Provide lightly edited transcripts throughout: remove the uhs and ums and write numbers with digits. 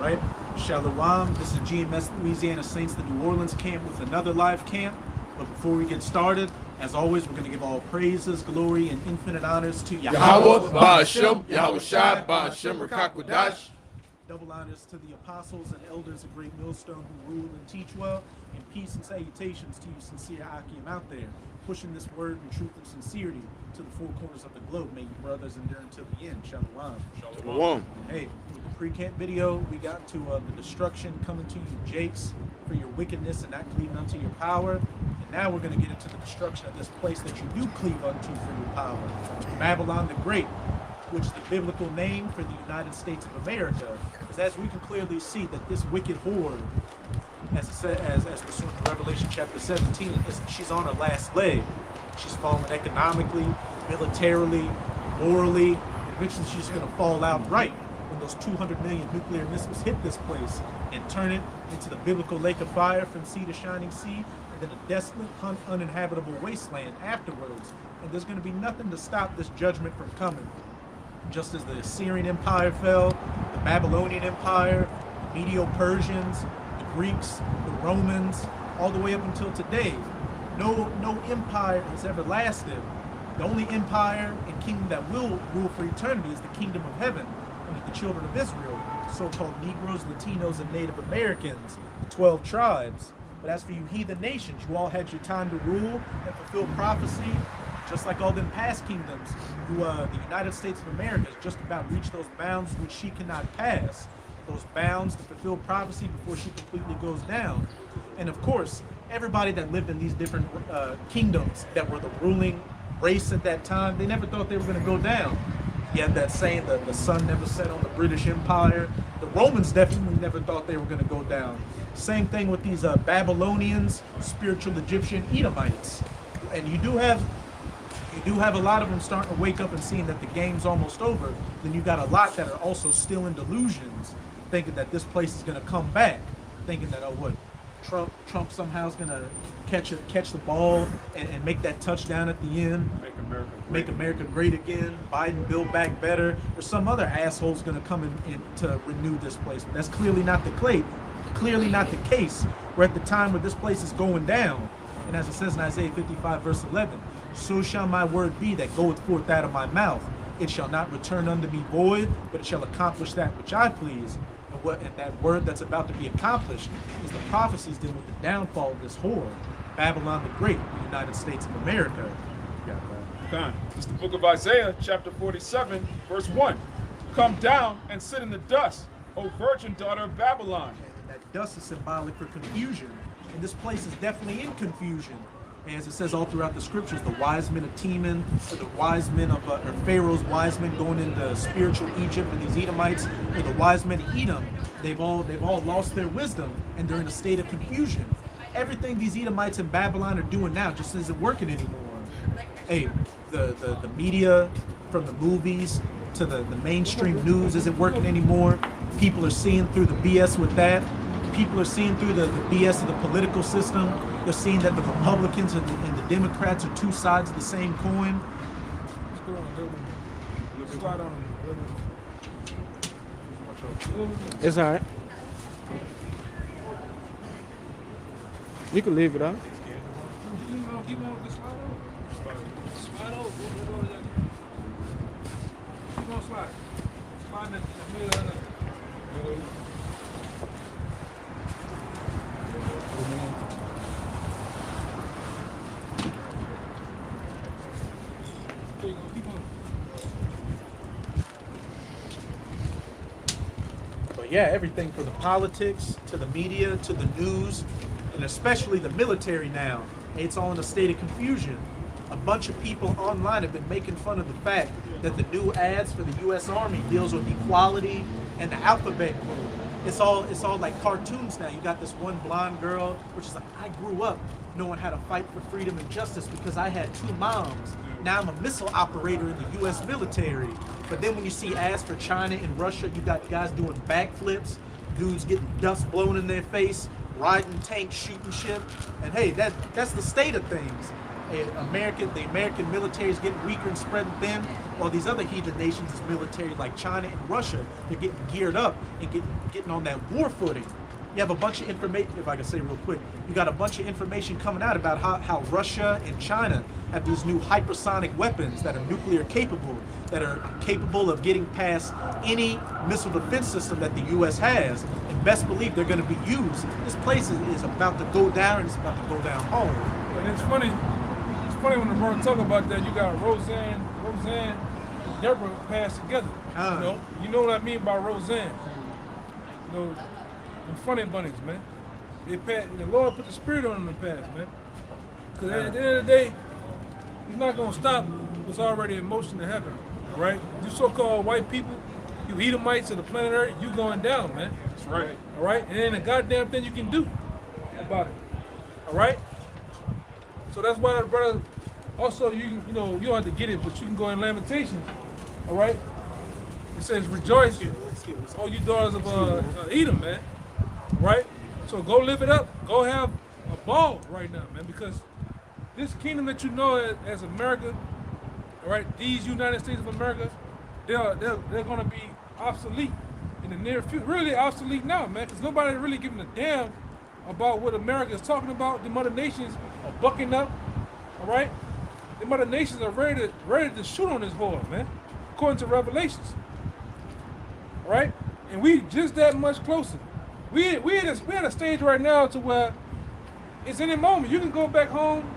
right? Shalom. This is GMS Louisiana Saints, the New Orleans camp, with another live camp. But before we get started, as always, we're going to give all praises, glory, and infinite honors to Yahweh, Ba'ashem, Yahweh Shai, Ba'ashem, Rakakwadash. Double honors to the apostles and elders of Great Millstone who rule and teach well, and peace and salutations to you sincere Akim out there, pushing this word in truth and sincerity to the four corners of the globe. May you brothers endure until the end. Shalom. Shalom. Hey, with the pre-camp video, we got to the destruction coming to you, Jakes, for your wickedness and not cleaving unto your power. And now we're going to get into the destruction of this place that you do cleave unto for your power. Babylon the Great, which is the biblical name for the United States of America. Because as we can clearly see that this wicked horde, as it said, as we saw in Revelation chapter 17, she's on her last leg. She's fallen economically, militarily, morally, and eventually she's going to fall outright when those 200 million nuclear missiles hit this place and turn it into the biblical lake of fire from sea to shining sea, and then a desolate, uninhabitable wasteland afterwards. And there's going to be nothing to stop this judgment from coming. Just as the Assyrian Empire fell, the Babylonian Empire, the Medo-Persians, the Greeks, the Romans, all the way up until today, no empire has ever lasted. The only empire and kingdom that will rule for eternity is the kingdom of heaven under the children of Israel, so-called Negroes, Latinos, and Native Americans, the 12 tribes. But as for you heathen nations, you all had your time to rule and fulfill prophecy, just like all them past kingdoms, who the United States of America has just about reached those bounds which she cannot pass. Those bounds to fulfill prophecy before she completely goes down. And of course, everybody that lived in these different kingdoms that were the ruling race at that time, they never thought they were going to go down. You had that saying that the sun never set on the British Empire. The Romans definitely never thought they were going to go down. Same thing with these Babylonians, spiritual Egyptian Edomites. And you do have a lot of them starting to wake up and seeing that the game's almost over. Then you got a lot that are also still in delusions, thinking that this place is going to come back, thinking that, oh, what, Trump somehow is going to catch the ball and make that touchdown at the end, make America great again, Biden build back better, or some other asshole's going to come in to renew this place. But that's clearly not the case. We're at the time where this place is going down. And as it says in Isaiah 55 verse 11, so shall my word be that goeth forth out of my mouth. It shall not return unto me void, but it shall accomplish that which I please. And that word that's about to be accomplished is the prophecies dealing with the downfall of this horde, Babylon the Great, the United States of America. It's the book of Isaiah, chapter 47, verse 1. Come down and sit in the dust, O virgin daughter of Babylon. And that dust is symbolic for confusion. And this place is definitely in confusion. As it says all throughout the scriptures, the wise men of Teman, or the wise men of or Pharaoh's wise men going into spiritual Egypt, and these Edomites, or the wise men of Edom, they've all lost their wisdom, and they're in a state of confusion. Everything these Edomites in Babylon are doing now just isn't working anymore. Hey, the media, from the movies to the mainstream news, isn't working anymore. People are seeing through the BS with that. People are seeing through the BS of the political system. They're seeing that the Republicans and the Democrats are two sides of the same coin. It's all right. You can leave it out. But yeah, everything from the politics to the media to the news, and especially the military now, it's all in a state of confusion. A bunch of people online have been making fun of the fact that the new ads for the U.S. Army deals with equality and the alphabet code. It's all like cartoons now. You got this one blonde girl, which is like, I grew up knowing how to fight for freedom and justice because I had two moms. Now I'm a missile operator in the U.S. military. But then when you see ads for China and Russia, you got guys doing backflips, dudes getting dust blown in their face, riding tanks, shooting shit. And hey, that's the state of things. The American military is getting weaker and spreading thin, while these other heathen nations' military, like China and Russia, they're getting geared up and getting on that war footing. You have a bunch of information, if I can say real quick, you got a bunch of information coming out about how Russia and China have these new hypersonic weapons that are nuclear capable, that are capable of getting past any missile defense system that the U.S. has, and best believe they're going to be used. This place is about to go down, and it's about to go down hard. And it's funny when the brother talk about that. You got Roseanne, and Deborah passed together. You know what I mean by Roseanne. You know, them funny bunnies, man. The Lord put the spirit on them to pass, man. Because at the end of the day, He's not gonna stop what's already in motion to happen. All right, you so-called white people, you Edomites of the planet Earth, you going down, man. That's right. All right, and ain't a goddamn thing you can do about it. All right. So that's why, brother. Also, you don't have to get it, but you can go in Lamentations. All right. It says, "Rejoice, all you daughters of Edom, man." Right. So go live it up. Go have a ball right now, man, because this kingdom that you know as America, all right, these United States of America, they're going to be obsolete in the near future. Really obsolete now, man, because nobody really giving a damn about what America is talking about. The mother nations are bucking up, all right. The mother nations are ready to shoot on this whore, man, according to Revelations, all right. And we just that much closer. We at a stage right now to where it's any moment you can go back home,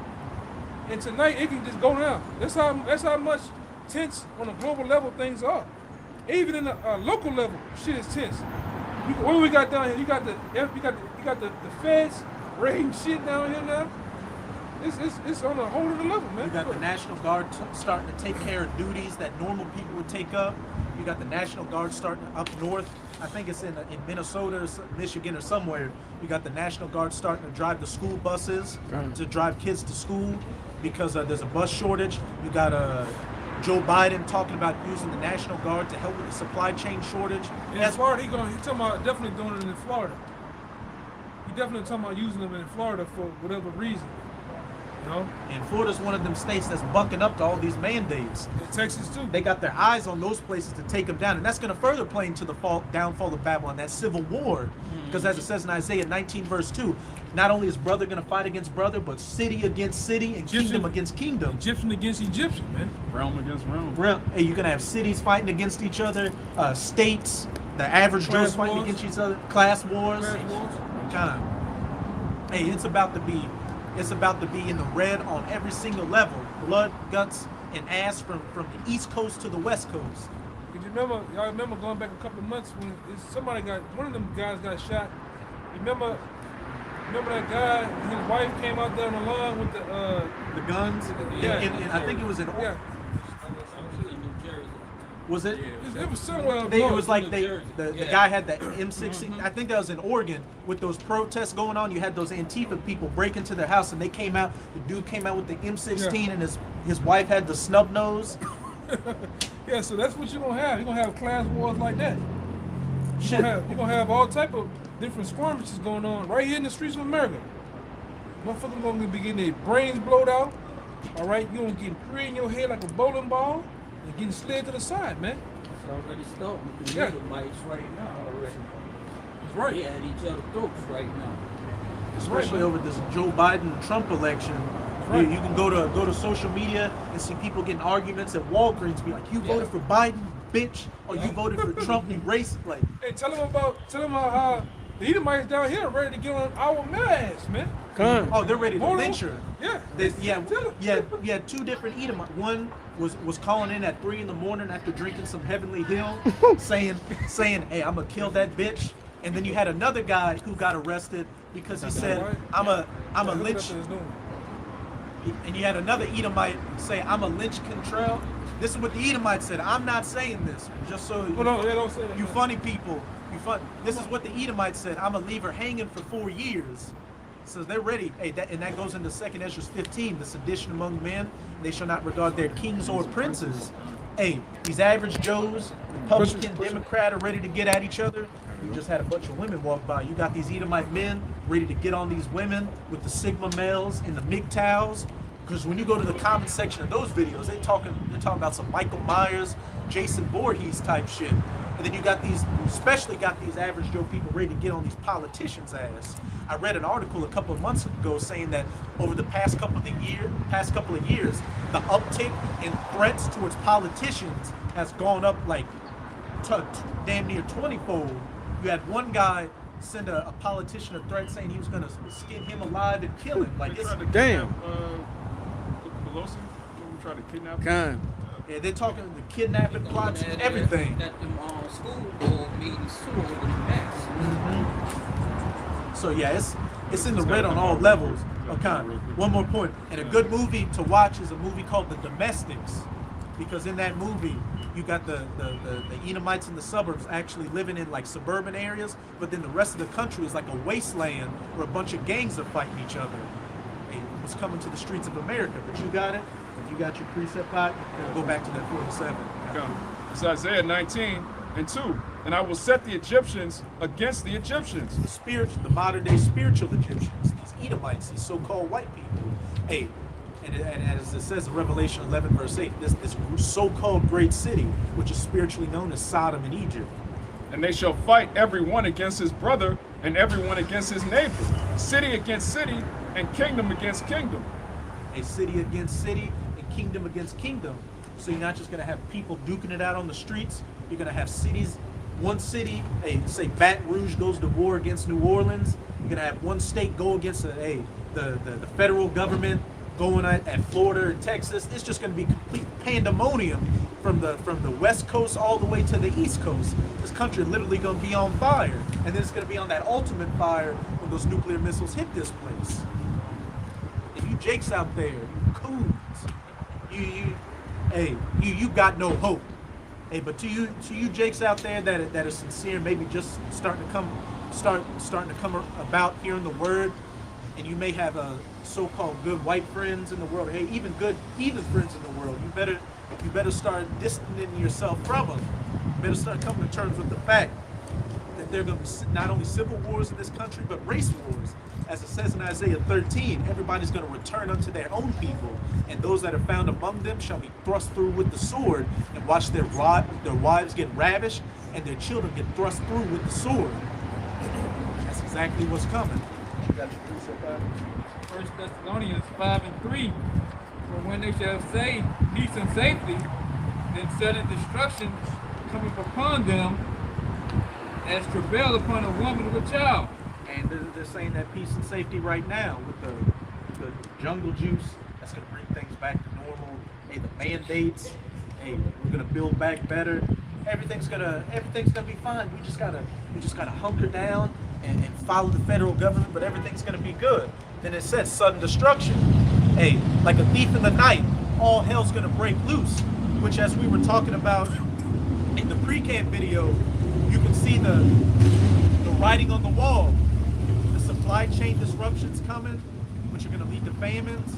and tonight it can just go down. That's how much tense on a global level things are. Even in a local level, shit is tense. What do we got down here? You got the feds raiding shit down here now. It's on a whole other level, man. You got the National Guard starting to take care of duties that normal people would take up. You got the National Guard starting up north. I think it's in Minnesota or Michigan or somewhere. You got the National Guard starting to drive the school buses to drive kids to school because there's a bus shortage. You got Joe Biden talking about using the National Guard to help with the supply chain shortage. In Florida, he's talking about definitely doing it in Florida. He definitely talking about using them in Florida for whatever reason. You know? And Florida's one of them states that's bucking up to all these mandates. And Texas too. They got their eyes on those places to take them down, and that's going to further play into the downfall of Babylon, that civil war. Because as it says in Isaiah 19 verse 2, not only is brother going to fight against brother, but city against city and kingdom against kingdom. Egyptian against Egyptian, man. Realm against realm. Hey, you're going to have cities fighting against each other, states, the average Joe's fighting against each other, class wars. Hey, it's about to be in the red on every single level. Blood, guts, and ass from the East Coast to the West Coast. Did you remember? Y'all remember going back a couple of months when one of them guys got shot. Remember that guy? His wife came out there on the lawn with the guns. Yeah, I think it was in. Yeah. Was it? It was somewhere. It was like the guy had the M16. I think that was in Oregon with those protests going on. You had those Antifa people break into their house, and they came out. The dude came out with the M16, and his wife had the snub nose. Yeah, so that's what you're gonna have. You're gonna have class wars like that. You're gonna have all type of different skirmishes going on right here in the streets of America. Motherfuckers gonna be getting their brains blowed out. All right, you're gonna get three in your head like a bowling ball. Getting slid to the side, man. It's already starting with the Yeah. Edomites right now already. That's right. They at each other's throats right now. Especially over this Joe Biden-Trump election. Right. You can go to social media and see people getting arguments at Walgreens, be like, "You voted for Biden, bitch," or "You voted for Trump, you racist." Like, Hey, tell them how the Edomites down here are ready to get on our ass, man. oh, they're ready to Hold on. lynch her. Yeah. Yeah, two different Edomites. One was calling in at 3 a.m. after drinking some Heavenly Hill, saying, "Hey, I'm gonna kill that bitch." And then you had another guy who got arrested because he said, "I'm a lynch." And you had another Edomite say, "I'm a lynch Cantrell." This is what the Edomite said. I'm not saying this, just so Don't say that. you funny people. This is what the Edomite said. I'm gonna leave her hanging for 4 years. So they're ready. Hey, that goes into 2 Ezra 15. The sedition among men, they shall not regard their kings or princes. Hey, these average Joes, Republican, Democrat, are ready to get at each other. You just had a bunch of women walk by. You got these Edomite men ready to get on these women with the Sigma males and the MGTOWs. Because when you go to the comment section of those videos, they're talking about some Michael Myers, Jason Voorhees type shit. And then you got these, especially got these average Joe people ready to get on these politicians' ass. I read an article a couple of months ago saying that over the past couple of years, the uptick in threats towards politicians has gone up like damn near 20-fold. You had one guy send a politician a threat saying he was going to skin him alive and kill him. Like, They it's, tried to Damn. kidnap, Pelosi. We tried to kidnap her. Kind. yeah, they're talking the kidnapping plots and everything. At them school board meetings too over the max. So yeah, it's in the red on all levels. Okay, one more point. And a good movie to watch is a movie called The Domestics, because in that movie you got the Edomites in the suburbs actually living in like suburban areas, but then the rest of the country is like a wasteland where a bunch of gangs are fighting each other. Hey, what's coming to the streets of America? But you got it. If you got your precept pot, then go back to that 47. Okay. It's Isaiah 19:2. And I will set the Egyptians against the Egyptians. The modern day spiritual Egyptians, these Edomites, these so-called white people. Hey, and as it says in Revelation 11 verse 8, this so-called great city, which is spiritually known as Sodom and Egypt. And they shall fight every one against his brother and every one against his neighbor, city against city and kingdom against kingdom. A city against city and kingdom against kingdom. So you're not just going to have people duking it out on the streets. You're going to have cities. One city, say Baton Rouge goes to war against New Orleans. You're gonna have one state go against the federal government going at Florida and Texas. It's just gonna be complete pandemonium from the West Coast all the way to the East Coast. This country literally gonna be on fire, and then it's gonna be on that ultimate fire when those nuclear missiles hit this place. If you Jakes out there, you coons, you got no hope. Hey, but to you Jakes out there that are sincere, maybe just starting to come about hearing the word, and you may have so-called good white friends in the world. Hey, even good heathen friends in the world. You better start distancing yourself from them. You better start coming to terms with the fact that there are going to be not only civil wars in this country, but race wars. As it says in Isaiah 13, everybody's going to return unto their own people, and those that are found among them shall be thrust through with the sword, and watch their wives get ravished, and their children get thrust through with the sword. That's exactly what's coming. You got your precept out? 1 Thessalonians 5:3. For when they shall say peace and safety, then sudden destruction cometh upon them as travail upon a woman with a child. And they're saying that peace and safety right now with the jungle juice. That's gonna bring things back to normal. Hey, the mandates. Hey, we're gonna build back better. Everything's gonna be fine. We just gotta hunker down and follow the federal government, but everything's gonna be good. Then it says sudden destruction. Hey, like a thief in the night, all hell's gonna break loose. Which, as we were talking about in the pre-camp video, you can see the writing on the wall. Supply chain disruptions coming, which are going to lead to famines,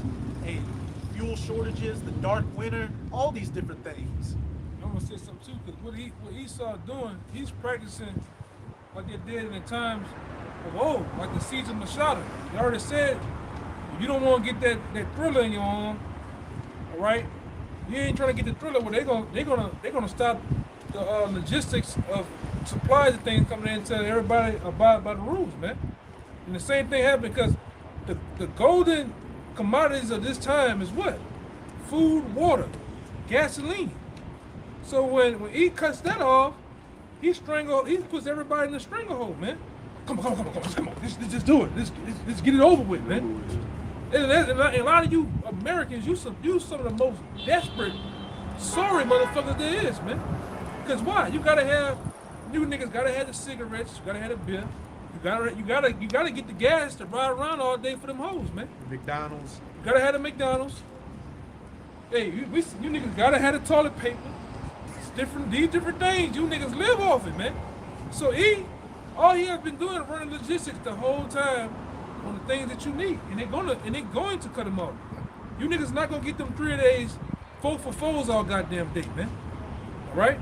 fuel shortages, the dark winter, all these different things. I'm gonna say something too, because what Esau doing, he's practicing like they did in the times of old, like the siege of Masada. They already said, if you don't want to get that thriller in your arm, all right, you ain't trying to get the thriller. Well, they're gonna stop the logistics of supplies and things coming in and tell everybody abide by the rules, man. And the same thing happened because the golden commodities of this time is what? Food, water, gasoline. So when he cuts that off, he puts everybody in the stranglehold, man. Come on. Let's just do it. Let's get it over with, man. And a lot of you Americans, you some of the most desperate, sorry motherfuckers there is, man. Because why? You niggas gotta have the cigarettes, you gotta have the beer. You gotta get the gas to ride around all day for them hoes, man. McDonald's. You gotta have the McDonald's. Hey, you niggas gotta have the toilet paper. It's these different things. You niggas live off it, man. So all he has been doing is running logistics the whole time on the things that you need, and they're going to cut them off. You niggas not gonna get them 3 days, 4 for 4s all goddamn day, man. All right.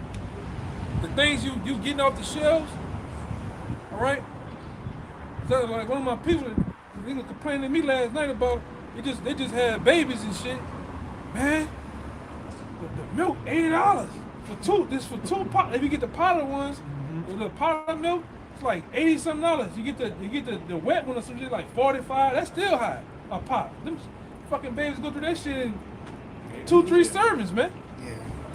The things you getting off the shelves, all right. So like one of my people, he was complaining to me last night about They just had babies and shit. Man, the milk $80 for two. This for two pot. If you get the powder ones, the powder milk, it's like $80-something. You get the wet one or some shit like 45. That's still high. A pot. Them fucking babies go through that shit in 2-3 servings, man.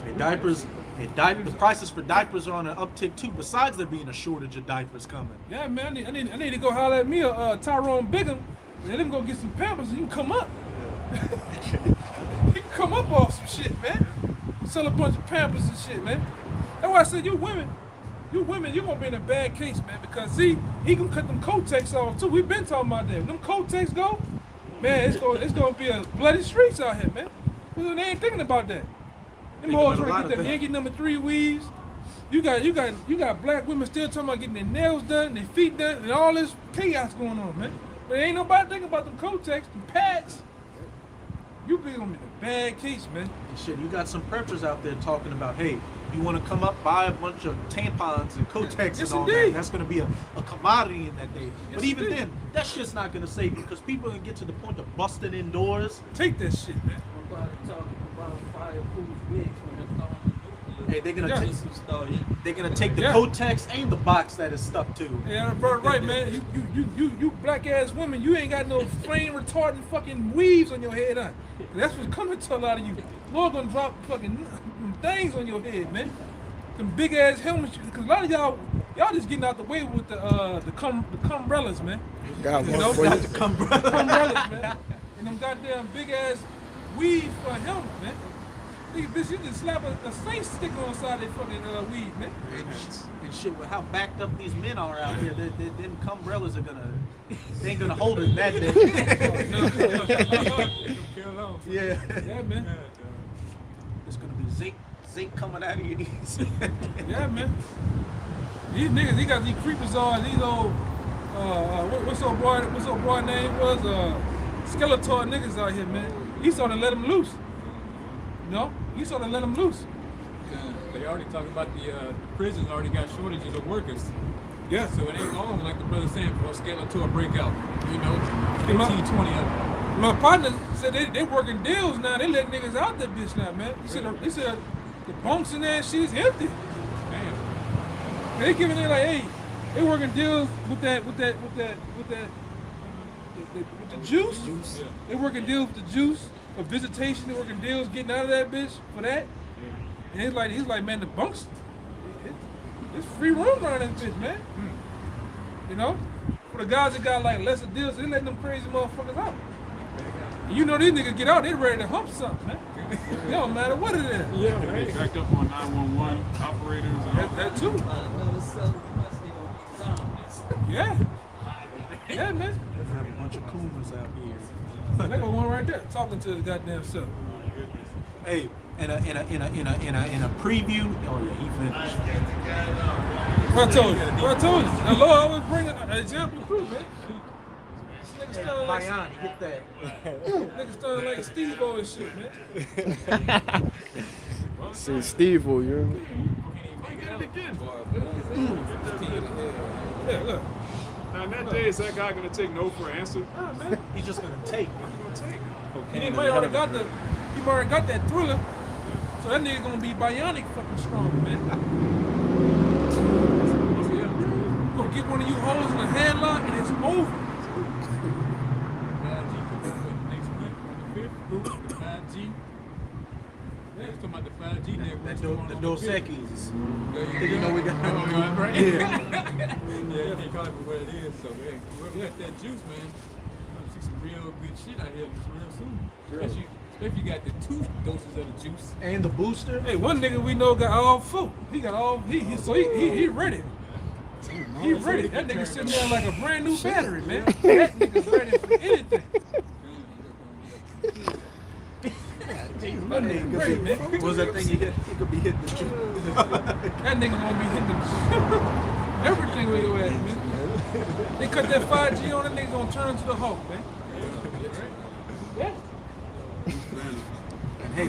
And diapers, the prices for diapers are on an uptick too. Besides there being a shortage of diapers coming. Yeah, man. I need to go holler at me, Tyrone Bigham. Let him go get some Pampers. You can come up. You can come up off some shit, man. Sell a bunch of Pampers and shit, man. That's why I said you women, you gonna be in a bad case, man. Because see, he can cut them Kotex off too. We've been talking about that. When them Kotex go, man, it's gonna be a bloody streets out here, man. Because they ain't thinking about that. Them hoes trying to get them Yankee number 3 weaves. You got black women still talking about getting their nails done, their feet done, and all this chaos going on, man. But ain't nobody thinking about them Kotex, them pads. You be on a bad case, man. And shit, you got some preppers out there talking about, hey, you want to come up, buy a bunch of tampons and Kotex and all that. That's going to be a commodity in that day. But even then, that shit's not going to save you because people are going to get to the point of busting indoors. Take that shit, man. Hey, they're gonna take the Kotex and the box that is stuck to. Yeah, bro, right, man. You black ass women, you ain't got no flame retardant fucking weaves on your head, huh? That's what's coming to a lot of you. Lord gonna drop fucking things on your head, man. Them big ass helmets, because a lot of y'all just getting out the way with the cumbrellas, man. Got You one know, for you. the cumbrellas, man. And them goddamn big ass weave for a helmet, man. Nigga, bitch, you just slap a saint sticker on the side of their fucking weave, man. And shit, with how backed up these men are out here, them umbrellas they ain't gonna hold it that day. Yeah. Yeah, man. It's gonna be zinc coming out of your knees. Yeah, man. These niggas, he got these creepers on. These old, what's old boy name was? Skeletor niggas out here, man. He sort of let them loose. You know? He sort of let them loose. They already talking about the prisons already got shortages of workers. Yeah. So it ain't long, like the brother saying, for a Skeletor breakout. You know, 15, 20 of them. My partner said they working deals now. They let niggas out that bitch now, man. He said the bunks in there and shit's empty. Damn. They giving it like, hey, they working deals with the juice. Yeah. They working deals with the juice for visitation. They working deals getting out of that bitch for that. And he's like, man, the bunks, it's free room around this bitch, man. You know, for the guys that got like lesser deals, they letting them crazy motherfuckers out. And you know these niggas get out, they ready to hump something, man. It don't matter what it is. Yeah, they backed up on 911 operators and all That too. Yeah. Yeah, man. They have a bunch of coomers out here. They got one right there talking to the goddamn self. Hey, in a preview. Oh yeah, he finished. What I told you. The Lord always bring an example of proof, man. Niggas sounding like Bayani, get that. niggas sounding like Steve-O and shit, man. See, Steve, you hear me? Yeah, look. Now in that day, is that guy gonna take no for an answer? Nah, man. He's just gonna take. And he might already got that thriller. So that nigga gonna be bionic fucking strong, man. Gonna get one of you hoes in a headlock and it's over. 5G. They was talking about the 5G network. The Dos Equis. You know we got right? Yeah. Yeah, they call it for what it is. So, hey, whoever got that juice, man, see some real good shit out here real soon. Especially if you got the 2 doses of the juice. And the booster. Hey, one nigga we know got all 4. He got all he ready. He ready. That nigga sitting there like a brand new battery, man. That nigga's ready for anything. That nigga ready, man. What was that thing you hit? He could be hitting the truth. That nigga gonna be hitting the everything with your ass, man. They cut that 5G on, that nigga gonna turn to the Hulk, man. Yeah. And hey,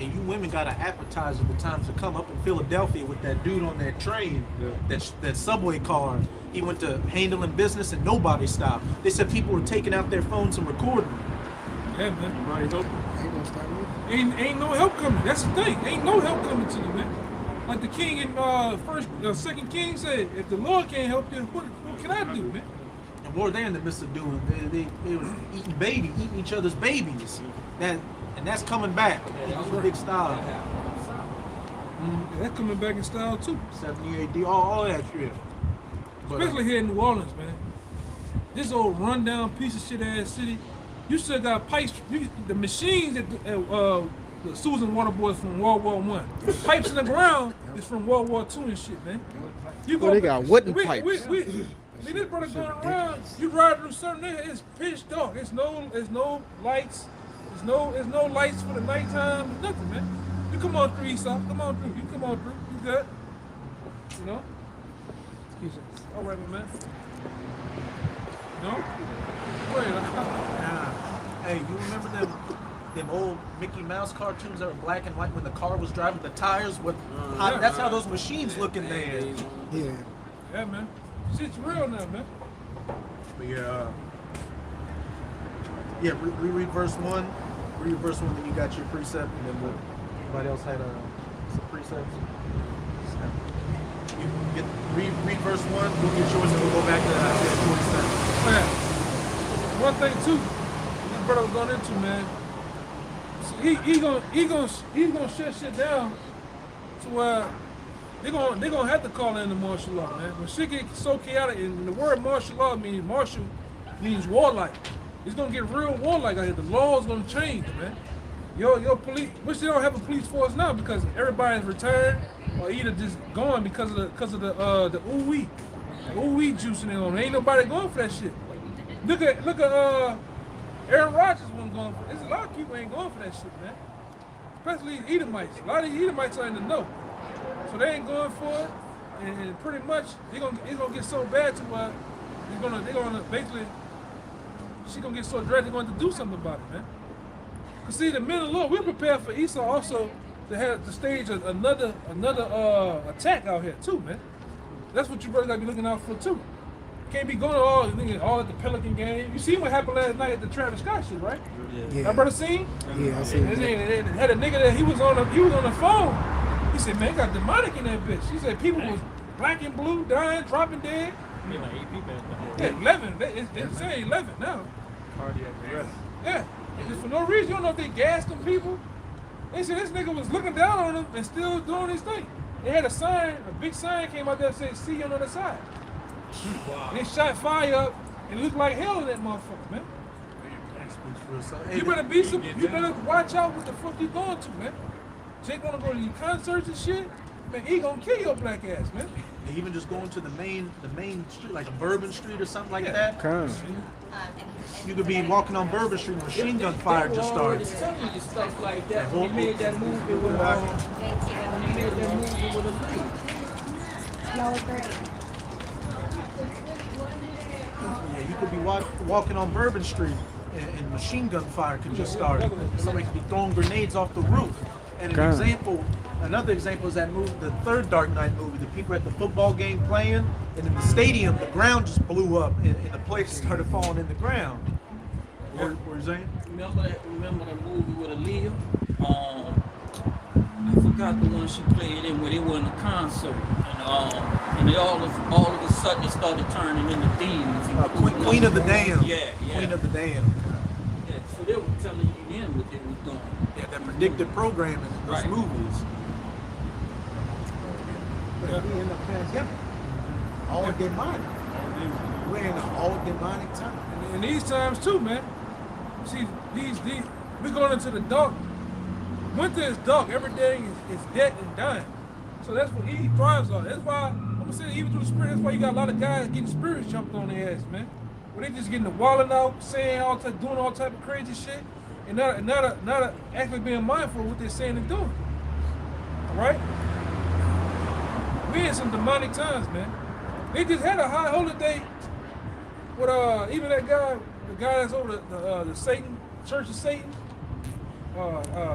you women got an appetizer the times to come up in Philadelphia with that dude on that train, that subway car. He went to handling business and nobody stopped. They said people were taking out their phones and recording. Yeah, man. Ain't gonna stop me. Ain't no help coming. That's the thing. Ain't no help coming to you, man. Like the king in Second King said, if the Lord can't help you, what can I do, man? And what were they in the midst of doing? They was eating each other's babies. And that's coming back in big style. Yeah, that's coming back in style too. 70 AD, all that shit. But, Especially here in New Orleans, man. This old rundown piece of shit ass city. You still got pipes. The machines that the Susan Water Boys from World War I. Pipes in the ground is from World War II and shit, man. You They got wooden pipes. This brother going around. You ride through certain nigga, it's pitch dark. There's no lights. There's no lights for the nighttime. Nothing, man. You come on through, Esau. Come on through. You come on through. You good? You know. All right, my man. No. Go ahead. hey, you remember them old Mickey Mouse cartoons that were black and white when the car was driving the tires? That's how those machines look in there. Yeah. Yeah, man. Shit's real now, man. But reread verse 1. Read verse 1, then you got your precept, and then everybody else had some precepts. You get read verse 1, we'll get yours, and we'll go back to Isaiah 47. Man, one thing too, this brother was going into, man. He's gonna shut shit down to where they gonna have to call in the martial law, man. When shit get so chaotic, and the word martial law means warlike. It's gonna get real warlike out here. The law's gonna change, man. Your police, which they don't have a police force now because everybody's retired or either just gone because of the ooh-wee juice in there. Ain't nobody going for that shit. Look at Aaron Rodgers wasn't going for. There's a lot of people ain't going for that shit, man. Especially Edomites. A lot of Edomites are in the know, so they ain't going for it. And pretty much it's gonna get so bad to where they're gonna basically she's gonna get so dread they're going to do something about it, man. Cause see, the men of the Lord, we're prepared for Esau also to stage another attack out here too, man. That's what you brothers gotta be looking out for too. Can't be going all at the Pelican game. You seen what happened last night at the Travis Scott shit, right? Yeah. That brother seen? Yeah, I seen And that. they had a nigga that he was on the phone. He said, man, he got demonic in that bitch. He said people was black and blue, dying, dropping dead. Yeah, 11. It's saying 11 now. Cardiac arrest. Yeah. Just for no reason. You don't know if they gassed them people. They said this nigga was looking down on them and still doing his thing. They had a big sign came out there that said, see you on the other side. Wow. They shot fire up and it looked like hell in that motherfucker, man. You better watch out what the fuck you going to, man. Jake wanna go to these concerts and shit, man, he gonna kill your black ass, man. And even just going to the main street, like a Bourbon Street or something like that. You could be walking on Bourbon Street and machine gun fire just started. Telling you stuff like that. When he made that movie with Yeah, you could be walking on Bourbon Street and machine gun fire could just start. Somebody could be throwing grenades off the roof. And another example is that movie, the third Dark Knight movie. The people at the football game playing, and in the stadium, the ground just blew up, and the place started falling in the ground. What were you saying? Remember that movie with Aaliyah? I forgot the one she played in where they were in a concert, and they all of a sudden it started turning into demons. Queen of the Damned. Yeah. Queen of the Damned. Yeah, so they were telling you then what they were doing. Yeah, that predictive programming in those movies. But we in the pandemic. All demonic. We're in an all demonic time. And these times too, man. See, we're going into the dark. Winter is dark. Every day is dead and dying. So that's what he thrives on. That's why I'm gonna say even through the spirit. That's why you got a lot of guys getting spirits jumped on their ass, man. Where they just getting the walling out, saying doing all type of crazy shit, and not actually being mindful of what they're saying and doing. All right? We in some demonic times, man. They just had a high holiday with even that guy, the guy that's over the Satan Church of Satan.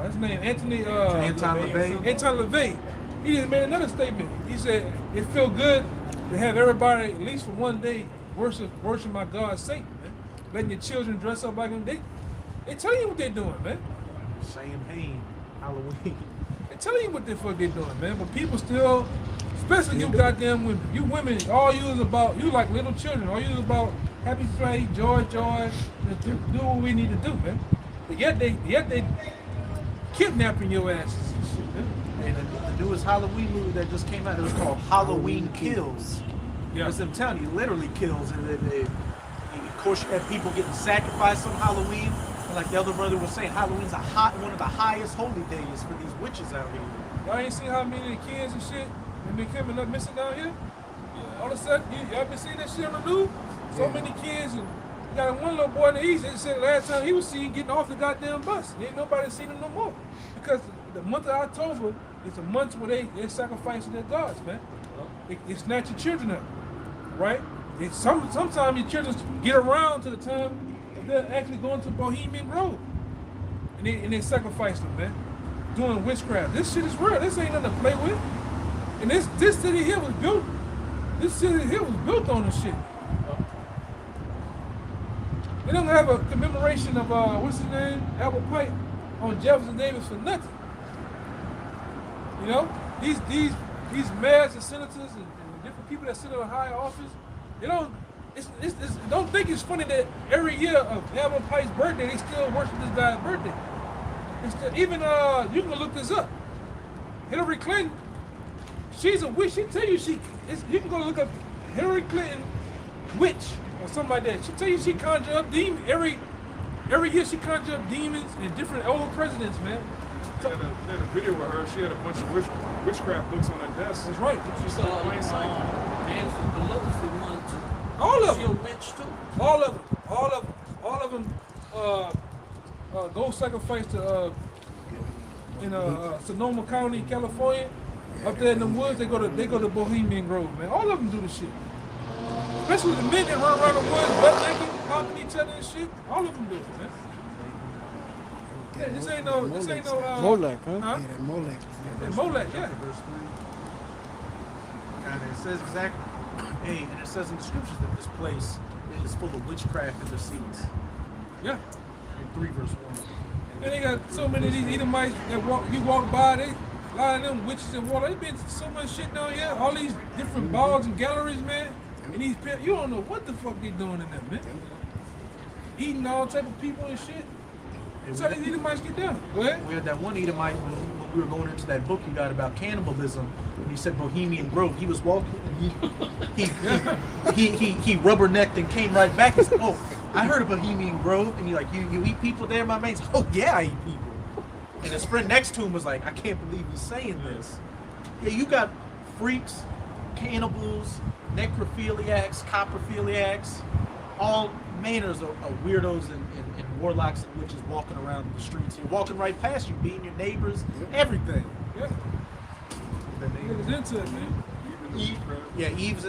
His name Anthony LaVey. Anton LaVey. He just made another statement. He said it feel good to have everybody at least for one day worship my God Satan, man. Letting your children dress up like him. They telling you what they're doing, man. Champagne, Halloween. They telling you what the fuck they're doing, man. But people still, especially you goddamn women. You women, all you is about, you like little children. All you is about happy play, joy, and do what we need to do, man. But yet they kidnapping your asses and shit, man. And the newest Halloween movie that just came out, it was called Halloween Kills. Yeah. As I'm telling you, literally kills. And of course, you have people getting sacrificed on Halloween. And like the elder brother was saying, Halloween's one of the highest holy days for these witches out here. Y'all ain't seen how many of the kids and shit and been coming up missing down here? All of a sudden, y'all been seeing that shit on the news? So many kids, and you got one little boy in the east, they said last time he was seen getting off the goddamn bus. Ain't nobody seen him no more. Because the month of October is a month where they sacrifice their gods, man. They snatch your children up, right? Sometimes your children get around to the time they're actually going to Bohemian Grove. And they sacrifice them, man. Doing witchcraft. This shit is real. This ain't nothing to play with. And this city here was built. This city here was built on this shit. They don't have a commemoration of what's his name, Albert Pike, on Jefferson Davis for nothing. You know, these mayors and senators and different people that sit in high office, they don't. Don't think it's funny that every year of Albert Pike's birthday, they still worship this guy's birthday. Even you can look this up. Hillary Clinton, she's a witch. She tell you you can go look up Hillary Clinton witch or something like that. She tell you she conjure up demons every year. She conjure up demons and different old presidents, man. They had a video with her. She had a bunch of witchcraft books on her desk. That's right. She started playing sight. Nancy Pelosi wanted to. All of She a them. witch too. All of them go sacrifice to in Sonoma County, California. Up there in the woods, they go to Bohemian Grove, man. All of them do the shit. Especially the men that run around the woods, butt naked, popping each other and shit. All of them do it, man. Yeah, this ain't no Molech, huh? Huh? Yeah, that Molech. And Molech, yeah. Verse 3. And it says exactly, hey, and it says in the scriptures that this place is full of witchcraft and deceits. Yeah. In 3 verse 1. And they got so many of these Edomites that you walk by, a lot of them witches and water. They been so much shit down here. All these different bars and galleries, man. And these people, you don't know what the fuck they doing in there, man. Eating all type of people and shit. That's how these Edomites get down. Go ahead. We had that one Edomite when we were going into that book you got about cannibalism, and he said Bohemian Grove. He was walking and he rubbernecked and came right back and said, "Oh, I heard of Bohemian Grove." And he like, you eat people there, my mates? "Oh yeah, I eat people." And his friend next to him was like, "I can't believe he's saying this." Yeah, you got freaks, cannibals, necrophiliacs, coprophiliacs, all manners of weirdos and warlocks and witches walking around the streets here, walking right past you, beating your neighbors, everything. Yeah. Get us into it, man. Eve's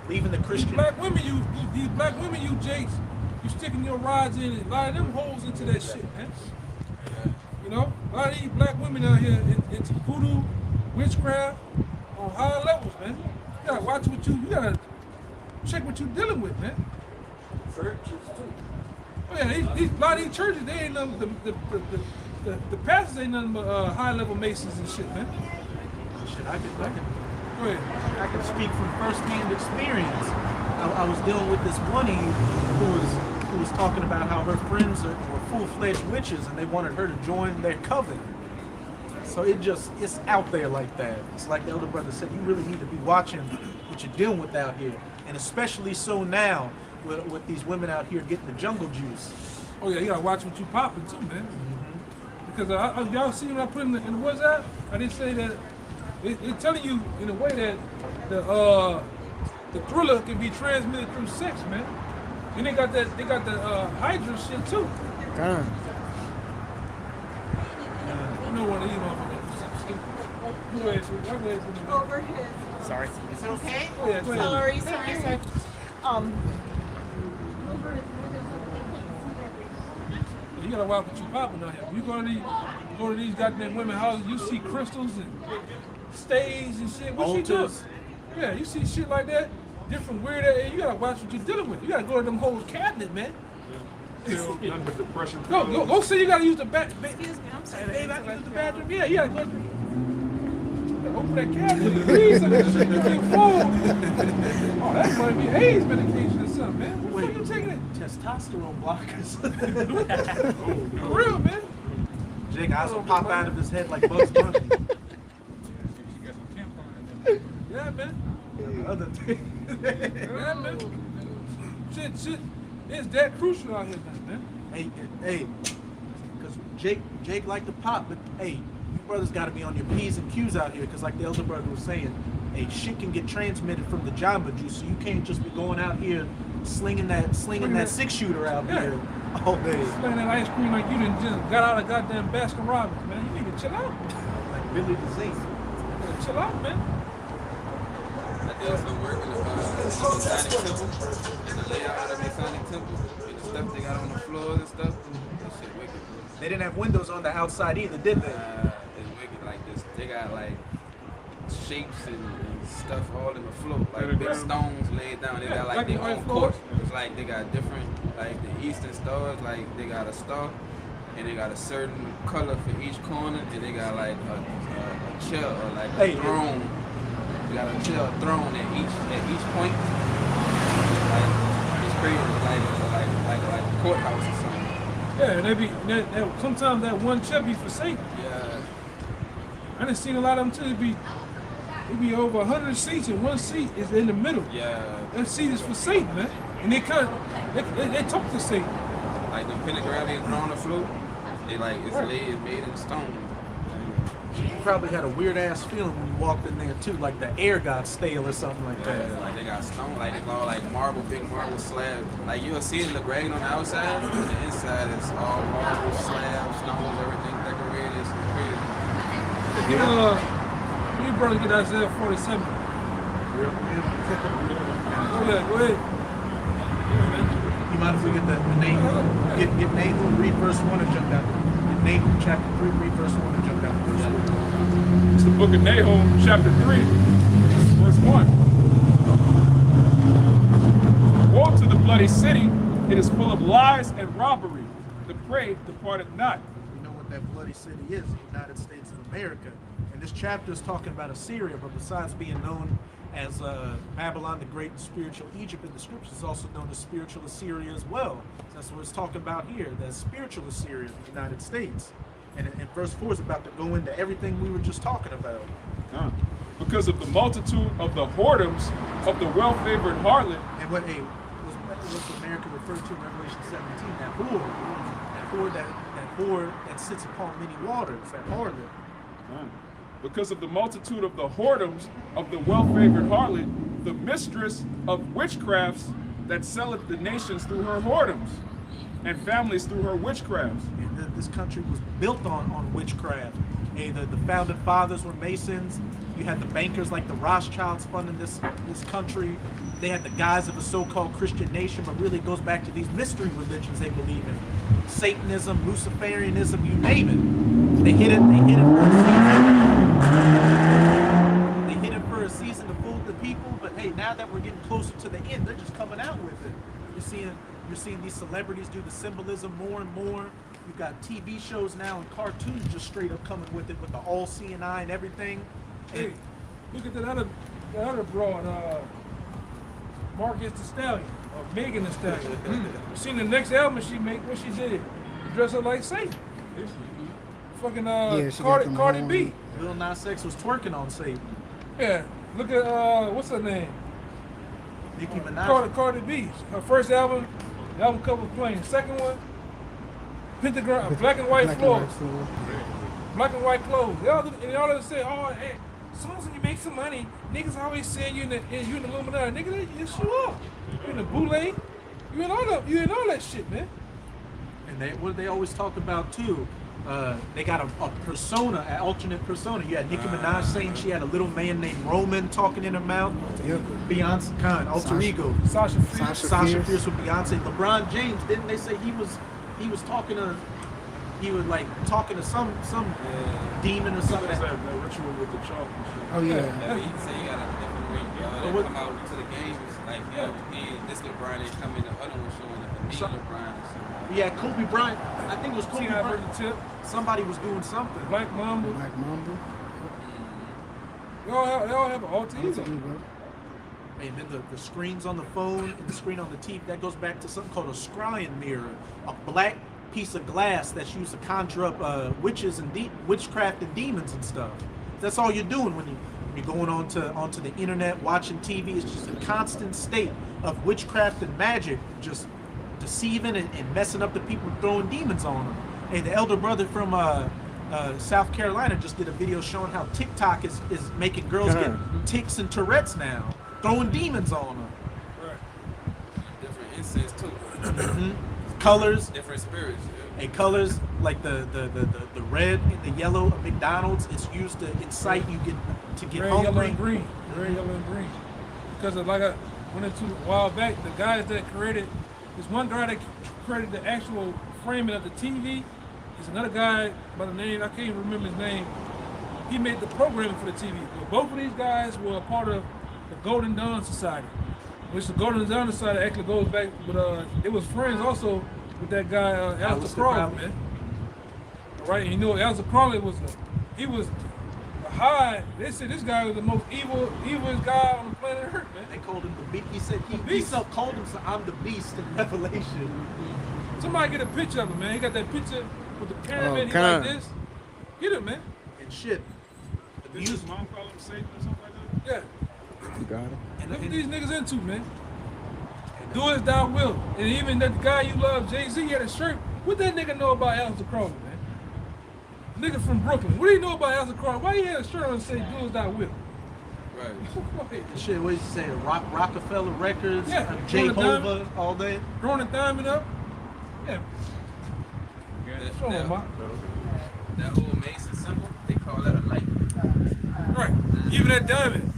leaving the Christian. These black women, you jakes, you sticking your rods in and a lot of them holes into that shit, man. You know, a lot of these black women out here into voodoo, witchcraft, on higher levels, man. You gotta watch what you gotta check what you dealing with, man. Churches too. Oh yeah, a lot of these churches, they ain't nothing. The pastors ain't nothing but high level masons and shit, man. Shit, I Go ahead. can speak from first-hand experience. I was dealing with this one Eve who was talking about how her friends were full-fledged witches and they wanted her to join their coven. So it's out there like that. It's like the elder brother said, you really need to be watching what you're dealing with out here, and especially so now with these women out here getting the jungle juice. Oh yeah, you gotta watch what you popping too, man. Because y'all see what I put in the WhatsApp? I didn't say that. It's telling you in a way that the thriller can be transmitted through sex, man. And they got the Hydra shit too. God. You know what these motherfuckers. Go ahead. Over his. Sorry. Is it okay? Go ahead, go ahead. Sorry. You gotta watch what you popping out here. When you go to these goddamn women houses, you see crystals and stays and shit. What she doing? Altars. Yeah, you see shit like that, different weird. You gotta watch what you're dealing with. You gotta go to them whole cabinet, man. pill, nothing but depression Go, pills. go say you gotta use the bathroom. Excuse me, I'm sorry. Babe, I can use the bathroom. Yeah, yeah. Go. Open that cabinet, please. And that shit get full. Oh, that might be AIDS medication or something, man. What the fuck you taking it? Testosterone blockers. For real, man. Jake, eyes will pop out of his head like Bugs Bunny. She got some tampon in there. Yeah, man. The other thing. Yeah, man. Shit. It's that crucial out here, man. Hey, because Jake liked to pop, but hey, you brothers got to be on your P's and Q's out here, because like the elder brother was saying, hey, shit can get transmitted from the Jamba Juice, so you can't just be going out here slinging that 6-shooter out Yeah. here all day. Slaying that ice cream like you done just got out of goddamn Baskin Robbins, man. You need to chill out. Like Billy the Zinc. You gotta chill out, man. I did some work in the Masonic temple, and the layout of the Masonic temple, and the stuff they got on the floors and stuff. That shit wicked, bro. They didn't have windows on the outside either, did they? It's wicked like this. They got like shapes and stuff all in the floor, like big stones laid down. They got like their own court. It's like they got different, like the eastern stars, like they got a star, and they got a certain color for each corner, and they got like a chair or like a throne. You got a chair, a throne at each point. Like it's crazy, like a courthouse or something. Yeah, they be sometimes that one chair be for safety. Yeah. I done seen a lot of them too. It be over 100 seats, and one seat is in the middle. Yeah. That seat is for Satan, man. And they talk to Satan. Like the pentagram is on the floor. They like it's made in stone. You probably had a weird ass feeling when you walked in there too, like the air got stale or something like that. Yeah, like they got stone, like it's all like marble, big marble slabs. Like you'll see it look ragged on the outside, but the inside is all marble slabs, stones, everything decorated. It's crazy. You brothers get Isaiah 47. Oh yeah, go ahead. You mind if we get the name? Get Nahum, read verse 1 and jump down. Get Nahum chapter 3, read verse 1 and jump down to verse 1. It's the book of Nahum, chapter 3, verse 1. Woe to the bloody city, it is full of lies and robbery. The prey departed not. We know what that bloody city is, the United States of America. And this chapter is talking about Assyria, but besides being known as Babylon the Great and spiritual Egypt in the scriptures, is also known as spiritual Assyria as well. So that's what it's talking about here, that spiritual Assyria, the United States. And verse 4 is about to go into everything we were just talking about. Because of the multitude of the whoredoms of the well-favored harlot. And what's America referred to in Revelation 17, that whore that sits upon many waters, that harlot. Because of the multitude of the whoredoms of the well-favored harlot, the mistress of witchcrafts that selleth the nations through her whoredoms, and families through her witchcrafts. And this country was built on witchcraft. Hey, the founding fathers were Masons. You had the bankers like the Rothschilds funding this country. They had the guise of a so-called Christian nation, but really it goes back to these mystery religions they believe in. Satanism, Luciferianism, you name it. They hit it for a season. They hit it for a season to fool the people, but hey, now that we're getting closer to the end, they're just coming out with it. You're seeing these celebrities do the symbolism more and more. You've got TV shows now and cartoons just straight up coming with it, with the all-seeing eye and everything. Hey, look at that other broad, Marcus the Stallion, or Megan the Stallion. You seen the next album she made, what she did? Dress up like Satan. Fucking Cardi B. Lil Nas X was twerking on Satan. Yeah, look at, what's her name? Nicki Minaj. Cardi B. Her first album, the album cover was plain. Second one, Pentagram, black and white floors. Black and white clothes. They all say, oh, hey, as soon as you make some money, niggas always say you in the Illuminati. Nigga, yes you are. You in the boule. You in all that shit, man. And what they always talk about too, they got a persona, an alternate persona. You had Nicki Minaj saying she had a little man named Roman talking in her mouth. Yep. Beyonce, alter ego. Sasha Fierce with Beyonce. LeBron James, didn't they say he was talking to? He was like talking to some demon or something. That ritual with the chalk and shit. Oh yeah. Yeah, you say you got a different rate, they come out to the games like, this LeBron ain't coming. The other one showing up the So- naked LeBron. or something. Yeah, Kobe Bryant. I think it was Kobe T.I. Bryant. versus Tip, Somebody was doing something. Black Mamba. Black Mamba. They all have an alter ego. And then the screens on the phone and the screen on the TV, that goes back to something called a scrying mirror, a black piece of glass that's used to conjure up witches and witchcraft and demons and stuff. That's all you're doing when you're going onto the internet, watching TV. It's just a constant state of witchcraft and magic, just deceiving and messing up the people, throwing demons on them. And the elder brother from South Carolina just did a video showing how TikTok is making girls get tics and Tourette's now, throwing demons on them. Different incense too. Colors Different spirits. Yeah. and colors like the red and the yellow of McDonald's. It's used to incite you to get Red, yellow, hungry. and green. Red, yellow, and green. Because like I went into a while back, the guys that created, there's one guy that created the actual framing of the TV. There's another guy by the name, I can't even remember his name. He made the programming for the TV. But both of these guys were a part of the Golden Dawn Society, which the Golden Dawn Society actually goes back, but it was friends also with that guy, Aleister Crowley, man. All right, and you know, Aleister Crowley was a high. They said this guy was the most evilest guy on the planet Earth, man. They called him the beast. He said he Beast. called himself, "I'm the beast" in Revelation. Somebody get a picture of him, man. He got that picture with the pyramid. He God. like this. Get it, man. And shit. The Did his music. mom call him Satan or something like that? Yeah. You got him. And, Look what and- these niggas into, man. Do as thou will. And even that guy you love, Jay-Z, had a shirt. What that nigga know about Aleister Crowley, man? Nigga from Brooklyn. What do you know about Aleister Crowley? Why he had a shirt on and say, do as thou will? Right. shit, what did you say? Rockefeller Records, Yeah. Jehovah, all that. Throwing a diamond up? Yeah. That, Show him, that, that old Mason symbol, they call that a light. Right. Even that diamond.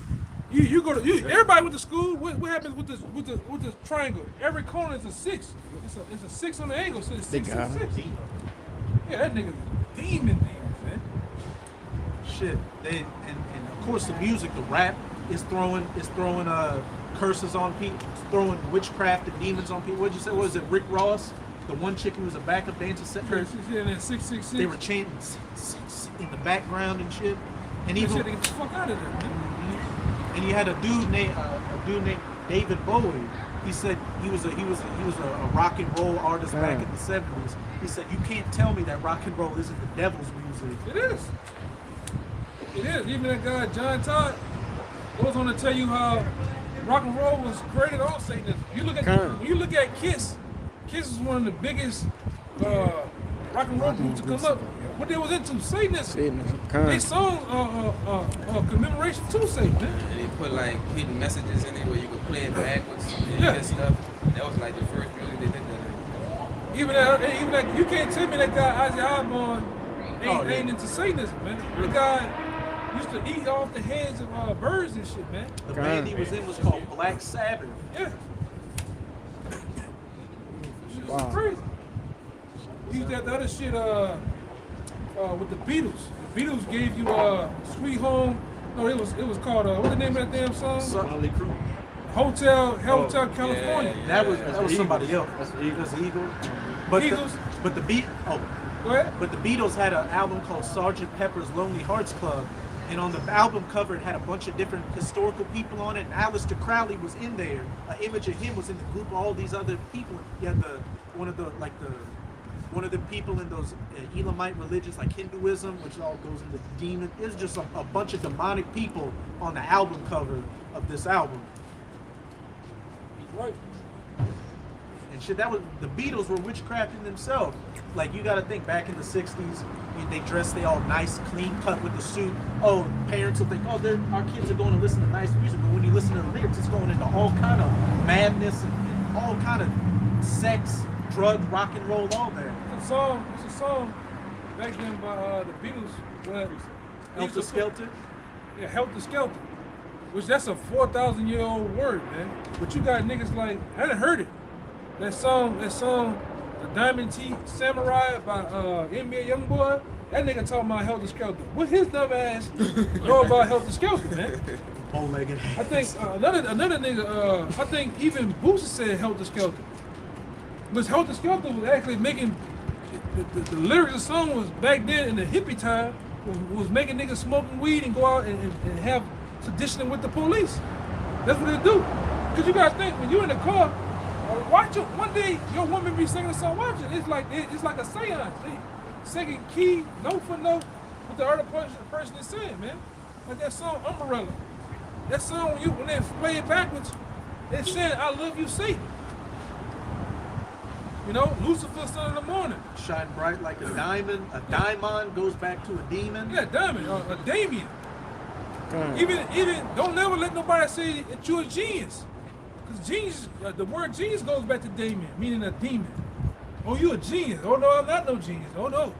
You go to everybody went to school. What happens with this triangle? Every corner is a 6. It's a 6 on the angle, so it's They 6 got and him. 6. Yeah, that nigga's a demon, man. Shit. And of course the music, the rap is throwing curses on people, it's throwing witchcraft and demons on people. What'd you say? What was it? Rick Ross, the one chick who was a backup dancer, set her. Yeah, and then 666. They were chanting in the background and shit. And You even should get the fuck out of there, man. and you had a dude named David Bowie. He said he was a rock and roll artist back in the 70s. He said, you can't tell me that rock and roll isn't the devil's music. It is. It is. Even that guy John Todd goes on to tell you how rock and roll was created on Satanism. When you look at Kiss is one of the biggest rock and roll groups to come up. What they was into Satanism. They song commemoration to Satan. And they put like hidden messages in it where you could play it backwards and Yeah. that stuff. That was like the first music they did that. Even that, you can't tell me that guy Ozzy Osbourne ain't into Satanism, man. The guy used to eat off the heads of birds and shit, man. The band he was in was called Black Sabbath. Yeah. Wow. Crazy. He used that the other shit with the Beatles. The Beatles gave you Sweet Home. No, it was called what's the name of that damn song? Molly Crew. Hotel California. That was somebody else. That's the Eagles. But Eagles. But the Go ahead. But the Beatles had an album called Sgt. Pepper's Lonely Hearts Club, and on the album cover it had a bunch of different historical people on it. And Aleister Crowley was in there. An image of him was in the group of all these other people. You had one of the people in those Elamite religions like Hinduism, which all goes into demon. It's just a bunch of demonic people on the album cover of this album. Right. And shit, that was the Beatles were witchcrafting themselves. Like you got to think back in the '60s, they dressed, they all nice, clean cut with the suit. Oh, parents will think, oh, our kids are going to listen to nice music, but when you listen to the lyrics, it's going into all kind of madness and all kind of sex, drug, rock and roll, all that. It's a song back then by the Beatles. Helter Skelter. Yeah, Helter Skelter. Which that's a 4,000-year-old word, man. But you got niggas like, I done heard it. That song, The Diamond Teeth Samurai by NBA Youngboy, that nigga talking about Helter Skelter. What his dumb ass know about Helter Skelter, man? Bow-legged. I think another nigga. I think even Boosie said Helter Skelter. But Helter Skelter was actually making the lyrics of the song was back then in the hippie time was making niggas smoking weed and go out and have sedition with the police. That's what they do. Cause you gotta think when you in the car, watch it. One day your woman be singing a song. Watch it. It's like a seance. They singing key note for note what the other person is saying, man. Like that song Umbrella. That song when they play it backwards, it's saying I love you, Satan. You know, Lucifer, son of the morning. Shine bright like a diamond. A daimon goes back to a demon. Yeah, diamond, a Damien. Even don't never let nobody say that you're a genius. Because genius, the word genius goes back to Damien, meaning a demon. Oh, you a genius. Oh no, I'm not no genius. Oh no.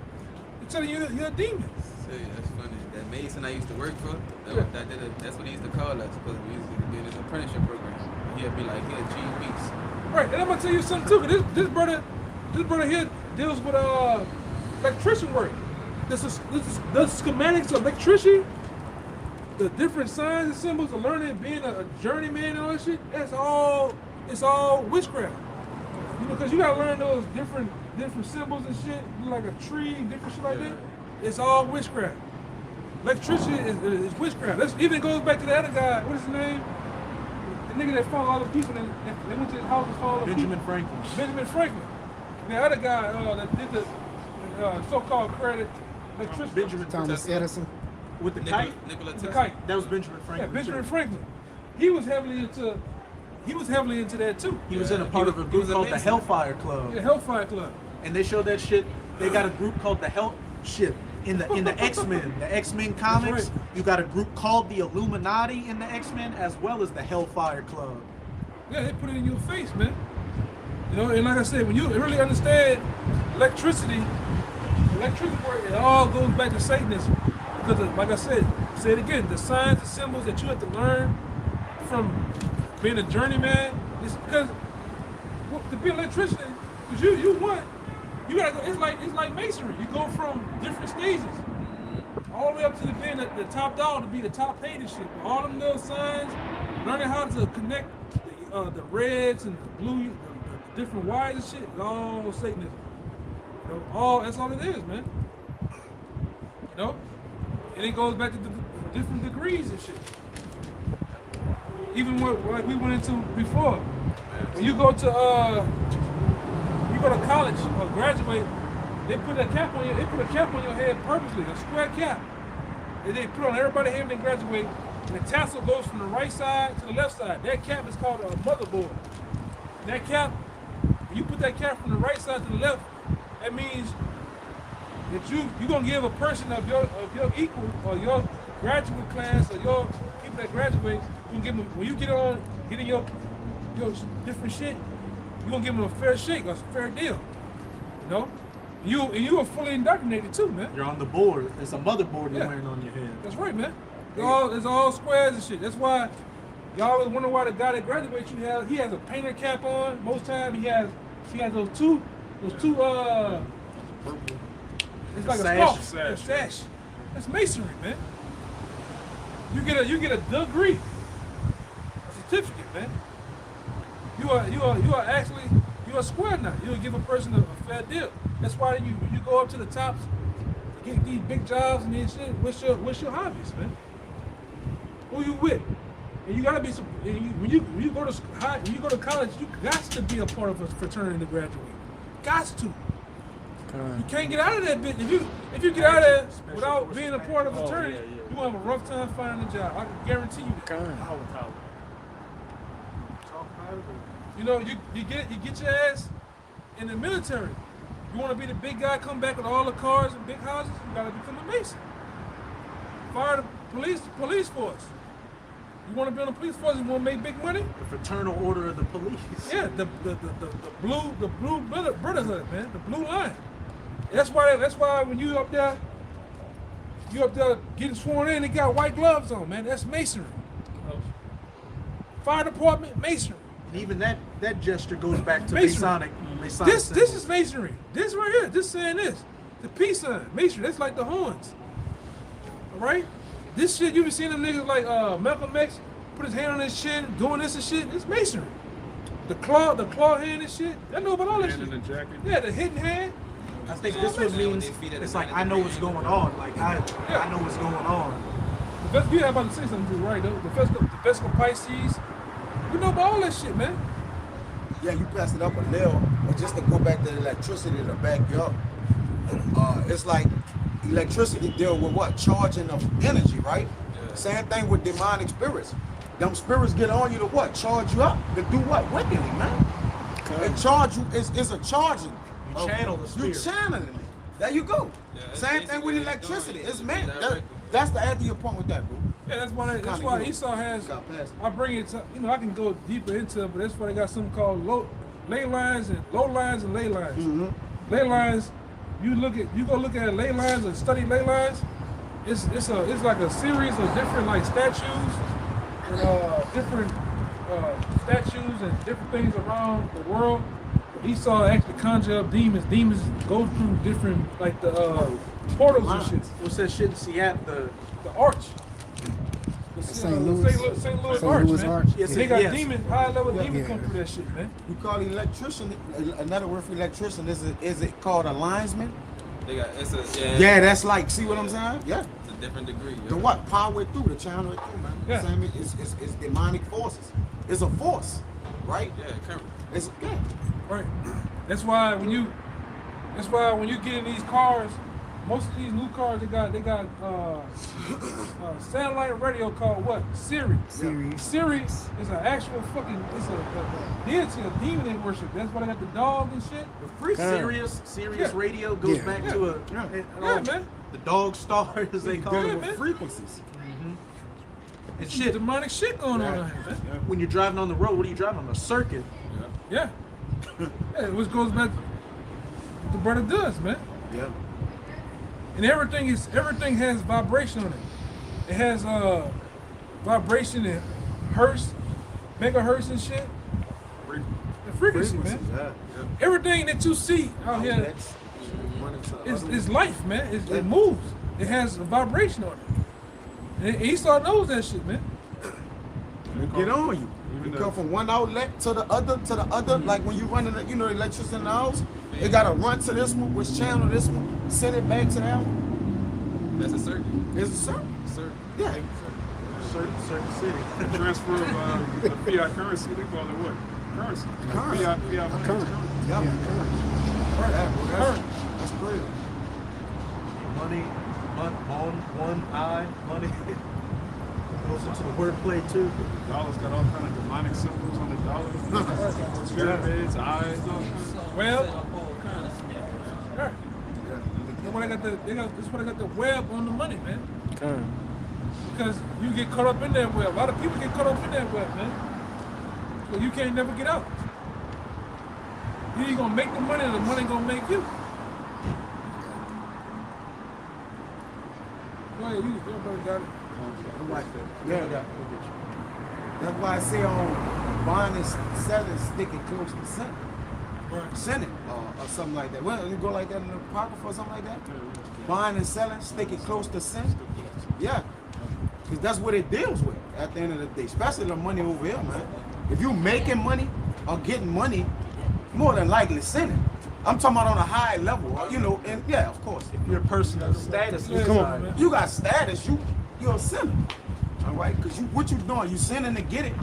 They're telling you you're a demon. Say, that's funny. That Mason I used to work for, that's what he used to call us because we used to be in this apprenticeship program. He'd be like, here, G weeks. Right, and I'm gonna tell you something too. 'Cause this brother here deals with electrician work. The schematics of electricity, the different signs and symbols of learning, being a journeyman and all that shit. It's all witchcraft. You know, because you gotta learn those different symbols and shit, like a tree, different shit like that. It's all witchcraft. Electricity is witchcraft. That even goes back to the other guy. What is his name? The nigga that found all the people that they went to his house and found all the Benjamin people. Franklin. Benjamin Franklin. The other guy that did the so-called credit electricity. Benjamin Thomas Edison. with the kite. Nikola The Tesla. kite. That was Benjamin Franklin. Yeah, Benjamin too. Franklin. He was heavily into that too. He was in a part of a group called the Hellfire Club, Yeah, Hellfire Club. and they showed that shit. They got a group called the Hell shit in the X-Men. The X-Men comics. right. You got a group called the Illuminati in the X-Men, as well as the Hellfire Club. Yeah, they put it in your face, man. You know, and like I said, when you really understand electricity work, it all goes back to Satanism. Because, like I said, say it again, the signs and symbols that you have to learn from being a journeyman is because to be an electrician, because you gotta go. It's like masonry. You go from different stages, all the way up to being the top dog, to be the top paid and shit. All them little signs, learning how to connect the reds and the blue, the different wires and shit. It's all Satanism. You know, that's all it is, man. You know, and it goes back to the different degrees and shit. Even what like we went into before, when you go to college or graduate, they put a cap on your head purposely, a square cap. And they put on everybody's head when they graduate. And the tassel goes from the right side to the left side. That cap is called a motherboard. That cap, when you put that cap from the right side to the left, that means that you're gonna give a person of your equal or your graduate class or your people that graduate, you gonna give them, when you get in your different shit, you're gonna give them a fair shake, a fair deal. You know? You are fully indoctrinated too, man. You're on the board. It's a motherboard you're Yeah. wearing on your head. That's right, man. It's all squares and shit. That's why y'all always wonder why the guy that graduates he has a painter cap on. Most time he has those two it's like a sash. That's masonry, man. You get a degree, a certificate, man. You are actually a square now. You'll give a person a fair deal. That's why you go up to the tops, get these big jobs and this shit. What's your hobbies, man? Who you with? And you gotta be when you go to college, you got to be a part of a fraternity to graduate. Got to. You can't get out of that bitch. If you get out of there without being a part of a fraternity, you're gonna have a rough time finding a job. I can guarantee you that. You know, you get your ass in the military. You want to be the big guy, come back with all the cars and big houses, you gotta become a mason. Fire the police force. You want to be on the police force, you want to make big money? The Fraternal Order of the Police. Yeah, the blue brotherhood, man, the blue line. That's why when you up there getting sworn in, they got white gloves on, man. That's masonry. Fire department, masonry. And even that gesture goes back to Masonry. Masonic This is masonry. This right here, this saying this. The peace sign, masonry, that's like the horns. All right? This shit, you be seeing them niggas like Malcolm X put his hand on his chin, doing this and shit. It's masonry. The claw hand and shit. I know about all that Hand shit. in the jacket. Yeah, the hidden hand. I think this one means it's like I know what's going on. Like I know what's going on. The Vesco, you have about to say something too, right? The Vesco Pisces. We know about all that shit, man. Yeah, you passed it up a little, but just to go back to the electricity to back you up, it's like electricity deal with what? Charging of energy, right? Yeah. Same thing with demonic spirits. Them spirits get on you to what? Charge you up to do what? Wickedly, man. And charge you is a charging. You channel the You spirit. channeling it. There you go. Yeah, that's Same thing with basically electricity. what It's you're meant. doing. That, that's the answer to your point with that, bro. Yeah, that's why Esau has. Got past it. I bring it to, I can go deeper into it, but that's why they got something called ley lines and low lines and ley lines. Mm-hmm. Ley lines, you go look at ley lines and study ley lines. It's like a series of different like statues and different statues and different things around the world. Esau actually conjure up demons. Demons go through different like the portals and shit. What's that shit in Seattle? The arch. The St. Louis. St. Louis St. Arch, Louis man. Arch. Yes, They got yes. high level demons Yeah. come through that shit, man. You call electrician, another word for electrician, is it called a linesman? They got it's a Yeah, that's like, see what I'm saying? Yeah. It's a different degree. The what? Power it through, the channel it through, man. Yeah. Same, it's demonic forces. It's a force, right? Yeah, current. It's, yeah. Right. That's why when you get in these cars, most of these new cars they got satellite radio called what? Siri. Siri is an actual fucking it's a deity, a demon they worship. That's why they got the dog and shit. The free Sirius Yeah. radio goes Yeah. back to a Yeah, man. the dog star as they call Yeah, it. man. Frequencies. And Shit, shit, demonic shit going on out here, man. when you're driving on the road, what are you driving on? A circuit. Yeah. Yeah, which goes back to what the brother does, man. Yeah. And everything has vibration on it. It has vibration and hertz, megahertz and shit. The frequency, man. Yeah. Everything that you see out here is life, man. It moves. It has a vibration on it. And Esau knows that shit, man. Get on you. Even You the- come from one outlet to the other, like when you run in the, electricity in the house, it gotta run to this one, which channel this one, send it back to that one. That's a circuit. It's a circle. Circuit. Yeah. Certain city. The transfer of the fiat currency, they call it what? Currency. Currency. Fiat money is currency. Yeah. Yeah, bro, that's crazy. Money, one eye, money. Goes into the wordplay too. The dollar's got all kind of demonic symbols on the dollar. Pyramids, eyes, all kinds. Well, all kind of stuff. right. That's why they got the web on the money, man. Because you get caught up in that web. A lot of people get caught up in that web, man. So you can't never get out. You ain't gonna make the money, or the money gonna make you. Go ahead, everybody got it. Yeah. That's why I say on buying and selling, stick it close to center. Right. Senate or something like that. Well, you go like that in the apocrypha or something like that. Buying and selling, stick it close to center. Yeah, because that's what it deals with at the end of the day, especially the money over here, man. If you making money or getting money, more than likely send it. I'm talking about on a high level, and yeah, of course. If your personal status is Come on, man. You got status, you're a sinner. All right, because what you doing? You sending to get it,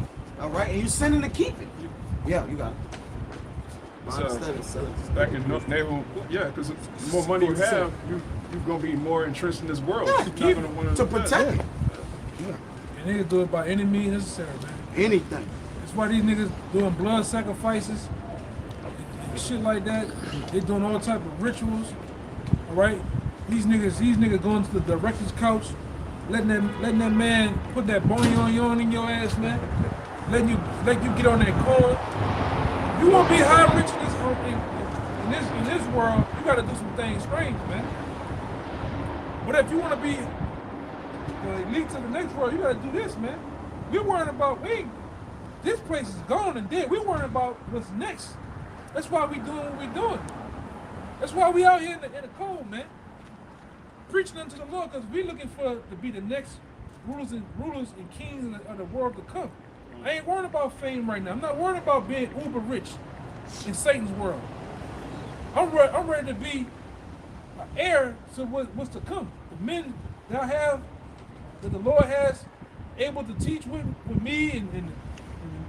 all right, and you sending to keep it. Yeah, you got it. So, back in naval, yeah, because the more money you have, you're gonna be more entrenched in this world. Yeah, You're not gonna wanna to protect it. And niggas do it by any means necessary, man. Anything. That's why these niggas doing blood sacrifices, and shit like that. They doing all type of rituals. All right, these niggas going to the director's couch, letting that man put that bony on in your ass, man. Letting you get on that corn. You want to be high rich in this world, you got to do some things strange, man. But if you want to be the elite to the next world, you got to do this, man. We're worrying about this place is gone and dead. We're worrying about what's next. That's why we doing what we doing. That's why we out here in the cold, man. Preaching unto the Lord, because we looking to be the next rulers and kings of the world to come. I ain't worried about fame right now. I'm not worried about being uber rich in Satan's world. I'm ready to be an heir to what's to come. The men that I have, that the Lord has able to teach with me and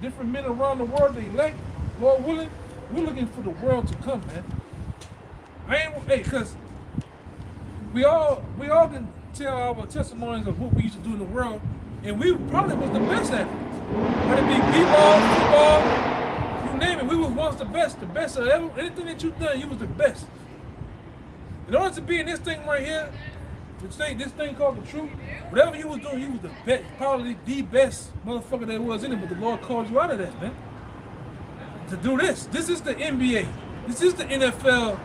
different men around the world, the elect, Lord willing, we're looking for the world to come, man. Because we all can tell our testimonies of what we used to do in the world, and we probably was the best at it. Whether it be b-ball, football, you name it, we was once the best of anything that you've done, you was the best. In order to be in this thing right here, this thing called the truth, whatever you was doing, you was the best, probably the best motherfucker that was in it, but the Lord called you out of that, man. To do this. This is the NBA. This is the NFL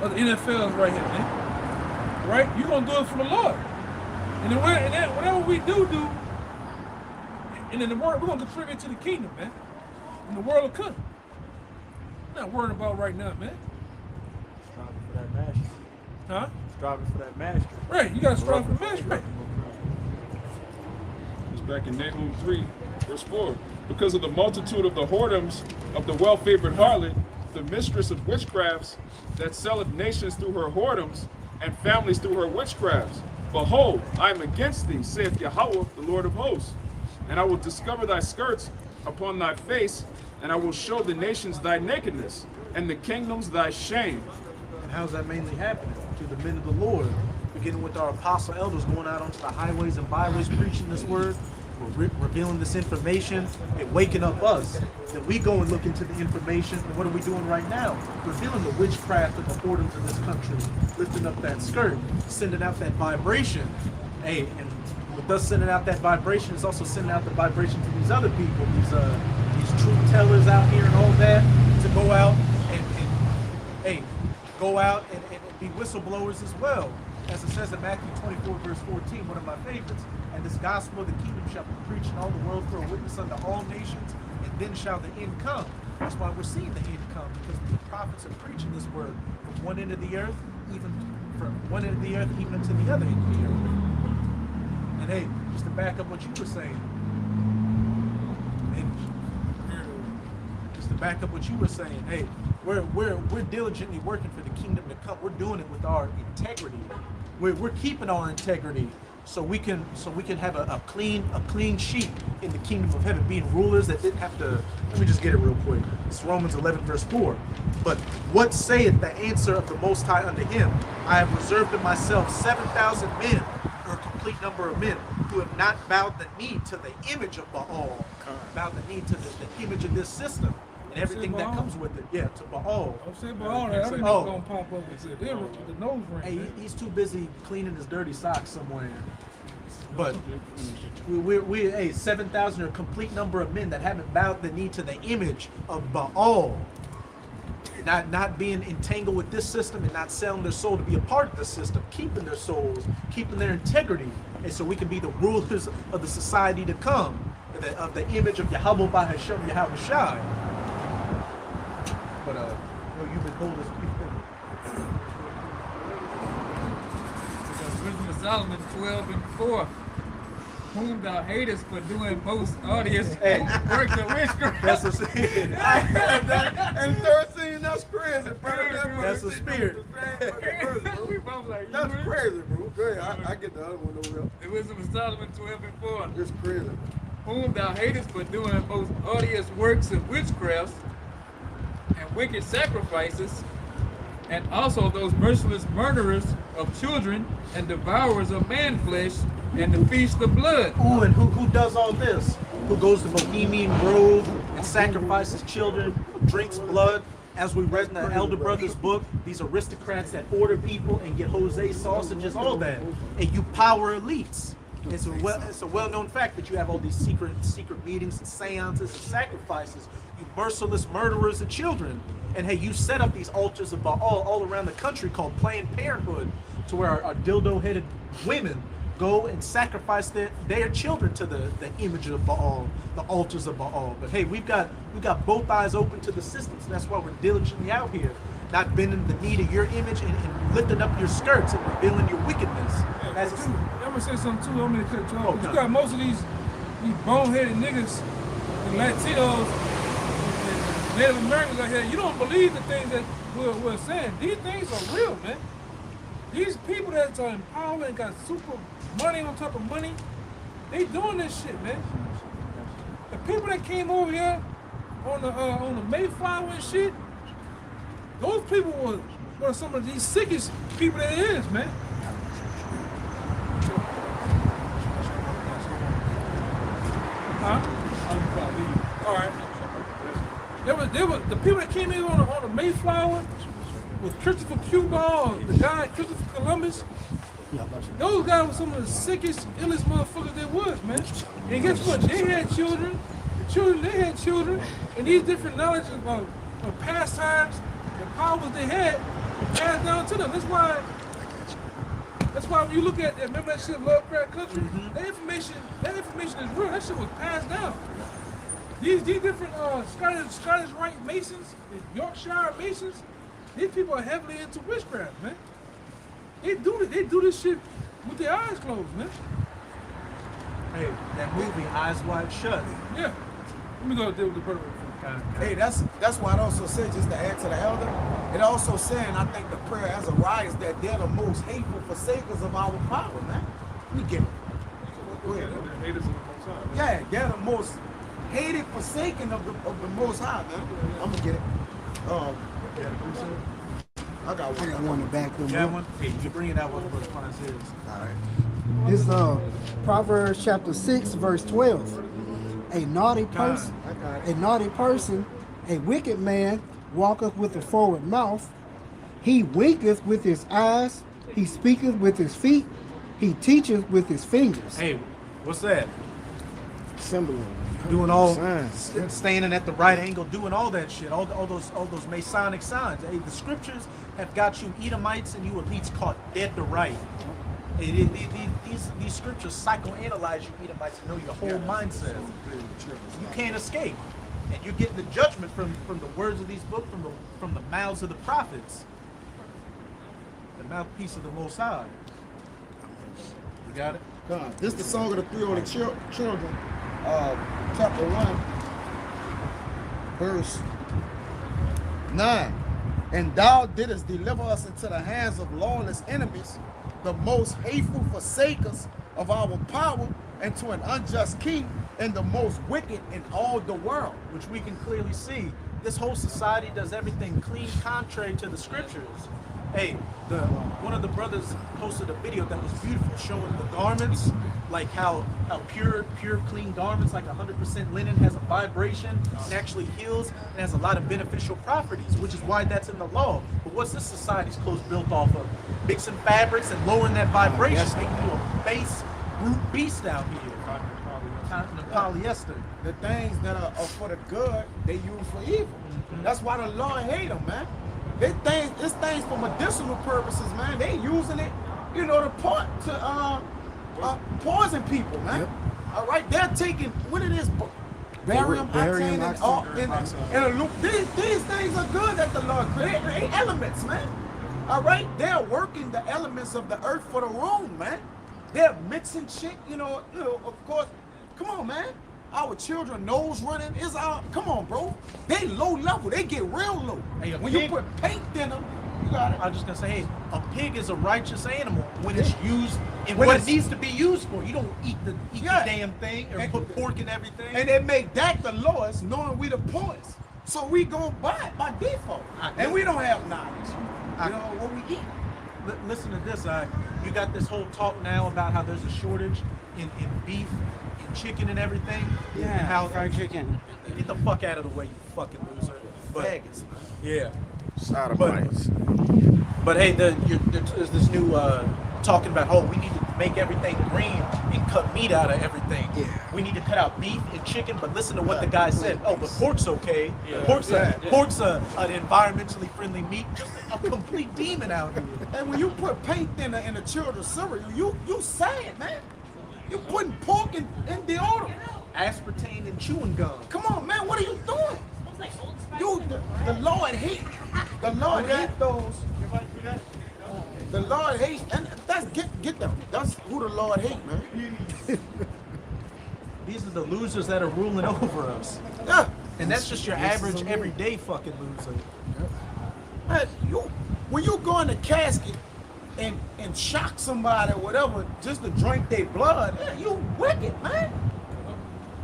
of the NFLs right here, man. Right? You're gonna do it for the Lord. And then whatever we do, and in the world, we're gonna contribute to the kingdom, man. And the world will come. I'm not worried about right now, man. Striving for that mastery. Huh? Striving for that mastery. Right, you gotta strive for the mastery. Right. It's back in Nahum 3, verse 4. Because of the multitude of the whoredoms of the well-favored harlot, the mistress of witchcrafts, that selleth nations through her whoredoms, and families through her witchcrafts. Behold, I am against thee, saith Yahweh, the Lord of hosts. And I will discover thy skirts upon thy face, and I will show the nations thy nakedness, and the kingdoms thy shame. And how's that mainly happening? To the men of the Lord, beginning with our apostle elders going out onto the highways and byways preaching this word, revealing this information, and waking up us. Then we go and look into the information, and what are we doing right now? Revealing the witchcraft of the whoredoms of this country, lifting up that skirt, sending out that vibration. Hey, and with us sending out that vibration, it's also sending out the vibration to these other people, these truth tellers out here and all that, to go out and go out and be whistleblowers as well. As it says in Matthew 24, verse 14, one of my favorites. And this gospel of the kingdom shall be preached in all the world for a witness unto all nations, and then shall the end come. That's why we're seeing the end come, because the prophets are preaching this word from one end of the earth, even to the other end of the earth. And hey, just to back up what you were saying, hey, we're diligently working for the kingdom to come. We're doing it with our integrity. We're keeping our integrity so we can have a clean sheet in the kingdom of heaven, being rulers that didn't have to. Let me just get it real quick. It's Romans 11 verse 4. But what saith the answer of the Most High unto him? I have reserved to myself 7,000 men, or a complete number of men, who have not bowed the knee to the image of Baal, bowed the knee to the image of this system. Everything that comes with it, yeah, to Baal. I'm saying Baal, everything's gonna pop up and say, the nose ring. Hey, he's too busy cleaning his dirty socks somewhere. But we 7,000 are a complete number of men that haven't bowed the knee to the image of Baal. Not being entangled with this system and not selling their soul to be a part of the system, keeping their souls, keeping their integrity, and so we can be the rulers of the society to come, of the image of Yahweh by Hashem Yahweh Shai. But you've been told this before. Wisdom of Solomon 12:4. Whom thou hatest for doing most odious works of witchcraft. That's a spirit. I heard that in 13, that's crazy, bro. That's a spirit. We both like, That's crazy, bro. Go ahead, I get the other one over there. The Wisdom of Solomon 12:4. It's crazy. Whom thou hatest for doing most odious works of witchcraft and wicked sacrifices, and also those merciless murderers of children and devourers of man flesh, and the feast of blood. Ooh, and who does all this? Who goes to Bohemian Grove and sacrifices children, drinks blood? As we read in the Elder Brothers book, these aristocrats that order people and get Jose sausages, all that. And you power elites. It's a well-known fact that you have all these secret meetings and seances and sacrifices. You merciless murderers of children. And hey, you set up these altars of Baal all around the country called Planned Parenthood, to where our dildo-headed women go and sacrifice their children to the image of Baal, the altars of Baal. But hey, we got both eyes open to the systems. That's why we're diligently out here. not bending the knee to your image and lifting up your skirts and revealing your wickedness. That's I'm gonna say something too. I'm gonna cut you off. Oh, You got most of these boneheaded niggas and Latinos and Native Americans out here. You don't believe the things that we're saying. These things are real, man. These people that are in power and got super money on top of money, they doing this shit, man. The people that came over here on the Mayflower and shit, those people were some of these sickest people that there is, man. Huh? All right. There were the people that came in on the Mayflower with Christopher Cuba, the guy Christopher Columbus. Those guys were some of the sickest, illest motherfuckers there was, man. And guess what? They had children. The children, they had children. And these different knowledge of pastimes and powers they had were passed down to them. That's why when you look at that, remember that shit, Lovecraft Country? That information is real. That shit was passed down. These different Scottish Rite Masons, Yorkshire Masons, these people are heavily into witchcraft, man. They do this shit with their eyes closed, man. Hey, that movie, Eyes Wide Shut. Yeah. Let me go deal with the brother. Hey, that's why it also said, just to add to the elder, it also saying, I think the prayer as a rise that they're the most hateful forsakers of our power, man. Let me get it. Go ahead. Yeah, they're the most hated forsaken of the Most High, man. I'm gonna get it. I got one in the back there. That one? Hey, you bring it out what the Brother Klein says. All right. It's Proverbs chapter 6, verse 12. A naughty person, a wicked man, walketh with a forward mouth. He winketh with his eyes. He speaketh with his feet. He teacheth with his fingers. Hey, what's that? Symbolism. Doing all, Signs. standing at the right angle, doing all that shit, all those Masonic signs. Hey, the scriptures have got you Edomites and you elites caught dead to right. These scriptures psychoanalyze you Edomites and know your whole mindset. You can't escape, and you're getting the judgment from the words of these books, from the mouths of the prophets, the mouthpiece of the Most High. You got it. This is the song of the three older children. Chapter 1, verse 9. And thou didst deliver us into the hands of lawless enemies, the most hateful forsakers of our power, and to an unjust king, and the most wicked in all the world. Which we can clearly see. This whole society does everything clean, contrary to the scriptures. Hey, one of the brothers posted a video that was beautiful, showing the garments, like how pure, clean garments, like 100% linen, has a vibration, and actually heals, and has a lot of beneficial properties, which is why that's in the law. But what's this society's clothes built off of? Mixing fabrics and lowering that vibration, making you a base, brute beast out here. Cotton and polyester. The things that are for the good, they use for evil. That's why the Lord hate them, man. It's things for medicinal purposes, man. They using it, to poison people, man. Yep. All right, they're taking what it is, barium, octane, and these things are good that the Lord created. They're elements, man. All right, they're working the elements of the earth for the room, man. They're mixing shit, of course. Come on, man. Our children nose running is come on, bro. They low level. They get real low. Hey, when you put paint in them, you got it. I'm just gonna say, hey, a pig is a righteous animal when it's used in what it needs to be used for. You don't eat the damn thing or put pork in everything. And they make that the lowest, knowing we the poorest. So we gonna buy it by default. And we don't have knowledge. What we eat. Listen to this. You got this whole talk now about how there's a shortage in beef, in chicken, and everything. Yeah, and how fried chicken. Get the fuck out of the way, you fucking loser. But yeah, Sodomites. but hey, there's this new talking about, oh, we need to make everything green and cut meat out of everything. Yeah. We need to cut out beef and chicken, but listen to what the guy said. Oh, but pork's okay. Yeah. Pork's an environmentally friendly meat. Just a complete demon out here. And when you put paint in the children's cereal, you sad, man. You putting pork in deodorant. Aspartame and chewing gum. Come on, man, what are you doing? The Lord hate The Lord hates those. The Lord hates, and that's get them. That's who the Lord hates, man. These are the losers that are ruling over us. Yeah. And that's just your average, everyday fucking loser. Man, when you go in the casket and shock somebody or whatever just to drink their blood, man, you wicked, man.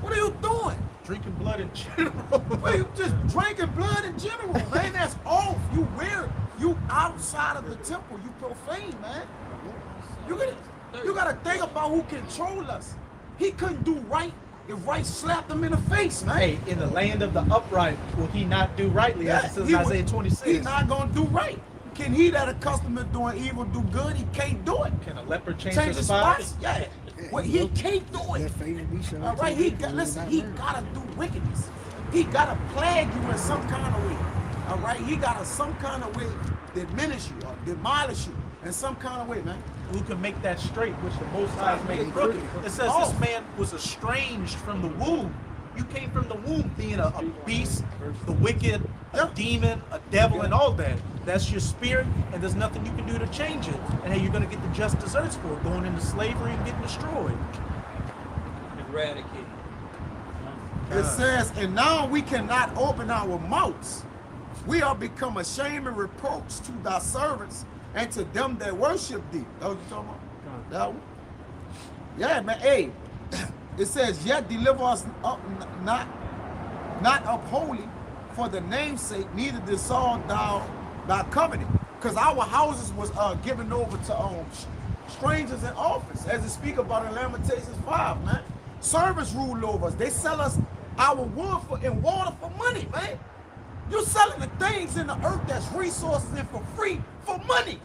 What are you doing? Drinking blood in general. Well, you just drinking blood in general, man. That's off. You weird. You outside of the temple. You profane, man. You gotta think about who control us. He couldn't do right if right slapped him in the face, man. Hey, in the land of the upright, will he not do rightly? As it says in Isaiah 26. He's not gonna do right. Can he that accustomed to doing evil do good? He can't do it. Can a leper change Change his the spots? spots? Yeah. Well, he can't do That it. fate will be shown All right, to he the got, wicked listen, without he mercy. gotta do wickedness. He gotta plague you in some kind of way. All right, he gotta some kind of way diminish you or demolish you in some kind of way, man. Who can make that straight, which the Most High has made crooked? It says this man was estranged from the womb. You came from the womb being a beast, the wicked, a demon, a devil, and all that. That's your spirit, and there's nothing you can do to change it. And hey, you're gonna get the just desserts for it, going into slavery and getting destroyed. Eradicated. It says, and now we cannot open our mouths. We are become a shame and reproach to thy servants and to them that worship thee. That what you talking about? That one? Yeah, man. Hey, it says, yet deliver us up, not up wholly for the name's sake, neither dissolve thou thy covenant. Because our houses was given over to strangers in office, as it speak about in Lamentations 5, man. Servants rule over us. They sell us our wood and water for money, man. You're selling the things in the earth that's resources and for free for money.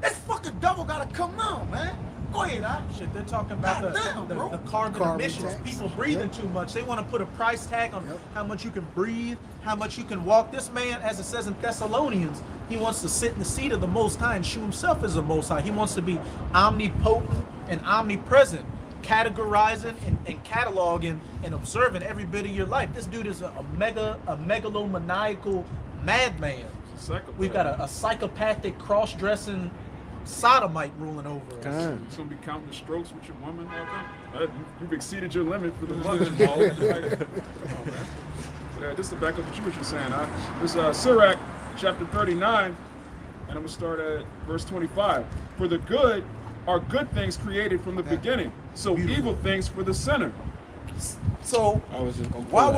This fucking devil gotta come down, man. Go ahead, huh? Shit, they're talking about the carbon emissions. tax. People breathing too much. They want to put a price tag on how much you can breathe, how much you can walk. This man, as it says in Thessalonians, he wants to sit in the seat of the Most High and show himself as the Most High. He wants to be omnipotent and omnipresent, categorizing and cataloging and observing every bit of your life. This dude is a megalomaniacal madman. We've got a psychopathic, cross-dressing sodomite ruling over us. You're gonna be counting the strokes with your woman all day? You've exceeded your limit for the month. Come on, man. Yeah, just to back up what you're saying. This is Sirach chapter 39, and I'm gonna start at verse 25. For the good are good things created from the beginning, so evil things for the sinner. So I was just gonna why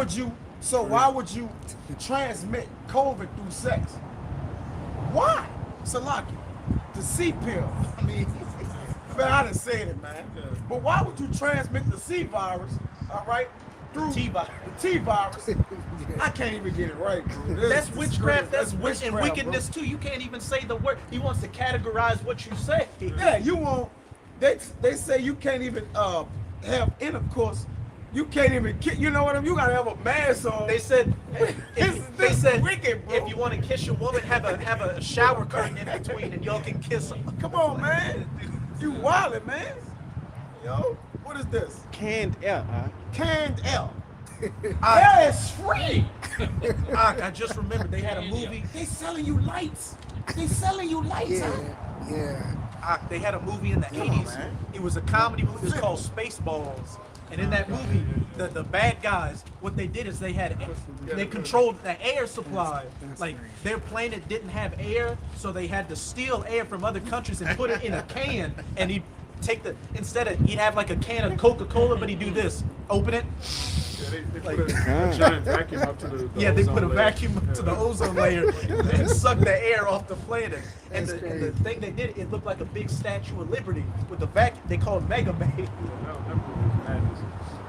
would you transmit COVID through sex? Why? Salaki. The C pill. I mean, man, I done said it, man. But why would you transmit the C virus, all right, through T-virus. the T virus? I can't even get it right, bro. That's witchcraft. That's and witchcraft, wickedness too. You can't even say the word. He wants to categorize what you say. Yeah, you won't. They say you can't even have intercourse. You can't even. You know what I mean? You gotta have a mask on. They said, This is wicked, bro. if you want to kiss your woman, have a shower curtain in between, and y'all can kiss her. Come on, man. You wildin', man. Yo, what is this? Canned air, huh? Canned air. Air is free. I just remembered they had a movie. They selling you lights. They selling you lights, huh? Yeah. They had a movie in the 80s. man. It was a comedy movie. It was called Spaceballs. And in that movie, the bad guys, what they did is they controlled the air supply. Like their planet didn't have air, so they had to steal air from other countries and put it in a can. And he'd he'd have like a can of Coca-Cola, but he'd do this, open it. Yeah, they put a giant vacuum up to the They put a ozone layer. vacuum up to the ozone layer and suck the air off the planet. And That's the thing they did, it looked like a big Statue of Liberty with the vacuum. They call it Mega Man.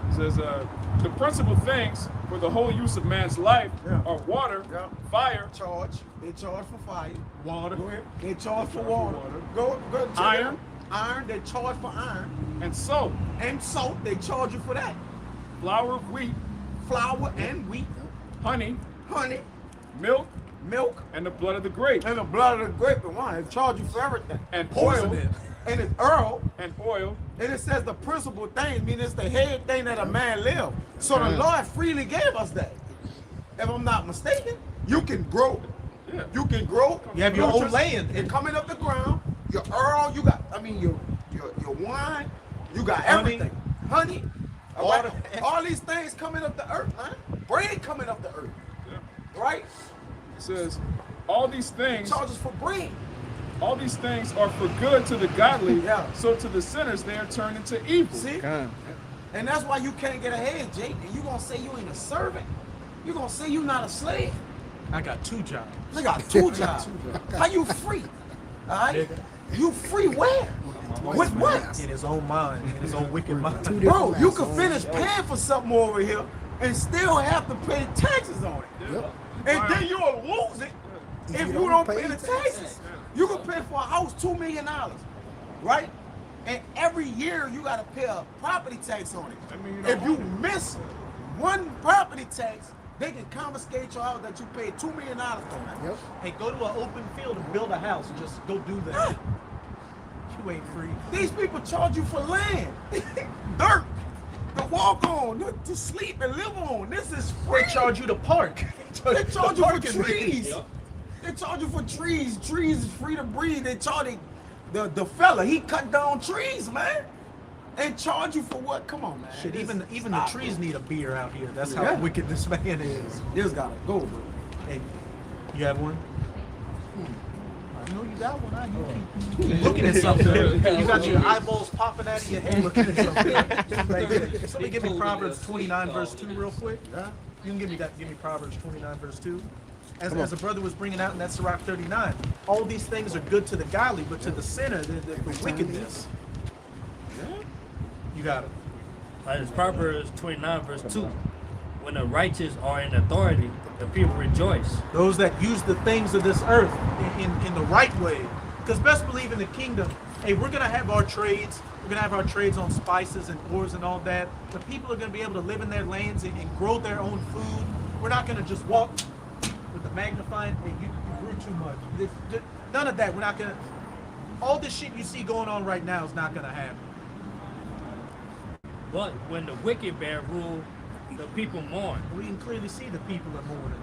It says, the principal things for the whole use of man's life are water, fire, Charge. They charge for fire. Water. Go ahead. They charge for water. Go. Check Iron. it out. Iron. They charge for iron. and salt, And salt. They charge you for that. flour of wheat, Flour and wheat. honey, Honey. milk, Milk. and the blood of the grape, And the blood of the grape and wine. They charge you for everything. and Poison oil, it. And it's Earl. and oil, And it says the principal thing, meaning it's the head thing that a man live. So the Lord freely gave us that. If I'm not mistaken, you can grow Yeah. You can grow. You have your own nutrients. land. It coming up the ground. Your Earl, you got. I mean, your wine. You got Honey. everything. Honey. All Water. right. All these things coming up the earth, man. Bread coming up the earth. Yeah. Right. It says, all these things, Charges for bread. all these things are for good to the godly. Yeah. So to the sinners, they are turned into evil. See? And that's why you can't get ahead, Jake. And you gonna say you ain't a servant. You gonna say you not a slave. I got 2 jobs. They got 2 jobs. How you free? All right? You free where? With what? In his own mind, in his own wicked mind. Bro, you can finish paying for something over here and still have to pay taxes on it. Yep. And then you'll lose it if you don't pay the taxes. You can pay for a house $2 million, right? And every year you gotta pay a property tax on it. I mean, you If don't you own it. miss one property tax, they can confiscate your house that you paid $2 million for. Yep. Hey, go to an open field and build a house. Just go do that. You ain't free. These people charge you for land, dirt, to walk on, to sleep and live on. This is free. They charge you to park. They charge you for Parking trees. meter. They charge you for trees. Trees is free to breathe. They charge the fella. He cut down trees, man. And charge you for what? Come on, man. Shit, This- even the stop, trees bro. need a beer out here. That's how Yeah. wicked this man is. This gotta go, bro. Hey, you have one? I know you got one. You keep looking at something. You got your eyeballs popping out of your head looking at something. Like, somebody give me Proverbs 29 verse 2 real quick. You can give me that. Give me Proverbs 29 verse 2. As a brother was bringing out in that Sirach 39, all these things are good to the godly, but to the sinner, they're for wickedness. You got it. It's Proverbs 29 verse 2. When the righteous are in authority, the people rejoice. Those that use the things of this earth in the right way. Because best believe in the kingdom, hey, we're gonna have our trades. We're gonna have our trades on spices and ores and all that. But people are gonna be able to live in their lands and grow their own food. We're not gonna just walk with the magnifying. Hey, you grew too much. None of that. We're not gonna. All this shit you see going on right now is not gonna happen. But when the wicked bear rule, the people mourn. We can clearly see the people are mourning.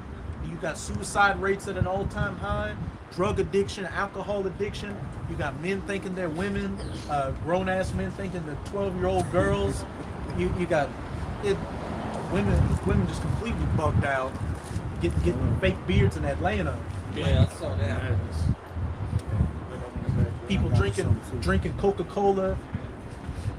You got suicide rates at an all-time high, drug addiction, alcohol addiction. You got men thinking they're women, grown-ass men thinking they're 12-year-old girls. You got it, women just completely bugged out, getting fake beards in Atlanta. Yeah, I saw that. People drinking Coca-Cola,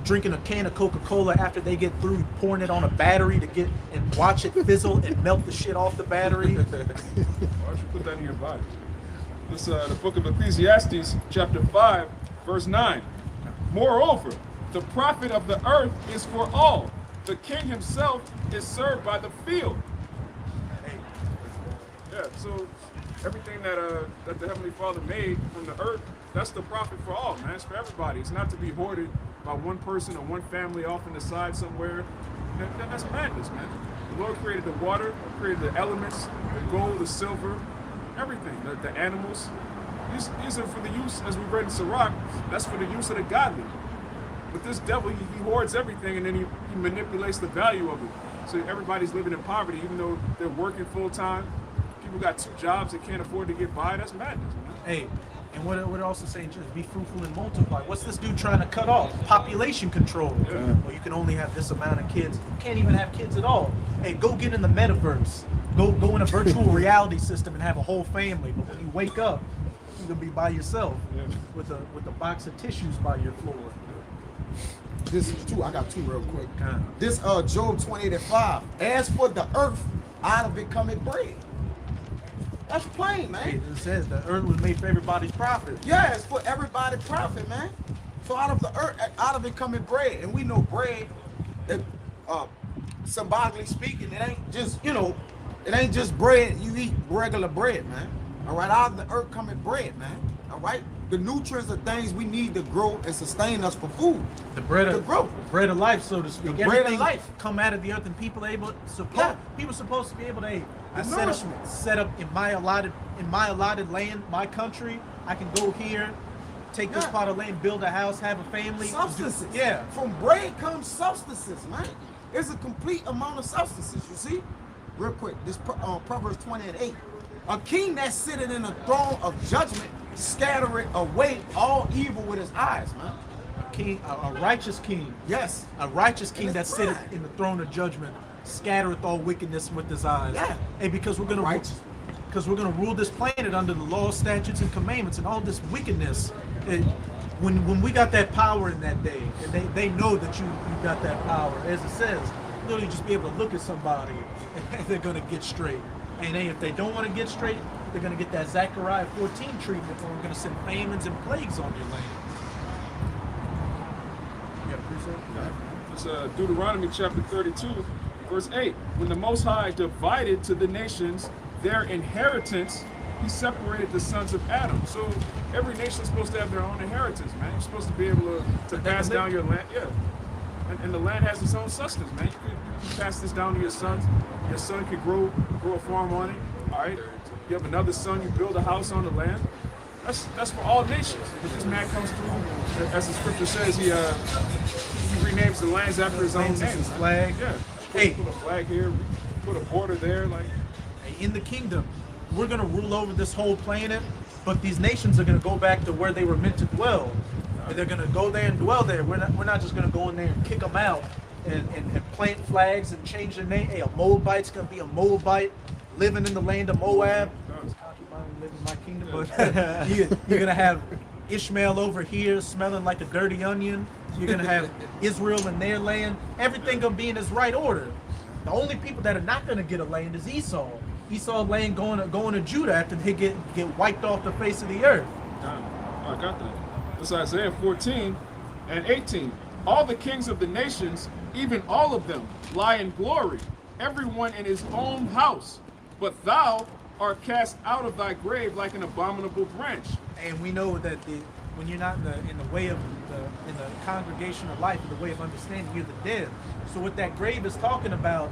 drinking a can of Coca-Cola after they get through pouring it on a battery to get and watch it fizzle and melt the shit off the battery. Why don't you put that in your body? This the book of Ecclesiastes, chapter 5, verse 9. Moreover, the profit of the earth is for all. The king himself is served by the field. Yeah, so everything that the Heavenly Father made from the earth, that's the profit for all, man. It's for everybody. It's not to be hoarded by one person or one family off in the side somewhere. That's madness, man. The Lord created the water, created the elements, the gold, the silver, everything, the animals. These are for the use, as we read in Sirach, that's for the use of the godly. But this devil, he hoards everything and then he manipulates the value of it. So everybody's living in poverty, even though they're working full time. People got 2 jobs, they can't afford to get by. That's madness, man. Hey, and what it also saying, just be fruitful and multiply. What's this dude trying to cut off? Population control. Yeah. Well, you can only have this amount of kids. You can't even have kids at all. Hey, go get in the metaverse. Go in a virtual reality system and have a whole family. But when you wake up, you're gonna be by yourself with a box of tissues by your floor. This is 2. I got 2 real quick. This Job 28:5. As for the earth, out of it cometh bread. That's plain, man. It says the earth was made for everybody's profit. Yeah, it's for everybody's profit, man. So out of the earth, out of it coming bread, and we know bread. That, symbolically speaking, it ain't just it ain't just bread. You eat regular bread, man. All right, out of the earth coming bread, man. All right, the nutrients are things we need to grow and sustain us for food. The bread To of grow. bread of life, so to speak. The bread of Everything life. come out of the earth, and people able Yeah. people supposed to be able to. Hey, I The nourishment. set up in my allotted land, my country. I can go here, take this Yeah. plot of land, build a house, have a family. Substances. Yeah. From bread comes substances, man. It's a complete amount of substances, you see? real quick. This Proverbs 20 and 8. A king that sitteth in a throne of judgment scattereth away all evil with his eyes, man. A righteous king. Yes. A righteous king And that it's sitteth pride. in the throne of judgment scattereth all wickedness with his eyes. Yeah. Hey, because we're gonna Righteous. rule this planet under the law, statutes, and commandments, and all this wickedness. When we got that power in that day, and they know that you got that power, as it says, literally just be able to look at somebody and they're gonna get straight. And if they don't want to get straight, they're gonna get that Zechariah 14 treatment, where we're gonna send famines and plagues on your land. You got a precept? It's Deuteronomy chapter 32, verse 8. When the Most High divided to the nations their inheritance, he separated the sons of Adam. So every nation's supposed to have their own inheritance, man. You're supposed to be able to pass down your land. Yeah. And the land has its own sustenance, man. You can pass this down to your sons. Your son can grow a farm on it. All right. You have another son, you build a house on the land. That's for all nations. If this man comes through, as the scripture says, he renames the lands after his own name. His flag. Yeah. Hey. Put a flag here, put a border there, like. In the kingdom, we're going to rule over this whole planet, but these nations are going to go back to where they were meant to dwell. And they're going to go there and dwell there. We're not just going to go in there and kick them out and plant flags and change their name. Hey, a Moabite's going to be a Moabite living in the land of Moab. Living in my kingdom, but you're going to have Ishmael over here smelling like a dirty onion. You're going to have Israel in their land. Everything going to be in its right order. The only people that are not going to get a land is Esau. Esau land going to Judah after they get wiped off the face of the earth. I got that. That's Isaiah 14 and 18. All the kings of the nations, even all of them, lie in glory, everyone in his own house. But thou art cast out of thy grave like an abominable branch. And we know that when you're not in the way of in the congregational life, in the way of understanding, you're the dead. So what that grave is talking about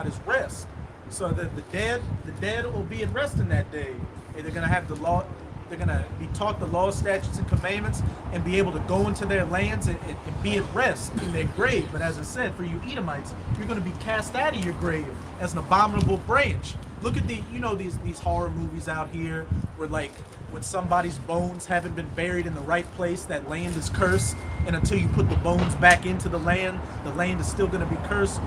is rest. So that the dead will be at rest in that day. And they're gonna have the law. They're gonna be taught the law, statutes, and commandments, and be able to go into their lands and be at rest in their grave. But as I said, for you Edomites, you're gonna be cast out of your grave as an abominable branch. Look at these horror movies out here where, like, when somebody's bones haven't been buried in the right place, that land is cursed, and until you put the bones back into the land is still going to be cursed.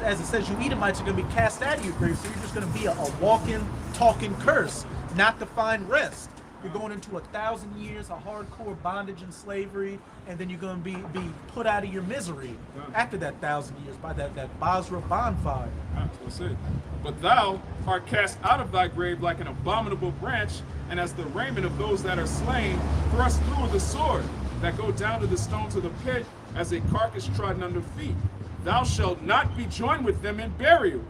As it says, you Edomites are going to be cast out of your grave, so you're just going to be a walking, talking curse, not to find rest. You're going into 1,000 years of hardcore bondage and slavery, and then you're going to be put out of your misery after that 1,000 years by that Basra bonfire. That's it. But thou art cast out of thy grave like an abominable branch, and as the raiment of those that are slain, thrust through the sword, that go down to the stones of the pit, as a carcass trodden under feet. Thou shalt not be joined with them in burial,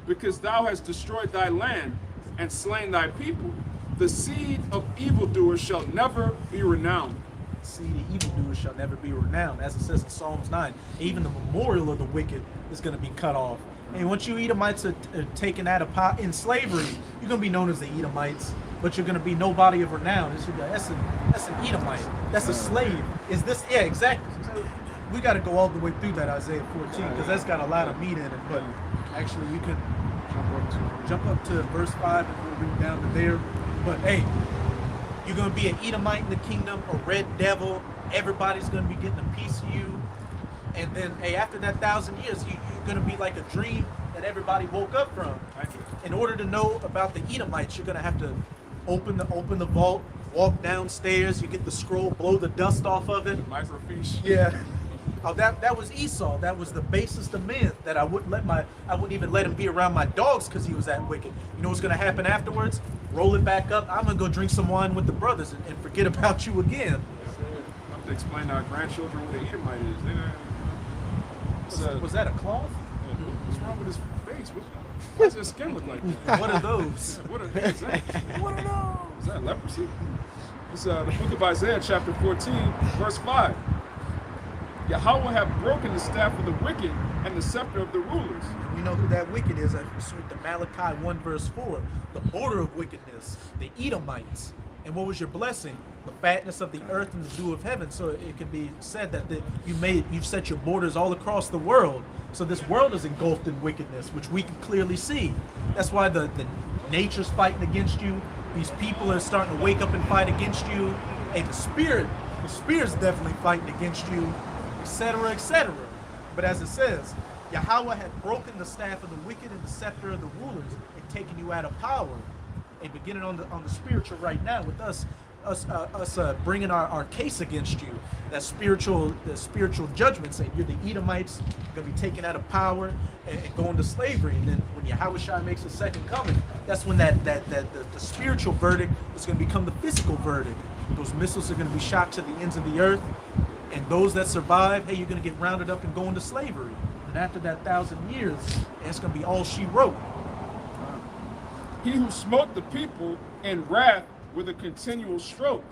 because thou hast destroyed thy land and slain thy people. The seed of evildoers shall never be renowned. The seed of evildoers shall never be renowned, as it says in Psalms 9. Even the memorial of the wicked is going to be cut off. And once you Edomites are taken out of in slavery, you're going to be known as the Edomites, but you're going to be nobody of renown. That's an Edomite. That's a slave. Is this? Yeah, exactly. We got to go all the way through that Isaiah 14 because that's got a lot of meat in it. But actually, we could jump up to verse 5 and we'll read down to there. But hey, you're going to be an Edomite in the kingdom, a red devil. Everybody's going to be getting a piece of you. And then, hey, after that 1,000 years, you're going to be like a dream that everybody woke up from. In order to know about the Edomites, you're going to have to open the vault, walk downstairs. You get the scroll, blow the dust off of it. Microfiche. Yeah. Oh, that was Esau. That was the basest of men. That I wouldn't even let him be around my dogs because he was that wicked. You know what's going to happen afterwards? Roll it back up. I'm going to go drink some wine with the brothers and forget about you again. I have to explain to our grandchildren what an Edomite is. Was that a cloth? What's wrong with his face? Why does his skin look like that? What are those? What are those? Is that leprosy? It's the book of Isaiah, chapter 14, verse 5. Yahweh have broken the staff of the wicked and the scepter of the rulers. We know who that wicked is. I read the Malachi 1 verse 4. The border of wickedness, the Edomites. And what was your blessing? The fatness of the earth and the dew of heaven. So it can be said that you've set your borders all across the world. So this world is engulfed in wickedness, which we can clearly see. That's why the nature's fighting against you. These people are starting to wake up and fight against you. Hey, the spirit's definitely fighting against you, etc., etc. But as it says, Yahweh had broken the staff of the wicked and the scepter of the rulers and taken you out of power. And beginning on the spiritual right now with us bringing our case against you, the spiritual judgment, saying you're the Edomites, gonna be taken out of power and go into slavery. And then when Yahushua makes a second coming, that's when the spiritual verdict is gonna become the physical verdict. Those missiles are gonna be shot to the ends of the earth, and those that survive, hey, you're gonna get rounded up and go into slavery. And after that 1,000 years, it's gonna be all she wrote. He who smote the people in wrath with a continual stroke.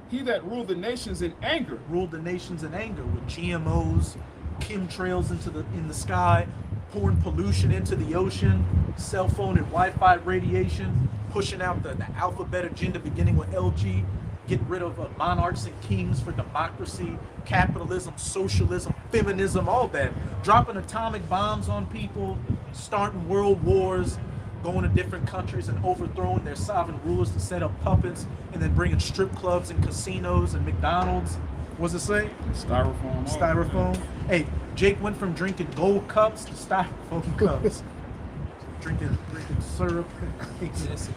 He that ruled the nations in anger. Ruled the nations in anger with GMOs, chemtrails in the sky, pouring pollution into the ocean, cell phone and Wi-Fi radiation, pushing out the alphabet agenda beginning with LG, getting rid of monarchs and kings for democracy, capitalism, socialism, feminism, all that. Dropping atomic bombs on people, starting world wars, going to different countries and overthrowing their sovereign rulers to set up puppets, and then bringing strip clubs and casinos and McDonald's. What's it say? Styrofoam. Styrofoam. Hey, Jake went from drinking gold cups to styrofoam cups. drinking syrup. That was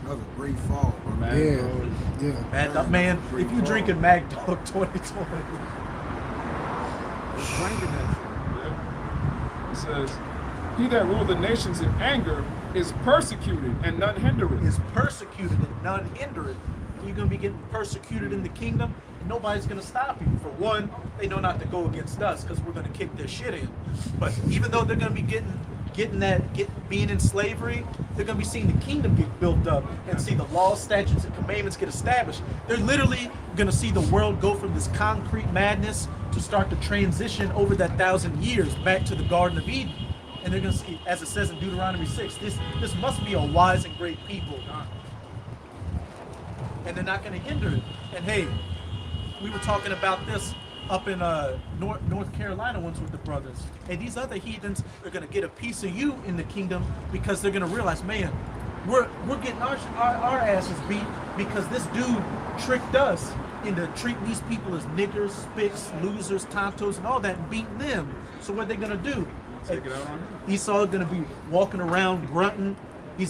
a great fall, bro. Yeah. Mad Dog, man, if you drinking Mag Dog 2020. Drinking that Yeah. It says, he that ruled the nations in anger is persecuted and none hinder it. Is persecuted and none hinder it. You're going to be getting persecuted in the kingdom, and nobody's going to stop you. For one, they know not to go against us because we're going to kick their shit in. But even though they're going to be being in slavery, they're going to be seeing the kingdom get built up and see the laws, statutes, and commandments get established. They're literally going to see the world go from this concrete madness to start to transition over that 1,000 years back to the Garden of Eden. And they're going to see, as it says in Deuteronomy 6, this must be a wise and great people. And they're not going to hinder it. And hey, we were talking about this up in North Carolina once with the brothers. And these other heathens are going to get a piece of you in the kingdom because they're going to realize, man, we're getting our asses beat because this dude tricked us into treating these people as niggers, spicks, losers, tontos, and all that, and beating them. So what are they going to do? Take it out on him. Esau's gonna be walking around grunting. He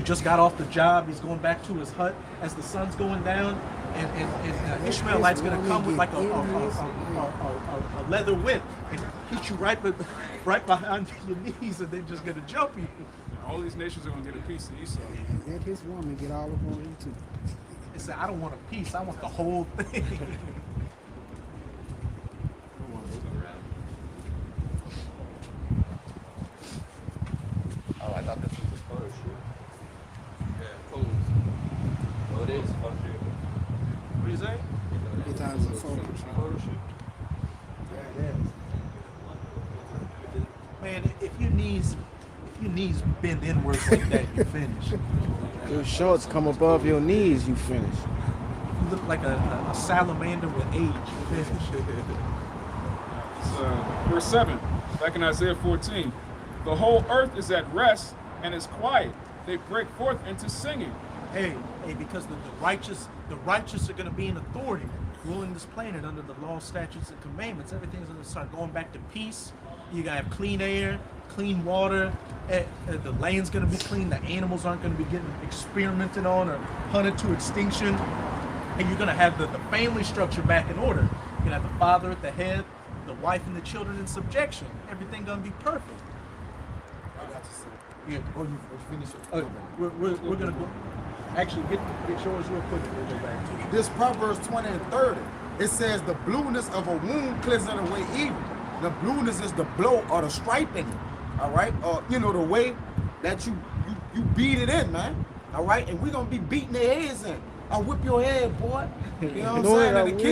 just got off the job. He's going back to his hut as the sun's going down, and Ishmaelite's gonna come with like a leather whip and hit you right behind your knees, and they're just gonna jump you. All these nations are going to get a piece of Esau. Let his woman get all up on him too. They say, I don't want a piece. I want the whole thing. Oh, I thought this was a photo shoot. Yeah, cool. Oh, it is a photo shoot. What do you say? It times a photo. Photo shoot. Man, if your knees bend inwards like that, you finish. Your shorts come above your knees, you finish. You look like a salamander with age. You finish. Verse 7, back in Isaiah 14. The whole earth is at rest and is quiet. They break forth into singing. Hey, because the righteous are going to be in authority, ruling this planet under the law, statutes, and commandments. Everything's going to start going back to peace. You got to have clean air, clean water. The land's going to be clean. The animals aren't going to be getting experimented on or hunted to extinction. And you're going to have the family structure back in order. You're going to have the father at the head, the wife and the children in subjection. Everything going to be perfect. Yeah. Oh, you finished it. We're gonna go. Actually, get yours real quick. We'll go back to it. This Proverbs 20 and 30. It says the blueness of a wound cleanses away evil. The blueness is the blow or the striping. All right, or the way that you beat it in, man. All right, and we're gonna be beating their heads in. I'll whip your head, boy. You know what I'm saying? And the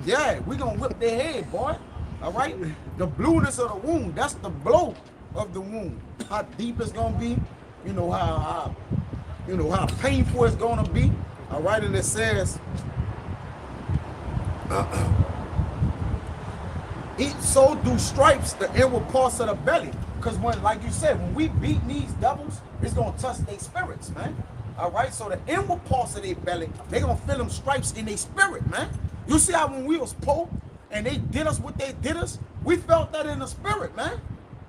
key, yeah, we're gonna whip their head, boy. All right, the blueness of the wound. That's the blow of the wound. How deep it's gonna be, how painful it's gonna be. All right, and it says, so do stripes the inward parts of the belly. Because when, like you said, when we beat these devils, it's gonna touch their spirits, man. All right, so the inward parts of their belly, they gonna feel them stripes in their spirit, man. You see how when we was poor and they did us what they did us, we felt that in the spirit, man.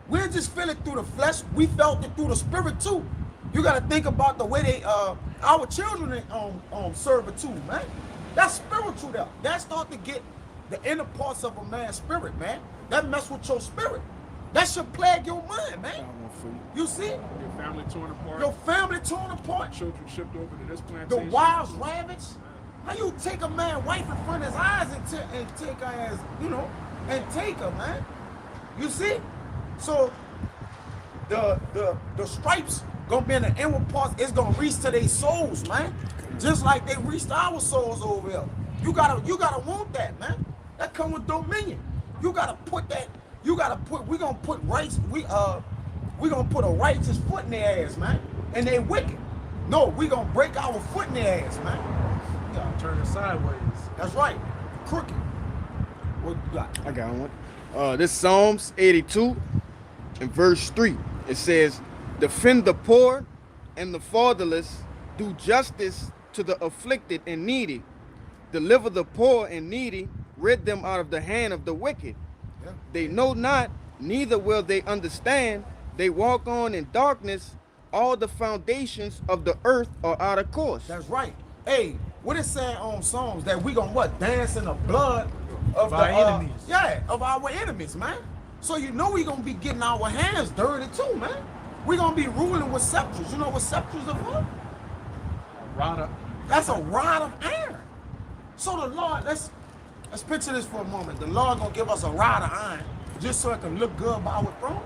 We didn't just feel it through the flesh, we felt it through the spirit too. You gotta think about the way they, our children serve it too, man. That's spiritual there. That start to get the inner parts of a man's spirit, man. That mess with your spirit. That should plague your mind, man. You see? Your family torn apart. Your family torn apart. Children shipped over to this The plantation. wives ravaged. How you take a man wife in front of his eyes and take her as, you know, and take her, man. You see? So the stripes gonna be in the inward parts, it's gonna reach to their souls, man. Just like they reached our souls over here. You gotta want that, man. That come with dominion. You gotta put that, we gonna put we gonna put a righteous foot in their ass, man. And they wicked. No, we gonna break our foot in their ass, man. You gotta turn it sideways. That's right. Crooked. What you got? I got one. This Psalms 82 in verse 3. It says, defend the poor and the fatherless, do justice to the afflicted and needy, deliver the poor and needy, rid them out of the hand of the wicked. Yeah. They know not, neither will they understand. They walk on in darkness. All the foundations of the earth are out of course. That's right. Hey, what it saying on Psalms that we gonna what? Dance in the blood of our enemies. Yeah, of our enemies, man. So you know we gonna be getting our hands dirty too, man. We gonna be ruling with scepters. You know what scepters are for? That's a rod of iron. So the Lord, let's picture this for a moment. The Lord gonna give us a rod of iron just so it can look good by our throne.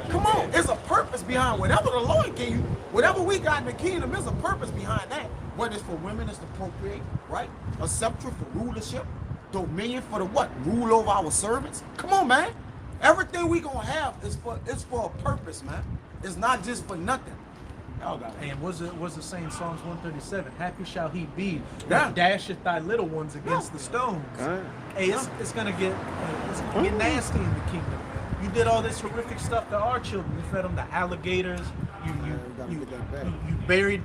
Come on, there's a purpose behind whatever the Lord gave you. Whatever we got in the kingdom, there's a purpose behind that. Whether it's for women, it's to procreate, right? A scepter for rulership, dominion for the what? Rule over our servants. Come on, man. Everything we gonna have is for a purpose, man. It's not just for nothing. And was it saying Psalms 137? Happy shall he be Yeah. that dasheth thy little ones against the stones. Hey, it's gonna get nasty in the kingdom. You did all this horrific stuff to our children. You fed them to alligators. You buried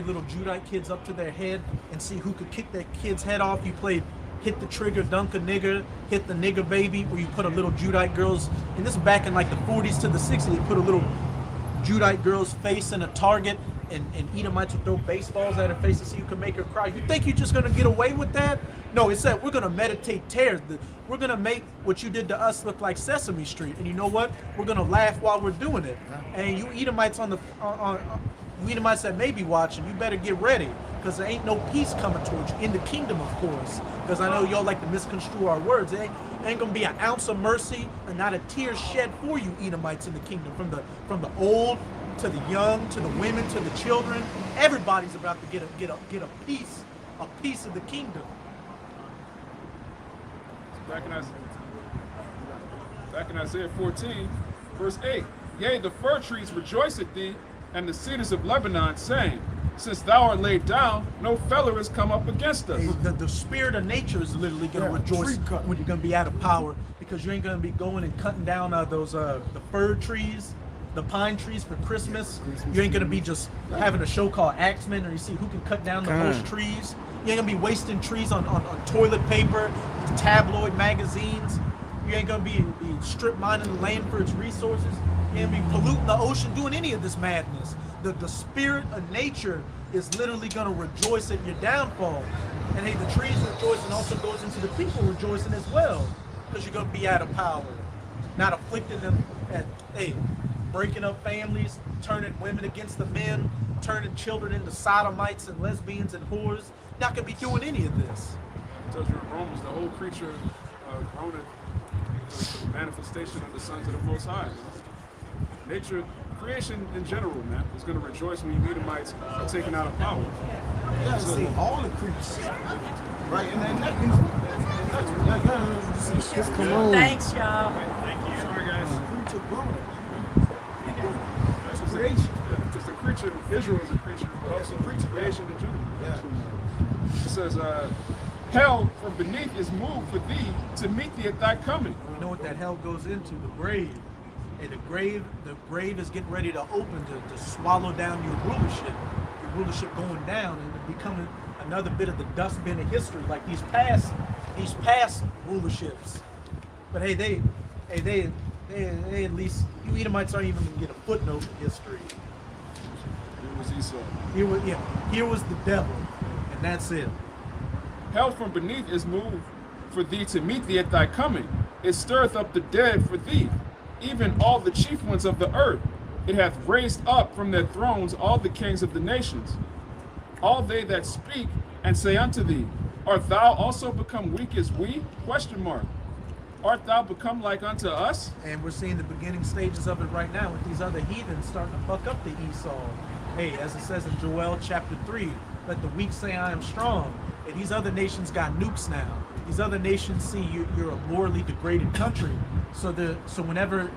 little Judite kids up to their head and see who could kick their kid's head off. You played hit the trigger, dunk a nigger, hit the nigger baby, where you put a little Judite girl's, and this is back in like the 40s to the 60s, you put a little Judite girl's face in a target, and Edomites would throw baseballs at her face to see who could make her cry. You think you're just gonna get away with that? No, it said we're gonna meditate tears. We're gonna make what you did to us look like Sesame Street, and you know what? We're gonna laugh while we're doing it. And you Edomites Edomites that may be watching, you better get ready, because there ain't no peace coming towards you in the kingdom, of course. Because I know y'all like to misconstrue our words. There ain't gonna be an ounce of mercy and not a tear shed for you Edomites in the kingdom, from the old to the young, to the women, to the children. Everybody's about to get a piece of the kingdom. Back in Isaiah 14, verse 8. Yea, the fir trees rejoice at thee, and the cedars of Lebanon, saying, since thou art laid down, no feller has come up against us. The spirit of nature is literally going to rejoice when you're going to be out of power, because you ain't going to be going and cutting down the fir trees, the pine trees for Christmas. You ain't going to be just having a show called Axemen, or you see who can cut down the most trees. You ain't going to be wasting trees on toilet paper, tabloid magazines. You ain't going to be strip mining the land for its resources. You ain't going to be polluting the ocean, doing any of this madness. The spirit of nature is literally going to rejoice at your downfall. And hey, the trees rejoicing also goes into the people rejoicing as well, because you're going to be out of power. Not afflicting them at, breaking up families, turning women against the men, turning children into sodomites and lesbians and whores. Not going to be doing any of this. It tells you in Romans, the whole creature groaneth, the manifestation of the sons of the Most High. Nature, creation in general, man, is going to rejoice when you Edomites are taken out of power. Yeah, see, all the creeps. Right, and then that, Just come on. Thanks, y'all. Sorry, guys. creature growing. That's creation. Just the creature, Israel is a creature, but also creation to Judah. Yeah. It says, hell from beneath is moved for thee to meet thee at thy coming. You know what that hell goes into? The grave. Hey, the grave is getting ready to open to swallow down your rulership. Your rulership going down and becoming another bit of the dustbin of history, like these past rulerships. But hey, they at least, you Edomites aren't even gonna get a footnote in history. It was Esau. Here was the devil, and that's it. Hell from beneath is moved for thee to meet thee at thy coming. It stirreth up the dead for thee, even all the chief ones of the earth. It hath raised up from their thrones all the kings of the nations. All they that speak and say unto thee, art thou also become weak as we? Question mark. Art thou become like unto us? And we're seeing the beginning stages of it right now with these other heathens starting to fuck up the Esau. Hey, as it says in Joel chapter 3, let the weak say I am strong. And these other nations got nukes now. These other nations see you're a morally degraded country. So whenever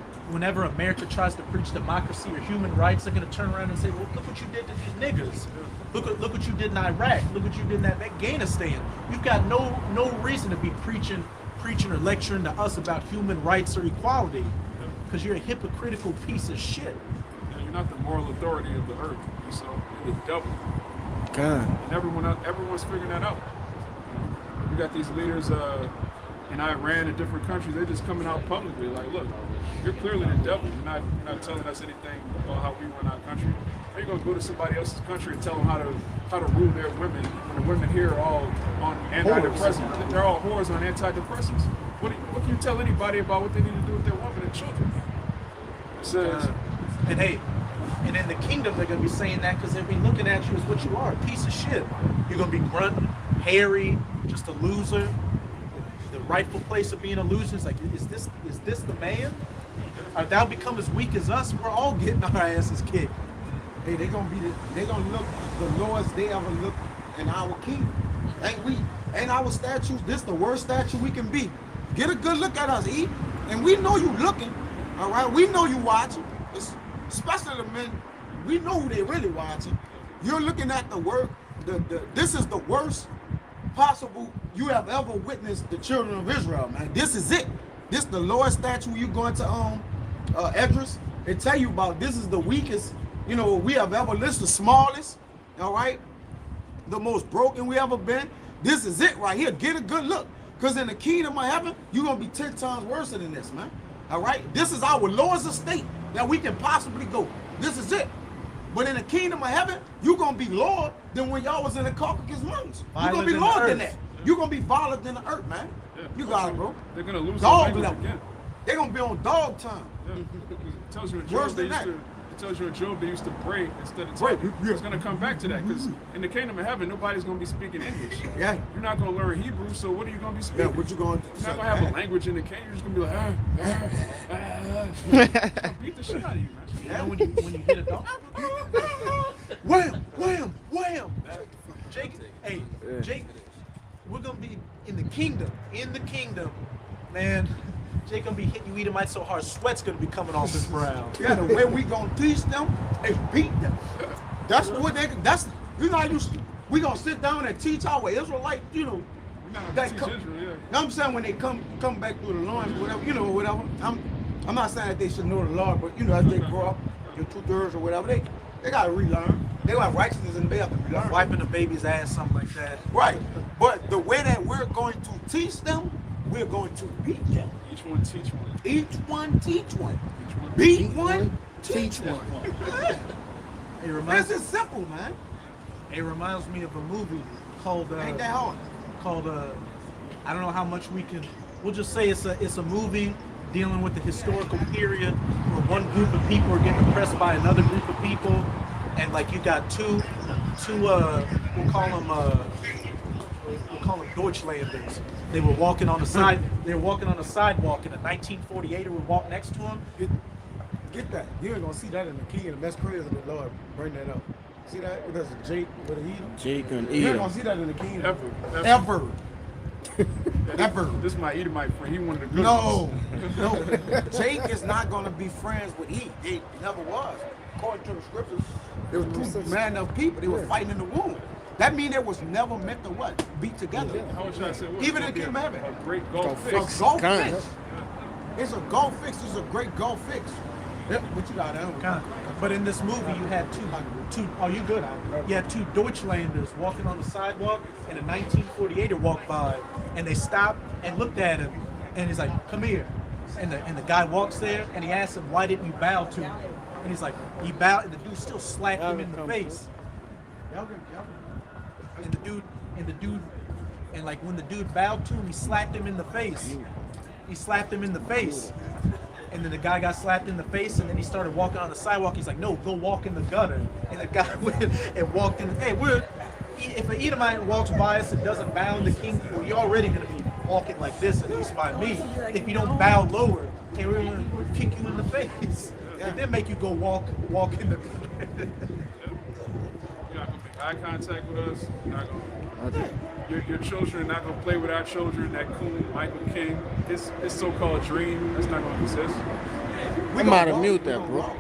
America tries to preach democracy or human rights, they're gonna turn around and say, well, look what you did to these niggers. Look what you did in Iraq. Look what you did in Afghanistan. You've got no reason to be preaching or lecturing to us about human rights or equality, because you're a hypocritical piece of shit. You're not the moral authority of the earth, so you're the devil. God. And everyone's figuring that out. You got these leaders in Iran and different countries. They're just coming out publicly like, look, you're clearly the devil. You're not telling us anything about how we run our country. Are you gonna go to somebody else's country and tell them how to rule their women when the women here are all on antidepressants? They're all whores on antidepressants. What can you tell anybody about what they need to do with their women and children? It says, and in the kingdom they're gonna be saying that because they'll be looking at you as what you are, a piece of shit. You're gonna be grunting, hairy, just a loser. The rightful place of being a loser is like, is this the man? Art thou become as weak as us? We're all getting our asses kicked. Hey, they gonna look the lowest they ever look in our kingdom. Ain't our statues this the worst statue we can be? Get a good look at us, E. And we know you looking, all right? We know you watching. Especially the men, we know who they really watching. You're looking at the work. This is the worst possible you have ever witnessed the children of Israel, man. This is it. This the lowest statue you going to Edris. They tell you about this is the weakest. You know, we have ever lived, the smallest, all right? The most broken we ever been. This is it right here. Get a good look. Because in the kingdom of heaven, you're going to be 10 times worse than this, man. All right? This is our lowest estate that we can possibly go. This is it. But in the kingdom of heaven, you're going to be lower than when y'all was in the Caucasus Mountains. You're going to be lower than that. You're going to be violent than the earth, man. Yeah, you got it, bro. They're going to lose dog level again. They're going to be on dog time. Yeah. It tells you in Worse Job than that. It tells you in Job they used to break instead of talking. It's going to come back to that because in the kingdom of heaven, nobody's going to be speaking English. Yeah. You're not going to learn Hebrew, so what are you going to be speaking? Yeah, what you going to do? You're not going to have a language in the kingdom. You're just going to be like, beat the shit out of you, man. You know when you hit a dog? Wham, wham, wham. Jake, we're going to be in the kingdom. Man. Jake gonna be hitting you Edomites so hard, sweat's gonna be coming off his brow. Yeah, the way we gonna teach them is beat them. That's what you know, we gonna sit down and teach our Israelite, you know. Israel, yeah. You know what I'm saying? When they come back through the lines, whatever. I'm not saying that they should know the Lord, but you know, as they grow up, your 2/3 or whatever, they gotta relearn. They got righteousness and they have to relearn. Wiping the baby's ass, something like that. Right. But the way that we're going to teach them, we're going to beat them. Each one teach one. Each one teach one. Beat one, teach one. This is simple, man. It reminds me of a movie called Ain't that hard? Called I don't know how much we'll just say it's a movie dealing with the historical period where one group of people are getting oppressed by another group of people, and like you got two we'll call them Deutschlanders. They were walking on the side. They were walking on the sidewalk, and a 1948er would walk next to them. Get that. You ain't gonna see that in the kingdom. That's crazy. The Lord bring that up. See that? That's a Jake with a Edom. Jake and You ain't Edom. gonna see that in the kingdom. Ever. Ever. That bird. This is my Edomite friend. He one of the good No, ones. no. Jake is not gonna be friends with Eve. They never was. According to the scriptures, there was two man enough people. They were fighting in the womb. That means they was never meant to what? Be together. How would I say? What? Even in the kingdom of heaven. A great golf A fix. golf Kind. fix. It's a golf fix. It's a great golf fix. Yep. What you got there? Kind of. But in this movie, you had two. Oh, you good? You had two Deutschlanders walking on the sidewalk, and a 1948er walked by, and they stopped and looked at him, and he's like, "Come here." And the guy walks there, and he asks him, "Why didn't you bow to me?" And he's like, he bowed, and the dude still slapped him in the face. And like when the dude bowed to him, he slapped him in the face. He slapped him in the face. And then the guy got slapped in the face, and then he started walking on the sidewalk. He's like, "No, go walk in the gutter." And the guy went and walked in. Hey, if an Edomite walks by us and doesn't bow in the kingdom, well, you're already going to be walking like this, at least by me. If you don't bow lower, hey, we're going to kick you in the face. And then make you go walk in the gutter. You're not gonna make eye contact with us. You're not gonna. Your children are not gonna play with our children. That coon Michael King, his so-called dream, that's not gonna exist. I'm about to mute that, bro.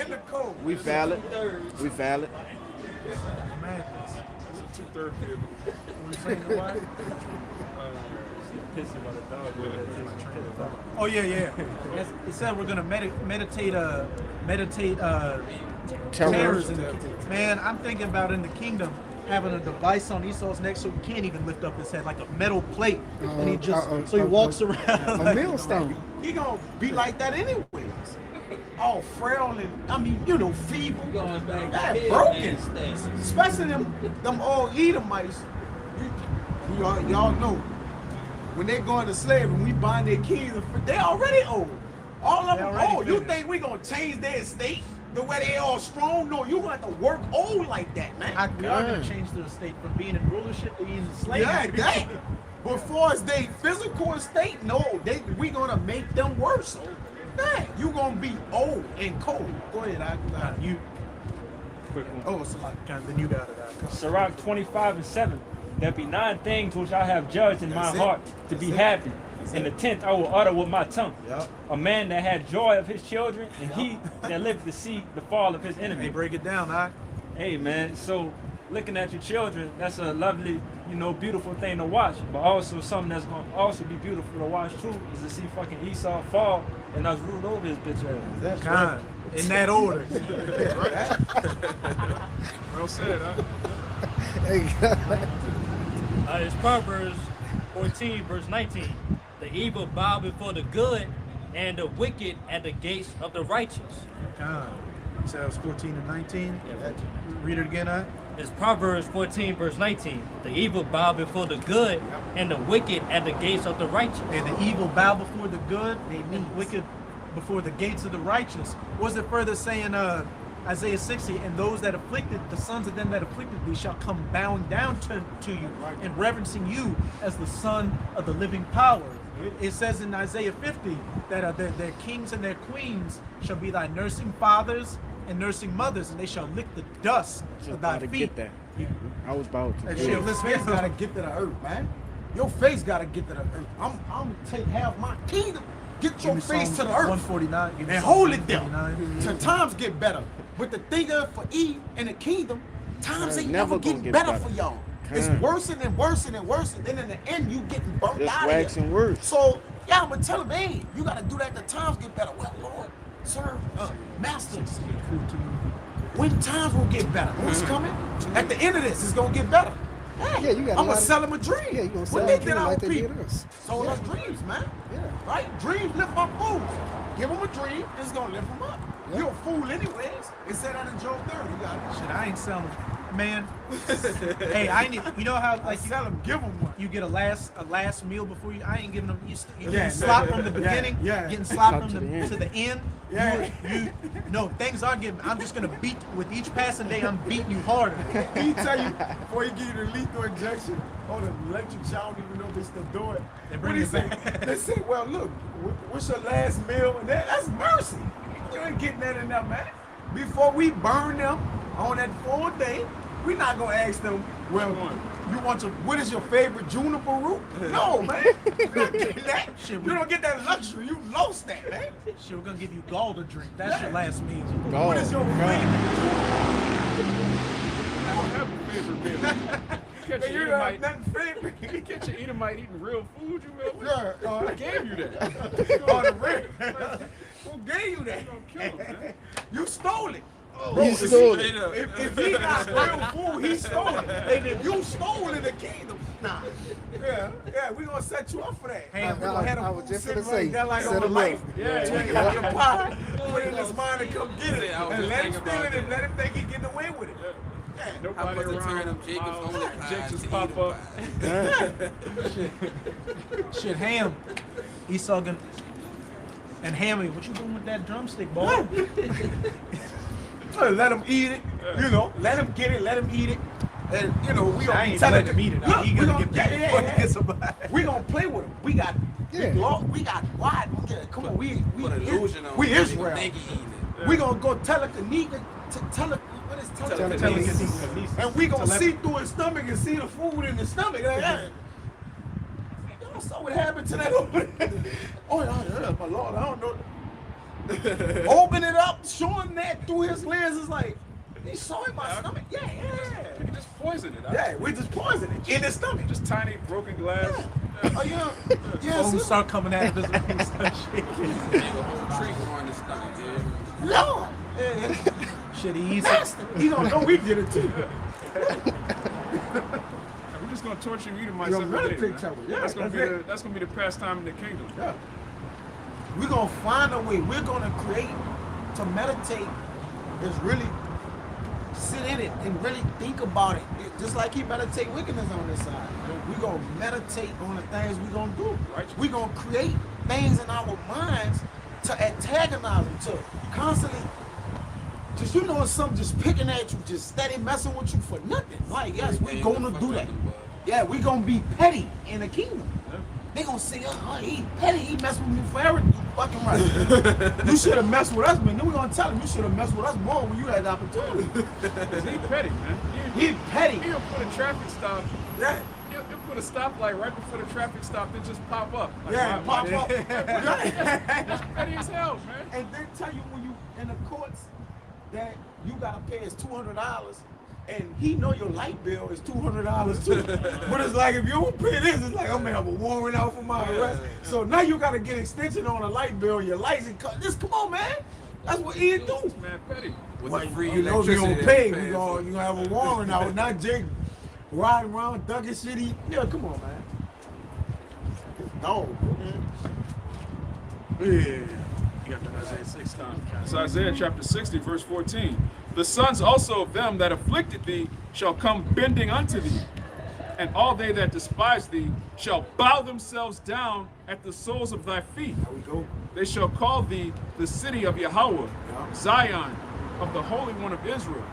In the code. We valid. We valid. Madness. It's a 2/3 vehicle. What you saying, the why? Oh yeah. It said we're gonna meditate terrors in the kingdom. Man, I'm thinking about in the kingdom having a device on Esau's neck so he can't even lift up his head, like a metal plate, and he just so he walks around A like millstone. He gonna be like that anyways. All frail and feeble. Going back That to broken. stats. Especially them old Edomites. Y'all know when they go into slavery, we bind their kids, they already old. All of them old. You think we gonna change their estate the way they all strong? No, you gonna have to work old like that, man. we are gonna change the estate from being in rulership to being slaves. Yeah, exactly. But as far as they physical estate, no, we gonna make them worse. Dang, you gonna be old and cold. Go ahead, You Quick one. Oh, somebody. then you got it. Sirach 25:7. There be 9 things which I have judged in my That's it. heart to be happy. And the 10th I will utter with my tongue. Yep. A man that had joy of his children, and he that lived to see the fall of his Hey, enemy. break it down, huh? Hey man, so looking at your children, that's a lovely, beautiful thing to watch. But also something that's gonna also be beautiful to watch too is to see fucking Esau fall and us rule over his bitch ass. That's Kind. In that order. Well said, huh? It's Proverbs 14, verse 19. The evil bow before the good, and the wicked at the gates of the righteous. Kind. You said it was 14 and 19. Read it again, huh? It's Proverbs 14, verse 19. The evil bow before the good, and the wicked at the gates of the righteous. And the evil bow before the good, and wicked before the gates of the righteous. Was it further saying, Isaiah 60, and those that afflicted, the sons of them that afflicted thee shall come bowing down to you and reverencing you as the son of the living power. It says in Isaiah 50 that their kings and their queens shall be thy nursing fathers and nursing mothers, and they shall lick the dust of thy About to feet. get that. I was about to. And Your shit, face gotta get to the earth, man. Your face gotta get to the earth. I'm take half my kingdom. Get your face to the earth 149. and hold it there. 149. Till times get better. But the thing of for Eve and the kingdom, times ain't never never gonna getting get better better. for y'all. It's Kind. worse and worse and worse. And then in the end, you getting burnt Just out of waxing here. worse. So, yeah, but tell them, hey, you gotta do that. The times get better. Well, Lord, sir, master, when times will get better? What's coming? At the end of this, it's gonna get better. Yeah, you got. I'm gonna sell them a dream. Yeah, you gonna sell what they them a did dream our like they did people. us. Sold Yeah. us dreams, man. Yeah. Right? Dreams lift up fools. Give them a dream, it's gonna lift them up. Yeah. You're a fool anyways. It said that in Job 30. You got it. Shit, I ain't selling. Man, hey, I ain't. You know how like Sell them, give them one. you get a last meal before you. I ain't giving them. You Yeah. getting slop from the beginning. Yeah. Getting slop Slop from to the end. to the end. Yeah. No, things are getting. I'm just gonna beat with each passing day. I'm beating you harder. He tell you before he give you the lethal injection or the electric shock, I don't even know if they still do it. They What bring do you it say? back. They say, well, look, what's your last meal? And that's mercy. You ain't getting that in there, man. Before we burn them on that 4th day, we're not gonna ask them, well, what is your favorite juniper root? No, man. You're not getting that. Shit, You don't get that luxury. You lost that, man. Shit, we're gonna give you gall to drink. That's your last meal. What is your favorite? I don't have a favorite meal. You catch You an don't have Edomite. nothing favorite. You catch an Edomite eating real food, you will. Yeah, I gave you that. on the red. Who gave you that? Kill him, man. You stole it. You stole it. If he got real food, he stole it. And if you stole it, the kingdom. Nah. Yeah, we gonna set you up for that. Hey, we gonna have I the was food just sitting gonna right say, there like set on the him life. up. Yeah, Take it yeah, out your pocket, put it in his mind and come get it. I was And just let him thinking steal about it and that. let him think he getting away with it. How Nobody about the turn around. them Jacob's Miles, only pies Jake just to pop Edom up. pies? Shit, Ham. Esau gonna. And Hammy, what you doing with that drumstick, boy? Let him eat it. You know, let him get it. Let him eat it. And we I gonna ain't tell letting him him eat it. Look, He we gonna gonna get beat before he gets a bite. We gonna play with him. We got we got wide. Come on, we Put illusion on we him. Israel. Think he eating it. We gonna go telekinetic. What is telekinesis? And we gonna see through his stomach and see the food in his stomach. Like, hey, y'all saw what happened to that over there. Oh, yeah, my Lord, I don't know. Open it up, show him that through his lens. It's like, he saw in my stomach. Yeah. You can just poison it. Yeah, we just poison it in his stomach. Just tiny broken glass. Oh, yeah. Food start coming out of his mouth. Make a whole tree growing his stomach, dude. No. Shit, he eats it. He don't know we did it too. We're just gonna torture you Edomites You're every really day. big Man. trouble. Yeah, that's gonna that's be that's gonna be the pastime in the kingdom. Yeah. We're gonna find a way. We're gonna create to meditate is really sit in it and really think about it. Just like he meditate wickedness on this side. We're gonna meditate on the things we're gonna do. Right. We're gonna create things in our minds to antagonize them, to constantly just it's something just picking at you, just steady messing with you for nothing. Like, yes, we're gonna do that. Yeah, we're gonna be petty in the kingdom. They gonna say, oh, he petty, he messed with me forever. You fucking right. You should have messed with us, man. Then we're gonna tell him you should have messed with us more when you had the opportunity. He petty, man. He petty. He'll put a traffic stop. Yeah. He'll put a stoplight right before the traffic stop, then just pop up. Like, Yeah, why- pop why- up. That's petty as hell, man. And they tell you when you in the courts that you gotta pay us $200, and he know your light bill is $200 too. But it's like if you don't pay this, it's like I'm gonna have a warrant out for my arrest. So now you gotta get extension on a light bill. Your license, just come on, man. That's what he do. This man petty. With Well, the free you know if you electricity don't that pay, we you paying gonna for. have a warrant out. Not Jake riding around ducking shit. Yeah, come on, man. No. Yeah. You got the Isaiah 6 time. It's Isaiah chapter 60, verse 14. The sons also of them that afflicted thee shall come bending unto thee, and all they that despise thee shall bow themselves down at the soles of thy feet. There we go. They shall call thee the city of Yahweh, Yeah. Zion, of the Holy One of Israel.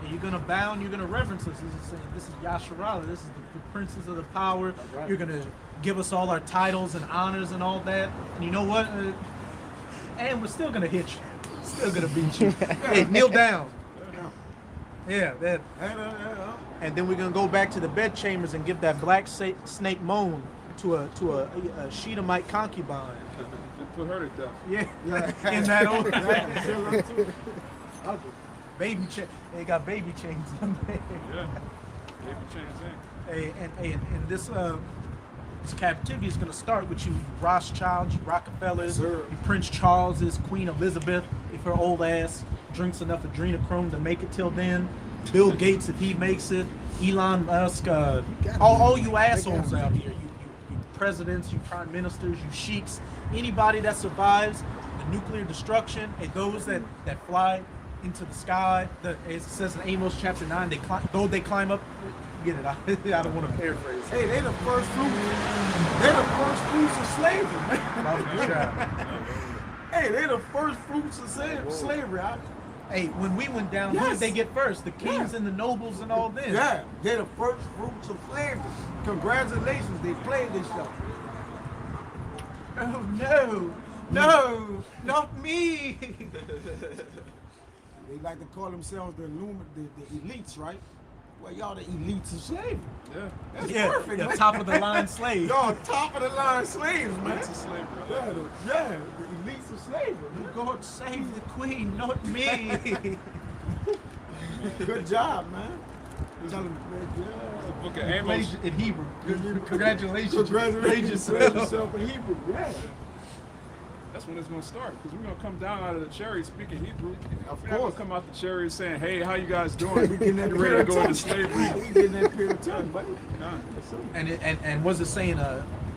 And you're gonna bow and you're gonna reverence us. This is saying this is Yasharala. This is the princes of the power. right. You're gonna give us all our titles and honors and all that. And you know what? And we're still gonna hit you. Still gonna beat you. Hey, kneel down. Yeah, that. And then we're gonna go back to the bedchambers and give that black snake moan to a Shedamite concubine. They put her to death. Yeah, in that old baby chain. They got baby chains on there. Yeah. Baby chains in. Hey, and this captivity is gonna start with you Rothschilds, you Rockefellers, Sir. you Prince Charles's, Queen Elizabeth, if her old ass drinks enough adrenochrome to make it till then. Bill Gates, if he makes it, Elon Musk, all you assholes out here, you presidents, you prime ministers, you sheiks, anybody that survives the nuclear destruction, and those that fly into the sky, it says in Amos chapter 9, they climb up. Get it? I don't want to paraphrase. Hey, they the first fruits. They're the first fruits of slavery, man. Hey, they the first fruits of slavery. Hey, when we went down, who did they get first? The kings and the nobles and all this. Yeah, they're the first fruits of slavery. Congratulations, they played this show. Oh no, not me. They like to call themselves the elites, right? Well, y'all the elites of slavery. Yeah. That's Yeah, perfect, the man. top of the line slave. Y'all top of the line slaves, man. Elites of slavery. Yeah, the elites of slavery. God save the queen, not me. Good job, man. Tell them, Book of Amos. In Hebrew. Congratulations. Congratulations. Yourself in Hebrew. Yeah. That's when it's gonna start, because we're gonna come down out of the chariot speaking Hebrew. Of We're not course. gonna come out the chariot saying, "Hey, how you guys doing? We getting that ready to go into slavery." We getting that period of time, buddy. And what's it saying?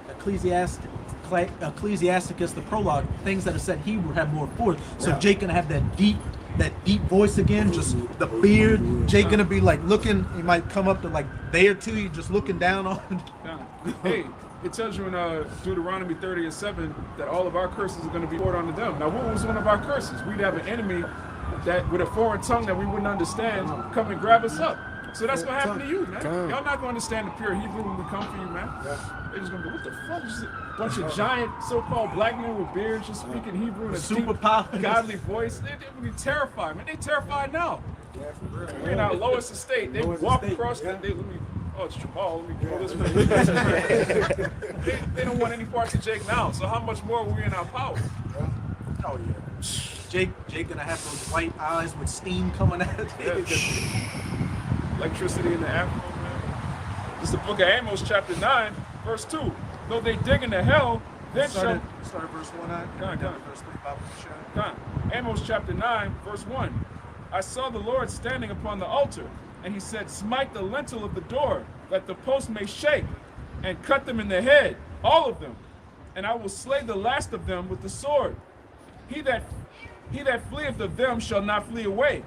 Ecclesiasticus, the prologue, things that are said Hebrew have more force. So Yeah. Jake gonna have that deep voice again, just the beard. Jake gonna be like looking. He might come up to like there to you, just looking down on. Hey, it tells you in Deuteronomy 30:7 that all of our curses are going to be poured onto them. Now, what was one of our curses? We'd have an enemy that with a foreign tongue that we wouldn't understand come and grab us up. So that's gonna happen to you, man. Y'all not gonna understand the pure Hebrew when we come for you, man. They're just gonna go, what the fuck? Just a bunch of giant so-called black men with beards just speaking Hebrew in a Super deep, powerful godly voice. They would be terrified, man. They terrified now. We're in our lowest estate. They walk across the. Oh, it's Jamal. Let me go this way. They don't want any parts of Jake now. So how much more are we in our power? Oh yeah. Jake gonna have those white eyes with steam coming out. Electricity in the afro, man. This is the book of Amos, chapter 9, verse 2. Though they dig into hell, then Start shall. at verse 1 on. Go on. Verse 3 about the show. Go on. Amos chapter 9, verse 1. I saw the Lord standing upon the altar, and he said, smite the lintel of the door, that the post may shake, and cut them in the head, all of them, and I will slay the last of them with the sword. He that fleeth of them shall not flee away,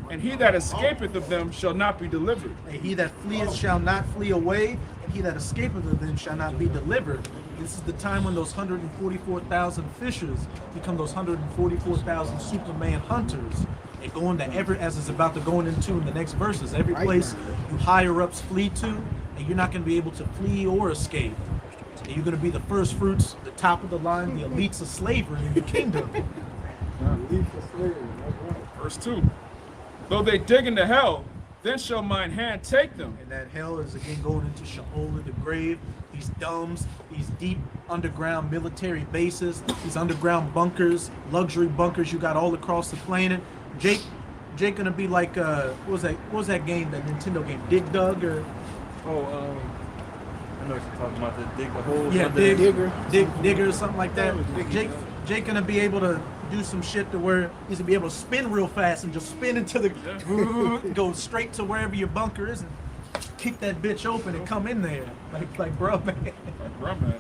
and he that escapeth of them shall not be delivered. And he that fleeth shall not flee away, and he that escapeth of them shall not be delivered. This is the time when those 144,000 fishers become those 144,000 Superman hunters. And going to as it's about to go into in the next verses, every place you higher ups flee to, and you're not going to be able to flee or escape. And you're going to be the first fruits, the top of the line, the elites of slavery in the kingdom. Verse 2. Though they dig into hell, then shall mine hand take them. And that hell is again going into Sheol, the grave, these domes, these deep underground military bases, these underground bunkers, luxury bunkers you got all across the planet. Jake gonna be like what was that game, that Nintendo game, Dig Dug or I know what you're talking about, the dig the hole. yeah, Digger or something like that. Jake gonna be able to do some shit to where he's gonna be able to spin real fast and just spin into the go straight to wherever your bunker is and kick that bitch open and come in there like bro man. Bro, man.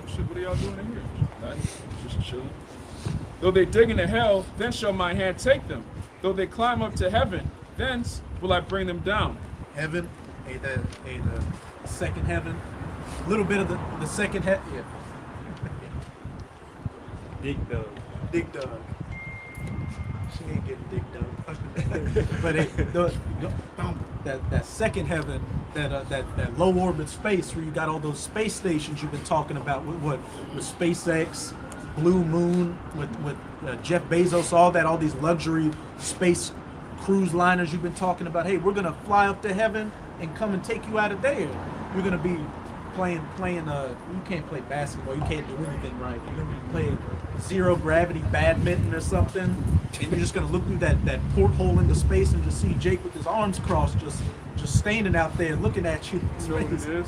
Shit, what are y'all doing in here? Nothing. Just chilling. Though they dig into hell, then shall my hand take them. Though they climb up to heaven, thence will I bring them down. Heaven, the second heaven, a little bit of the second heaven. Yeah. Dig Dug. Dig Dug. She ain't getting Dig Dug. But that second heaven, that low orbit space where you got all those space stations you've been talking about with SpaceX, Blue Moon, with Jeff Bezos, all these luxury space cruise liners you've been talking about. Hey, we're gonna fly up to heaven and come and take you out of there. You're gonna be playing. You can't play basketball. You can't do anything right. You're gonna be playing zero gravity badminton or something, and you're just gonna look through that porthole into space and just see Jake with his arms crossed, just standing out there looking at you. You know what it is? They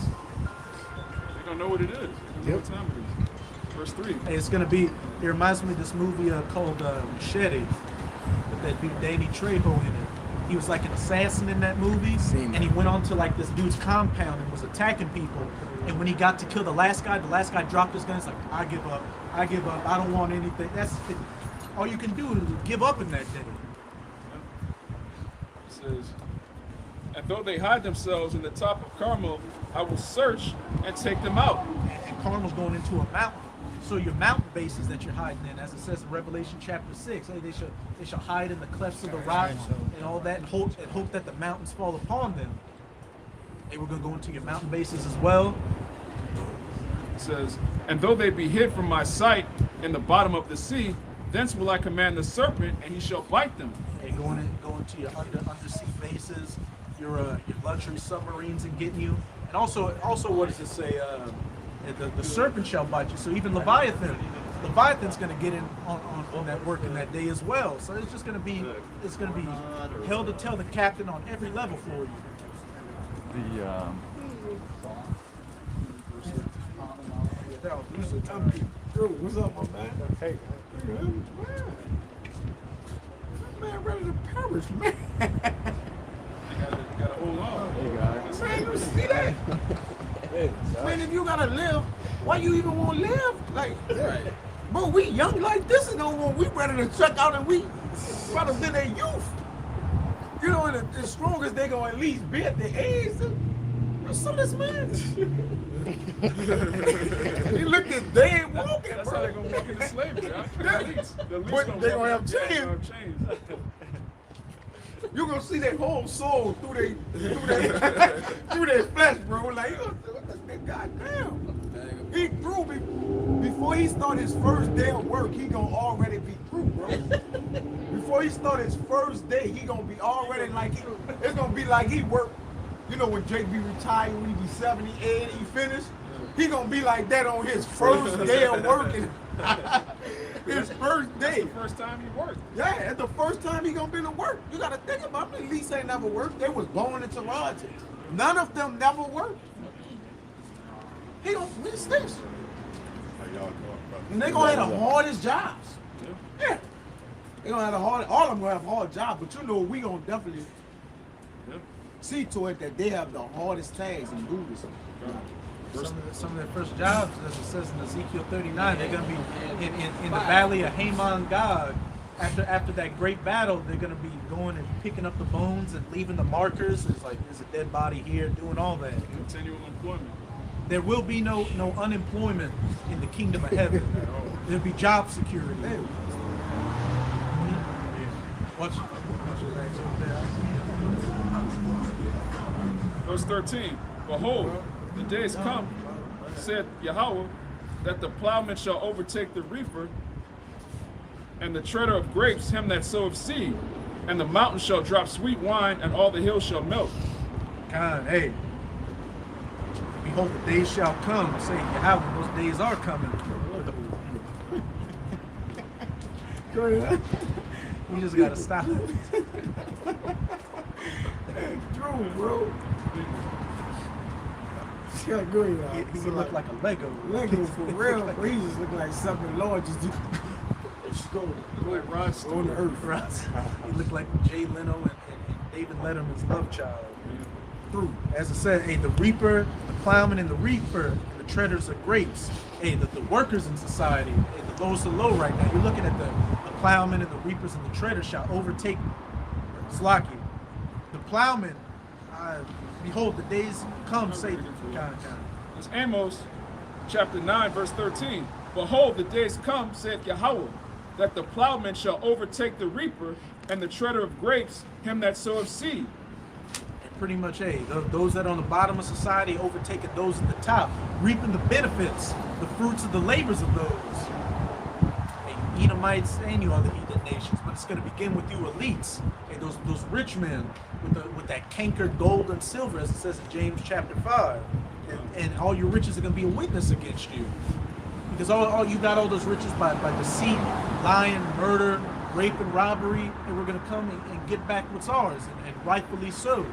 don't know what it is. They don't know what time it is. Verse 3. Hey, it's gonna be. It reminds me of this movie called Machete, with that dude Danny Trejo in it. He was like an assassin in that movie, and he went on to like this dude's compound and was attacking people. And when he got to kill the last guy dropped his gun. It's like, I give up. I don't want anything. That's it. All you can do is give up in that day. It says, and though they hide themselves in the top of Carmel, I will search and take them out. And Carmel's going into a mountain. So your mountain bases that you're hiding in, as it says in Revelation chapter 6, hey, they shall hide in the clefts of the rock and all that, and hope that the mountains fall upon them. Hey, we're going to go into your mountain bases as well. It says, and though they be hid from my sight in the bottom of the sea, thence will I command the serpent, and he shall bite them. Hey, going to your undersea bases, your luxury submarines, and getting you. And also, what does it say? The serpent shall bite you. So even Leviathan's going to get in on that work in that day as well. So it's just going to be hell to tell the captain on every level for you. What's up, my man? Hey, man, ready to perish, man. You gotta hold on. Hey guys. Man, you see that? Man, if you gotta live, why you even want to live? Like, bro, we young like this is no one. We ready to check out, and we rather than their youth. You know, and the strongest they gonna at least be at the age. Some of this man. He looked at they ain't walking. That's how they gonna walk into slavery. But they gonna have chains. You gonna see their whole soul through their flesh, bro. Like, you gonna see what this nigga, goddamn. He through before he start his first day of work, he gonna already be through, bro. Before he start his first day, he gonna be already like it's gonna be like he worked. You know when Jake be retired when he be 70, 80, he finished? He gonna be like that on his first day of working. His first day. That's the first time he worked. Yeah, that's the first time he gonna be to work. You gotta think about it. At least ain't never worked. They was born into logic. None of them never worked. He don't miss this. And they gonna have the hardest jobs. Yeah. They gonna have all of them gonna have hard jobs, but you know we gonna definitely see to it that they have the hardest tags and do this. Some of their first jobs, as it says in Ezekiel 39, they're going to be in the valley of Haman Gog. After that great battle, they're going to be going and picking up the bones and leaving the markers. It's like there's a dead body here, doing all that. Continual employment. There will be no unemployment in the kingdom of heaven. There'll be job security. Watch your bags over there. Verse 13, behold, the days come, said Yahweh, that the plowman shall overtake the reaper, and the treader of grapes him that soweth seed, and the mountain shall drop sweet wine, and all the hills shall melt. God, hey, behold, the days shall come, say Yahweh, those days are coming. Go ahead. We just gotta stop it. True, bro. Yeah, go ahead. He look like a Lego. Lego for real, bro. He just look like something Lord just do. Just go Like Rod on the earth. He looked like Jay Leno and David Letterman's love child. Through. As I said, hey, the reaper, the plowman, and the reaper, and the treaders of grapes. Hey, the workers in society, hey, the lowest of low right now. You're looking at the plowman and the reapers and the treaders shall overtake Slaki. The plowman, behold, the days come, say, It's Amos chapter 9, verse 13. Behold, the days come, saith Yahweh, that the plowman shall overtake the reaper, and the treader of grapes him that soweth seed. Pretty much, hey, those that are on the bottom of society overtaking those at the top, reaping the benefits, the fruits of the labors of those. Hey, you Edomites and you other heathen nations, but it's going to begin with you elites. Hey, those rich men with that cankered gold and silver, as it says in James chapter 5. And all your riches are going to be a witness against you. Because all you got all those riches by deceit, lying, murder, rape, and robbery, and we're going to come and get back what's ours, and rightfully so.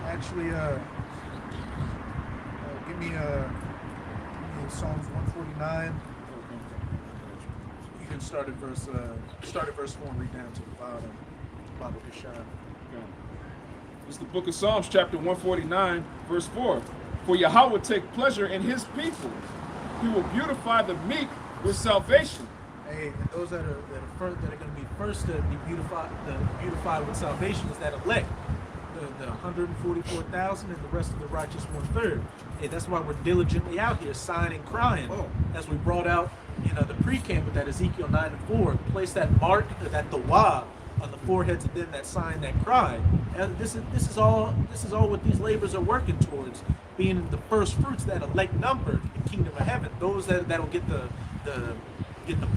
Actually, give me Psalms 149. You can start at verse 4 and read down to the bottom. Bible Kashar. Okay. It's the book of Psalms, chapter 149, verse 4. For Yahweh will take pleasure in his people. He will beautify the meek with salvation. Hey, and those that are going to be first to be beautified with salvation is that elect, the 144,000 and the rest of the righteous 1/3. Hey, that's why we're diligently out here sighing and crying. As we brought out, the pre-camp with that Ezekiel 9 and 4, place that mark, that dawah on the foreheads of them that sign that cry. And this is all what these labors are working towards, being the first fruits that elect numbered in the kingdom of heaven. Those that'll get the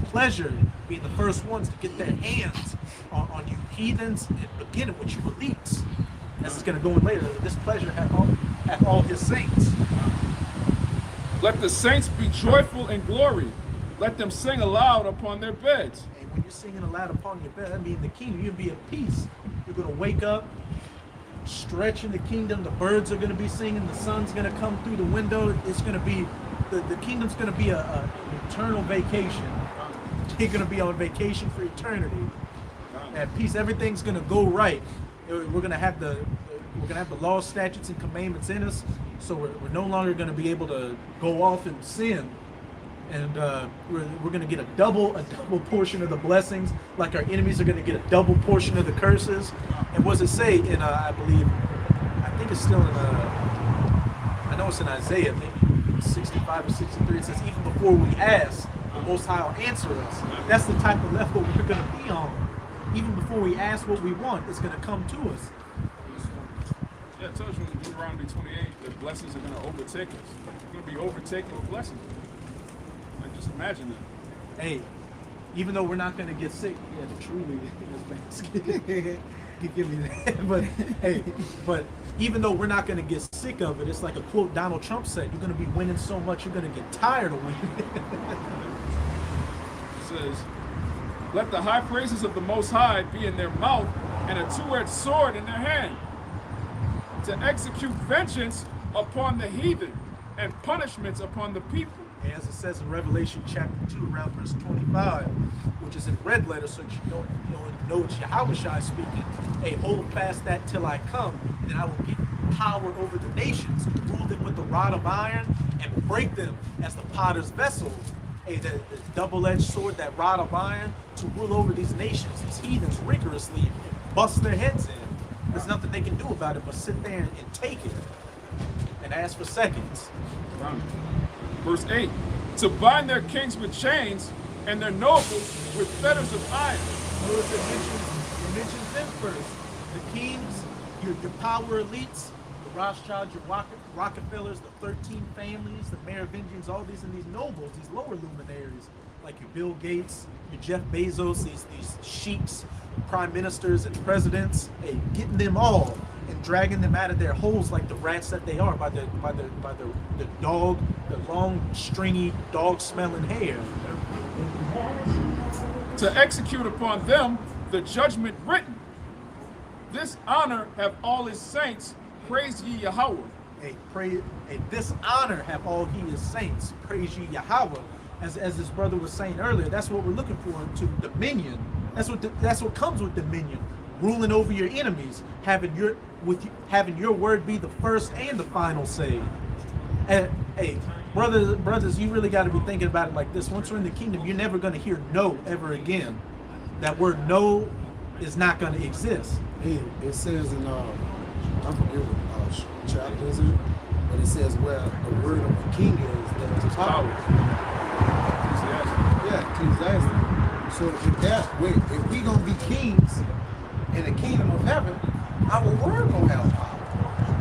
pleasure, being the first ones to get their hands on you heathens, and beginning with you elites. This is going to go in later. This pleasure hath all his saints. Let the saints be joyful in glory. Let them sing aloud upon their beds. Hey, when you're singing aloud upon your bed, I mean the kingdom, you'll be at peace. You're going to wake up, stretch in the kingdom. The birds are going to be singing. The sun's going to come through the window. It's going to be, the kingdom's going to be an eternal vacation. You're going to be on vacation for eternity. At peace, everything's going to go right. We're going to have the law, statutes, and commandments in us, so we're no longer going to be able to go off and sin, and we're going to get a double portion of the blessings, like our enemies are going to get a double portion of the curses. And what does it say in I think it's still in I know it's in Isaiah, maybe 65 or 63. It says, even before we ask, the Most High will answer us. That's the type of level we're going to be on. Even before we ask what we want, it's going to come to us. Yeah, it tells you in Deuteronomy 28 that blessings are going to overtake us. We're going to be overtaken with blessings. Like, just imagine that. Hey, even though we're not going to get sick, yeah, truly, you give me that. But hey, but even though we're not going to get sick of it, it's like a quote Donald Trump said: "You're going to be winning so much, you're going to get tired of winning." It says, let the high praises of the Most High be in their mouth and a two-edged sword in their hand, to execute vengeance upon the heathen and punishments upon the people. As it says in Revelation chapter 2, around verse 25, which is in red letters, so you know it's Yahushua speaking. Hey, hold fast that till I come, and I will give power over the nations, rule them with the rod of iron, and break them as the potter's vessel. Hey, the double-edged sword, that rod of iron, to rule over these nations, these heathens, rigorously, and bust their heads in. There's nothing they can do about it but sit there and take it and ask for seconds. Verse 8, to bind their kings with chains and their nobles with fetters of iron. Notice it mentions them first. The kings, your power elites, the Rothschilds, your Rockefellers, the 13 families, the Merovingians, all these, and these nobles, these lower luminaries, like your Bill Gates, your Jeff Bezos, these sheiks, prime ministers, and presidents, hey, getting them all and dragging them out of their holes like the rats that they are by the dog, the long, stringy, dog-smelling hair. To execute upon them the judgment written. This honor have all his saints, praise ye Yahweh. Hey, this honor have all his saints, praise ye Yahweh. As his brother was saying earlier, that's what we're looking for to dominion. That's what comes with dominion, ruling over your enemies, having your word be the first and the final say. And hey, brothers, you really got to be thinking about it like this. Once we're in the kingdom, you're never going to hear no ever again. That word no is not going to exist. Hey, it says in I forget what chapter is it, but it says where the word of the king is, there is power. Yeah, Ecclesiastes. So if that way, if we gonna be kings in the kingdom of heaven, our word gonna have power.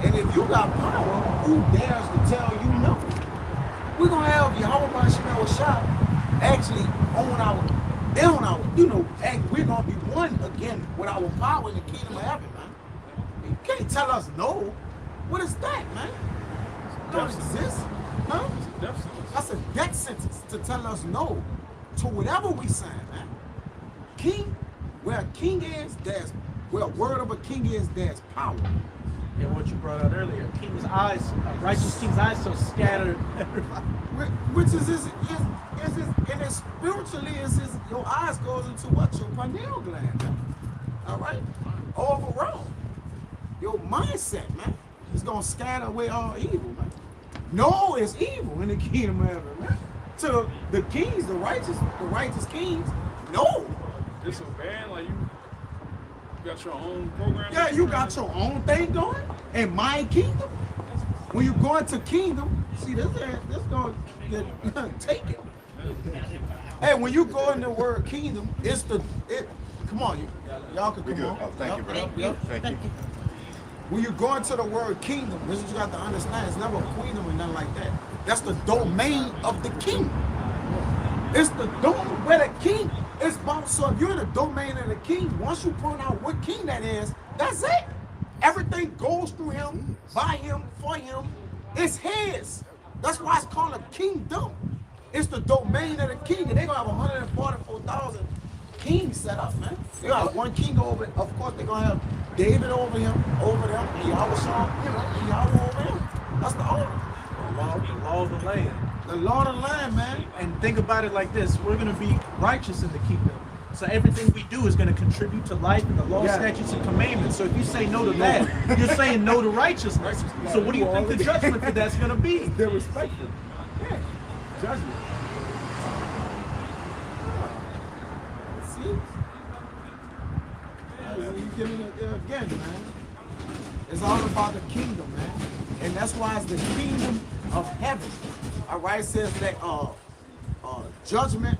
And if you got power, who dares to tell you no? We're gonna have Yahweh Shah actually we're gonna be one again with our power in the kingdom of heaven, man. You can't tell us no. What is that, man? It don't exist. Huh? That's a death sentence to tell us no to whatever we sign, man. King, where a king is, where a word of a king is, there's power. And what you brought out earlier, king's eyes, righteous king's eyes so scattered. Which is and it's spiritually, your eyes goes into what? Your pineal gland. All right? Overall, your mindset, man, is going to scatter away all evil, man. No is evil in the kingdom of heaven, man. To the kings, the righteous kings, no. Disobeying, like you got your own program. Yeah, you got your own thing going. In my kingdom, when you go into kingdom, see this going to take it. Hey, when you go in the word kingdom, come on, y'all can come on. Oh, thank you, bro. Yep. Thank you. When you go into the word kingdom, this is what you got to understand. It's never a queendom or nothing like that. That's the domain of the king. It's the domain where the king is bound. So if you're in the domain of the king, once you point out what king that is, that's it. Everything goes through him, by him, for him. It's his. That's why it's called a kingdom. It's the domain of the king. And they're going to have 144,000 kings set up, man. They got one king over it. Of course, they're going to have David over him, over them, and Yahweh over him. That's the order. The law of the land. The law of the land, man. And think about it like this: we're going to be righteous in the kingdom. So everything we do is going to contribute to life and the law, statutes, and commandments. So if you say no to that, you're saying no to righteousness. So what do you think the judgment for that's going to be? They're respected. Yeah. Judgment. See? You giving it there again, man. It's all about the kingdom, man. And that's why it's the kingdom of heaven. All right, it says that judgment,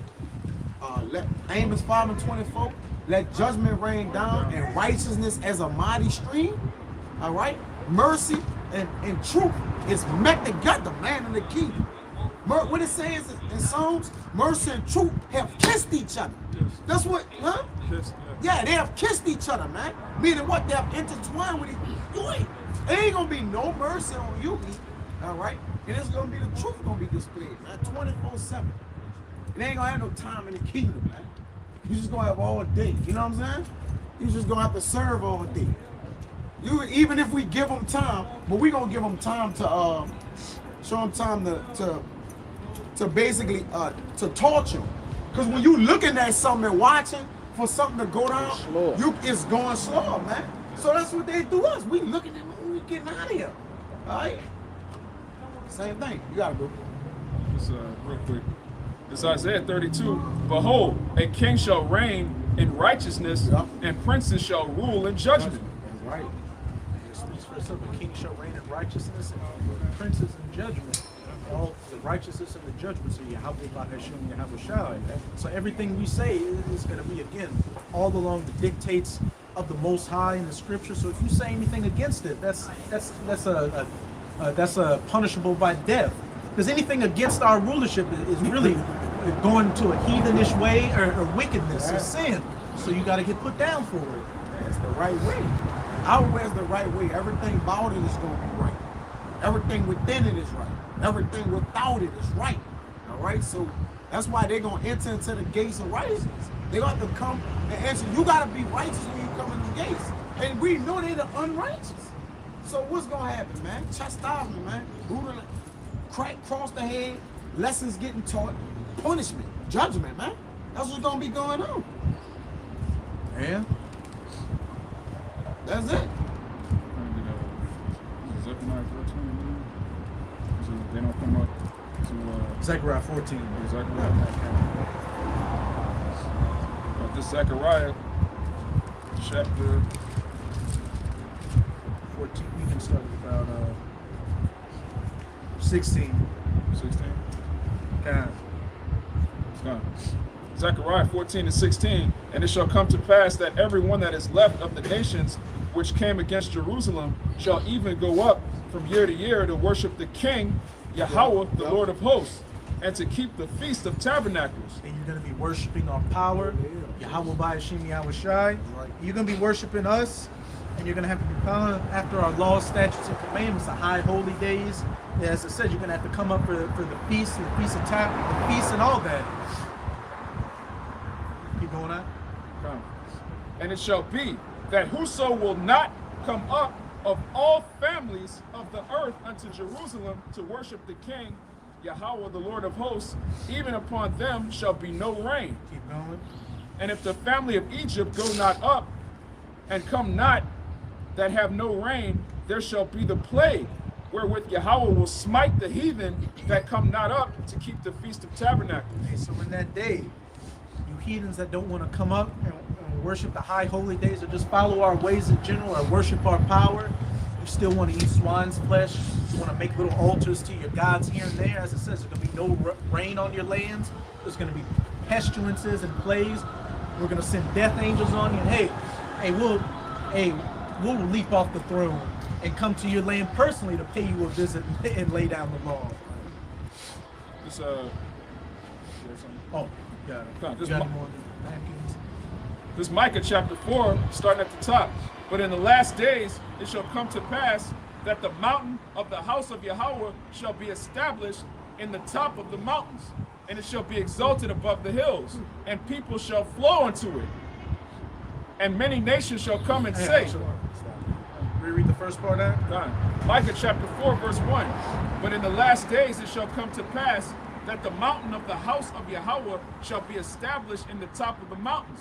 let Amos 5:24, let judgment rain down and righteousness as a mighty stream. All right, mercy and truth is met together, man, in the kingdom. What it says in Psalms, mercy and truth have kissed each other. That's what, huh? Yeah, they have kissed each other, man. Meaning what? They have intertwined with each other. There ain't gonna be no mercy on you, all right? And it's gonna be the truth gonna be displayed, man, 24/7. It ain't gonna have no time in the kingdom, man. You just gonna have all day. You know what I'm saying? You just gonna have to serve all day. Even if we give them time, but we gonna give them time to show them time to basically to torture. Because when you looking at something and watching for something to go down, it's going slow, man. So that's what they do us. We looking at when we getting out of here. All right? Same thing. You gotta go. Just real quick. It's Isaiah 32. Behold, a king shall reign in righteousness, and princes shall rule in judgment. That's right. It speaks for itself. The king shall reign in righteousness and princes in judgment. All the righteousness and the judgment. So Yahweh by Hashem, Yahweh Shai. So everything we say is going to be, again, all along the dictates of the Most High in the Scripture. So if you say anything against it, that's punishable by death. Because anything against our rulership is really going to a heathenish way or wickedness or sin. So you got to get put down for it. That's the right way. Our way is the right way. Everything about it is going to be right. Everything within it is right. Everything without it is right. All right? So that's why they're going to enter into the gates of righteousness. They're going to have to come and answer. You got to be righteous when you come in the gates. And we know they're the unrighteous. So what's going to happen, man? Chastisement, man. Crack across the head. Lessons getting taught. Punishment. Judgment, man. That's what's going to be going on. Yeah. That's it. Zephaniah 14, so they don't come up to Zechariah 14. Zechariah. This Zechariah chapter 14. You can start with about 16. 16. God. It's gone. Zechariah 14:16, and it shall come to pass that everyone that is left of the nations which came against Jerusalem shall even go up from year to year to worship the King, Yahweh, the Lord of hosts, and to keep the Feast of Tabernacles. And you're going to be worshiping our power, Yahweh by Hashem, Yahweh Shai. You're going to be worshiping us, and you're going to have to be following after our laws, statutes, and commandments, the high holy days. As I said, you're going to have to come up for the feast, and the feast of the feast and all that. Keep going on. Come. And it shall be that whoso will not come up of all families of the earth unto Jerusalem to worship the King, Yahweh, the Lord of hosts, even upon them shall be no rain. Keep going. And if the family of Egypt go not up, and come not that have no rain, there shall be the plague, wherewith Yahweh will smite the heathen that come not up to keep the Feast of Tabernacles. Okay, so in that day, you heathens that don't want to come up and worship the high holy days or just follow our ways in general or worship our power, you still want to eat swine's flesh, you want to make little altars to your gods here and there. As it says, there's going to be no rain on your lands. There's going to be pestilences and plagues. We're going to send death angels on you. And we'll leap off the throne and come to your land personally to pay you a visit and lay down the law. This Oh, got it. No, this Got mo- any more napkins? This Micah chapter 4, starting at the top. But in the last days it shall come to pass that the mountain of the house of Yahweh shall be established in the top of the mountains, and it shall be exalted above the hills, and people shall flow unto it. And many nations shall come and say, Reread the first part of that. Done. Micah chapter 4, verse 1. But in the last days it shall come to pass that the mountain of the house of Yahweh shall be established in the top of the mountains,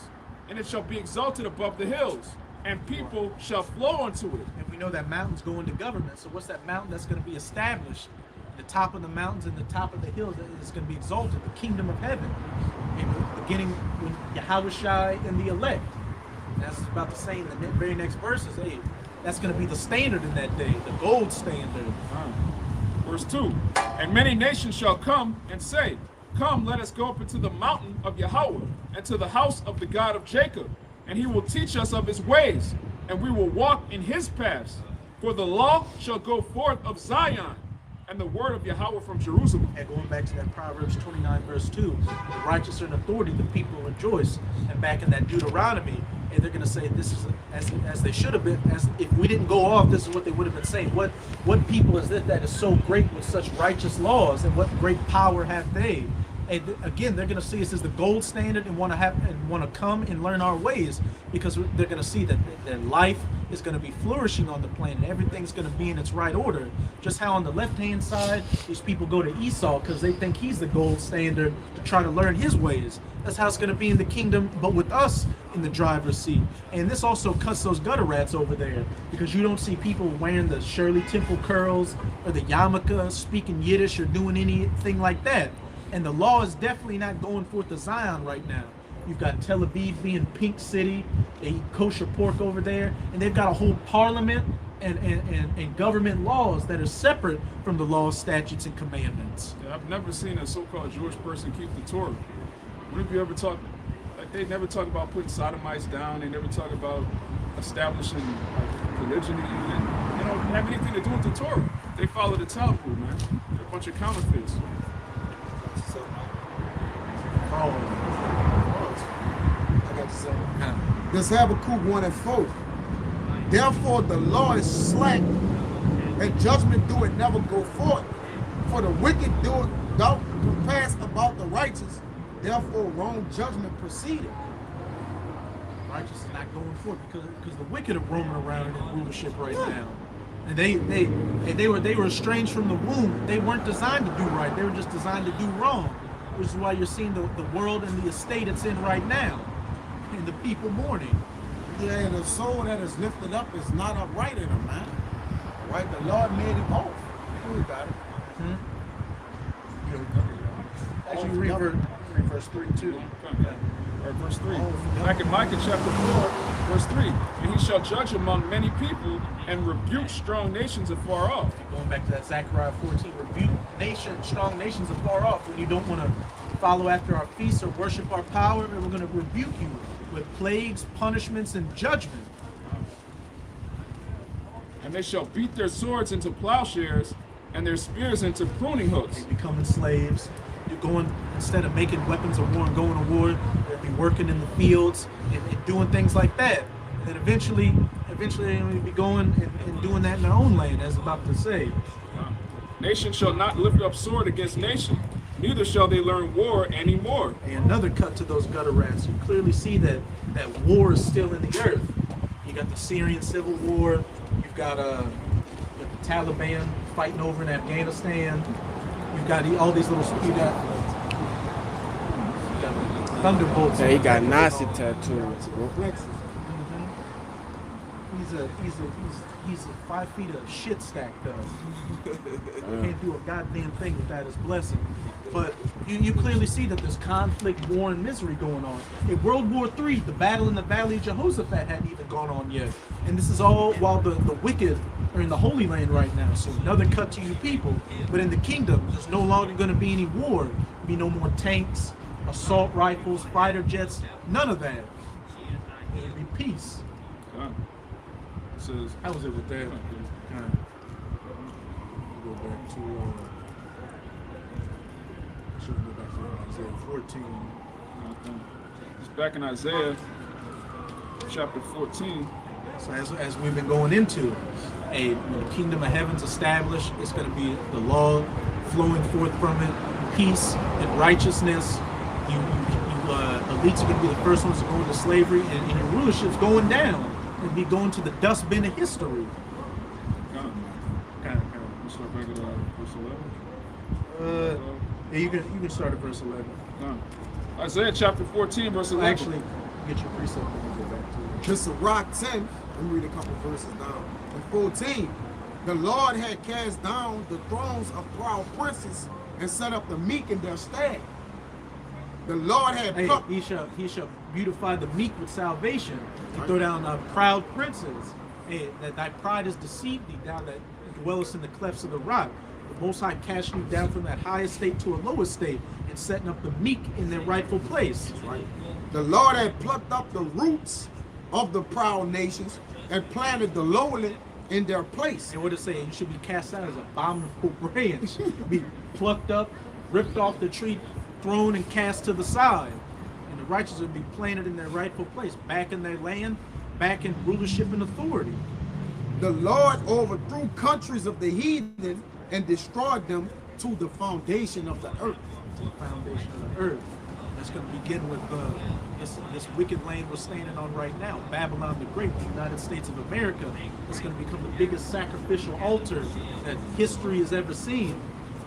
and it shall be exalted above the hills, and people shall flow unto it. And we know that mountains go into government. So what's that mountain that's going to be established? The top of the mountains and the top of the hills is going to be exalted, the kingdom of heaven. And beginning with Yahushua and the elect. That's about to say in the very next verses, hey, that's going to be the standard in that day, the gold standard. Verse 2. And many nations shall come and say, Come, let us go up into the mountain of Yahweh, and to the house of the God of Jacob, and he will teach us of his ways, and we will walk in his paths. For the law shall go forth of Zion, and the word of Yahweh from Jerusalem. And going back to that Proverbs 29 verse 2, the righteous are in authority, the people rejoice. And back in that Deuteronomy, and they're going to say this is as they should have been, as if we didn't go off, this is what they would have been saying. What people is this that is so great with such righteous laws, and what great power have they? And again, they're going to see us as the gold standard and want to come and learn our ways, because they're going to see that their life is going to be flourishing on the planet. Everything's going to be in its right order. Just how on the left-hand side, these people go to Esau because they think he's the gold standard to try to learn his ways. That's how it's going to be in the kingdom, but with us in the driver's seat. And this also cuts those gutter rats over there, because you don't see people wearing the Shirley Temple curls or the yarmulke, speaking Yiddish or doing anything like that. And the law is definitely not going forth to Zion right now. You've got Tel Aviv being Pink City, they eat kosher pork over there, and they've got a whole parliament and government laws that are separate from the laws, statutes, and commandments. Yeah, I've never seen a so-called Jewish person keep the Torah. When have you ever talked, like they never talk about putting sodomites down, they never talk about establishing like polygyny, and they don't have anything to do with the Torah. They follow the Talmud, man. They're a bunch of counterfeits. I got to say, this Habakkuk 1 and 4. Therefore the law is slack, and judgment do it never go forth. For the wicked do it don't compass about the righteous. Therefore wrong judgment proceeded. Righteous is not going forth because the wicked are roaming around in rulership right now. And they were estranged from the womb. They weren't designed to do right. They were just designed to do wrong. Which is why you're seeing the world and the estate it's in right now. And the people mourning. Yeah, and the soul that is lifted up is not upright in him, man. Right? The Lord made him both. You got it. Actually, read verse 3 too. Or verse 3. Back in Micah chapter 4, verse 3. And he shall judge among many people and rebuke strong nations afar off. Going back to that Zechariah 14, rebuke strong nations afar off. When you don't want to follow after our feasts or worship our power, we're going to rebuke you with plagues, punishments, and judgment. And they shall beat their swords into plowshares and their spears into pruning hooks. They becoming slaves. You're going, instead of making weapons of war and going to war, they'll be working in the fields and doing things like that. And then eventually they're going to be going and doing that in their own land, as about to say. Nation shall not lift up sword against nation, neither shall they learn war anymore. And another cut to those gutter rats. You clearly see that war is still in the earth. You got the Syrian civil war. You've got the Taliban fighting over in Afghanistan. You've got all these little. You got thunderbolts. Yeah, he got Nazi tattoos, bro. He's a 5 feet of shit stack though. Can't do a goddamn thing without his blessing. But you clearly see that there's conflict, war, and misery going on. In World War III, the battle in the Valley of Jehoshaphat hadn't even gone on yet. And this is all while the wicked are in the Holy Land right now. So another cut to you people. But in the kingdom, there's no longer going to be any war. There'll be no more tanks, assault rifles, fighter jets, none of that. It'll be peace. Says, How was it with that? Go back to should go back to Isaiah 14. It's back in Isaiah chapter 14. So as we've been going into, when the kingdom of heaven's established, it's going to be the law flowing forth from it, peace and righteousness. Elites are going to be the first ones to go into slavery, and your rulership's going down. It'll be going to the dustbin of history. Kind of. Let's start back at verse 11. Yeah, you can start at verse 11. Isaiah chapter 14, verse 11. Actually, get your precept and go back to it. Just Rock 10, let me read a couple verses down. In 14, the Lord had cast down the thrones of proud princes and set up the meek in their stead. The Lord had he shall beautify the meek with salvation, and throw down proud princes. That thy pride has deceived thee, thou that dwellest in the clefts of the rock. The Most High casting you down from that high estate to a low estate, and setting up the meek in their rightful place. Right. The Lord had plucked up the roots of the proud nations and planted the lowly in their place. And what it say? You should be cast out as abominable branch, be plucked up, ripped off the tree, thrown and cast to the side. And the righteous would be planted in their rightful place, back in their land, back in rulership and authority. The Lord overthrew countries of the heathen and destroyed them to the foundation of the earth. To the foundation of the earth. That's going to begin with this wicked land we're standing on right now, Babylon the Great, the United States of America. It's going to become the biggest sacrificial altar that history has ever seen.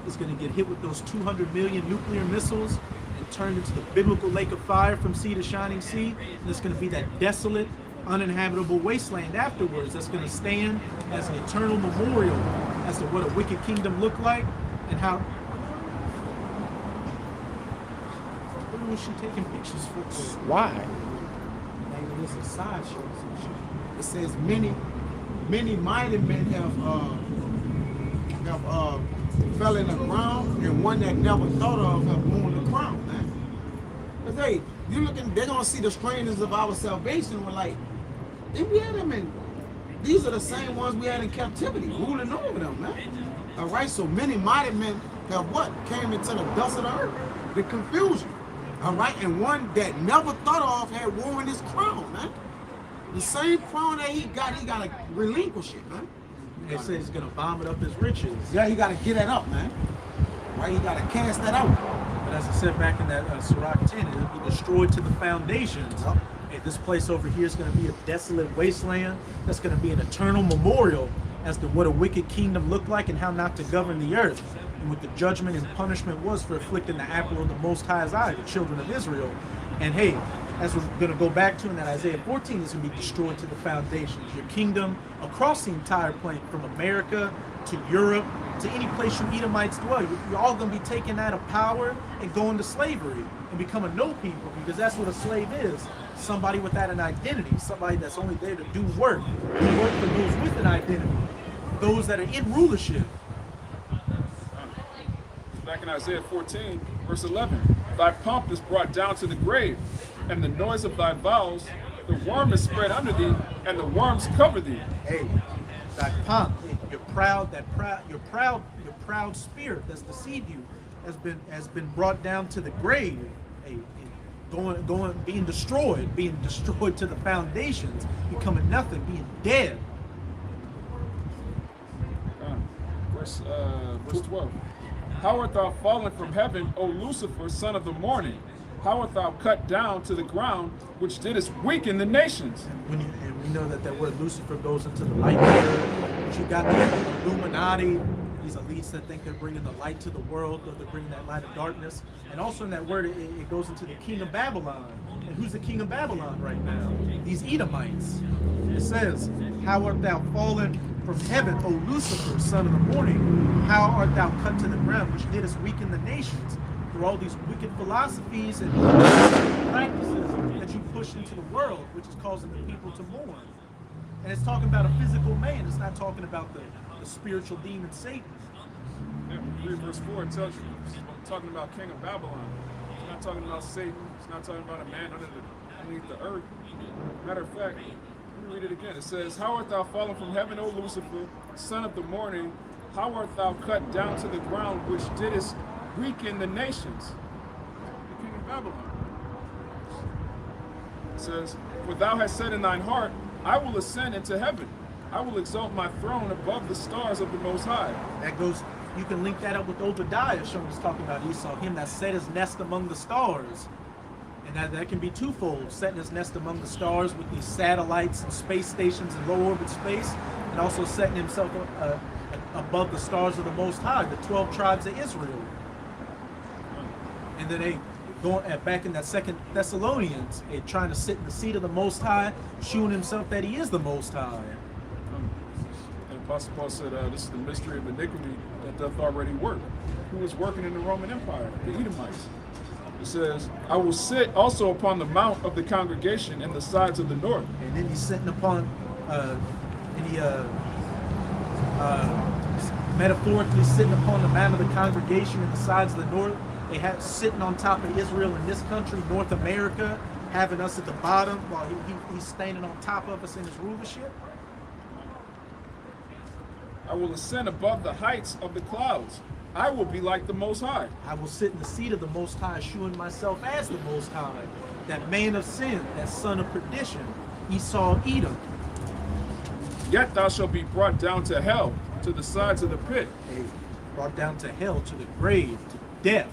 It's going to get hit with those 200 million nuclear missiles and turned into the biblical lake of fire from sea to shining sea. And it's going to be that desolate, uninhabitable wasteland afterwards that's going to stand as an eternal memorial as to what a wicked kingdom looked like and how. What was she taking pictures for? Why? Maybe it's a sideshow. It says many mighty men have fell in the ground, and one that never thought of have won the crown, man. Because hey, you looking, they're gonna see the strangers of our salvation. We're like, then we had them in. These are the same ones we had in captivity, ruling over them, man. All right, so many mighty men have what? Came into the dust of the earth, the confusion. All right, and one that never thought of had worn his crown, man. The same crown that he got to relinquish it, man. They say he's gonna vomit up his riches. Yeah, he got to get that up, man. Right, he got to cast that out. But as I said back in that Sirach 10, it'll be destroyed to the foundations. Yep. Hey, this place over here is going to be a desolate wasteland. That's going to be an eternal memorial as to what a wicked kingdom looked like and how not to govern the earth. And what the judgment and punishment was for afflicting the apple of the Most High's eye, the children of Israel. And hey, as we're going to go back to in that Isaiah 14, it's going to be destroyed to the foundations. Your kingdom across the entire planet, from America to Europe to any place you Edomites dwell, you're all going to be taken out of power and going to slavery and become a no people, because that's what a slave is. Somebody without an identity, somebody that's only there to do work for those with an identity, those that are in rulership. Back in Isaiah 14, verse 11, thy pomp is brought down to the grave, and the noise of thy vows, the worm is spread under thee, and the worms cover thee. Hey, thy pomp, your proud spirit that's deceived you has been brought down to the grave. Hey, being destroyed to the foundations, becoming nothing, being dead. Verse 12. How art thou fallen from heaven, O Lucifer, son of the morning? How art thou cut down to the ground, which didst weaken the nations? And we know that word Lucifer goes into the light bearer. But you got the Illuminati, these elites that think they're bringing the light to the world, or they're bringing that light of darkness. And also in that word, it goes into the king of Babylon. And who's the king of Babylon right now? These Edomites. It says, how art thou fallen from heaven, O Lucifer, son of the morning? How art thou cut to the ground, which didst weaken the nations through all these wicked philosophies and practices that you pushed into the world, which is causing the people to mourn. And it's talking about a physical man. It's not talking about the spiritual demon Satan. Yeah, read verse 4, it tells you it's talking about king of Babylon. It's not talking about Satan. It's not talking about a man underneath the earth. Matter of fact, let me read it again. It says, how art thou fallen from heaven, O Lucifer, son of the morning? How art thou cut down to the ground, which didst weaken the nations? The king of Babylon. It says, for thou hast said in thine heart, I will ascend into heaven. I will exalt my throne above the stars of the Most High. That goes, you can link that up with Obadiah, showing us talking about Esau, him that set his nest among the stars. And that can be twofold, setting his nest among the stars with these satellites and space stations and low orbit space, and also setting himself above the stars of the Most High, the 12 tribes of Israel. And then they going back in that Second Thessalonians, trying to sit in the seat of the Most High, showing himself that he is the Most High. And Apostle Paul said, this is the mystery of iniquity that doth already work. Who was working in the Roman Empire? The Edomites. It says, I will sit also upon the mount of the congregation in the sides of the north. And then he's sitting upon, metaphorically sitting upon the mount of the congregation in the sides of the north. They have sitting on top of Israel in this country, North America, having us at the bottom while he's standing on top of us in his rulership. I will ascend above the heights of the clouds. I will be like the Most High. I will sit in the seat of the Most High, shewing myself as the Most High. That man of sin, that son of perdition, Esau, Edom. Yet thou shalt be brought down to hell, to the sides of the pit. Hey, brought down to hell, to the grave, to death.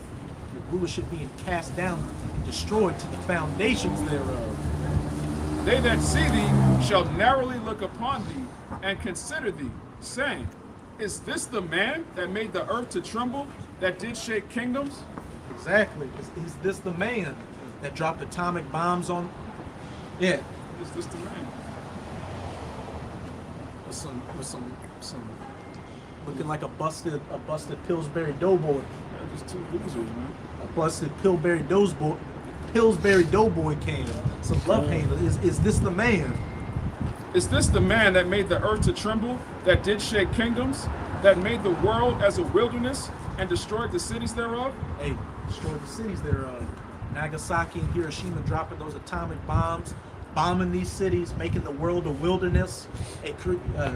Your rulership being cast down and destroyed to the foundations thereof. They that see thee shall narrowly look upon thee and consider thee, saying, is this the man that made the earth to tremble, that did shake kingdoms? Exactly. Is this the man that dropped atomic bombs on? Yeah. Is this the man? With some looking like a busted Pillsbury Doughboy. Yeah, just two losers, man. A busted Pillsbury Doughboy can. Some love handle. Is this the man? Is this the man that made the earth to tremble, that did shake kingdoms, that made the world as a wilderness and destroyed the cities thereof? Hey, destroyed the cities thereof. Nagasaki and Hiroshima dropping those atomic bombs, bombing these cities, making the world a wilderness,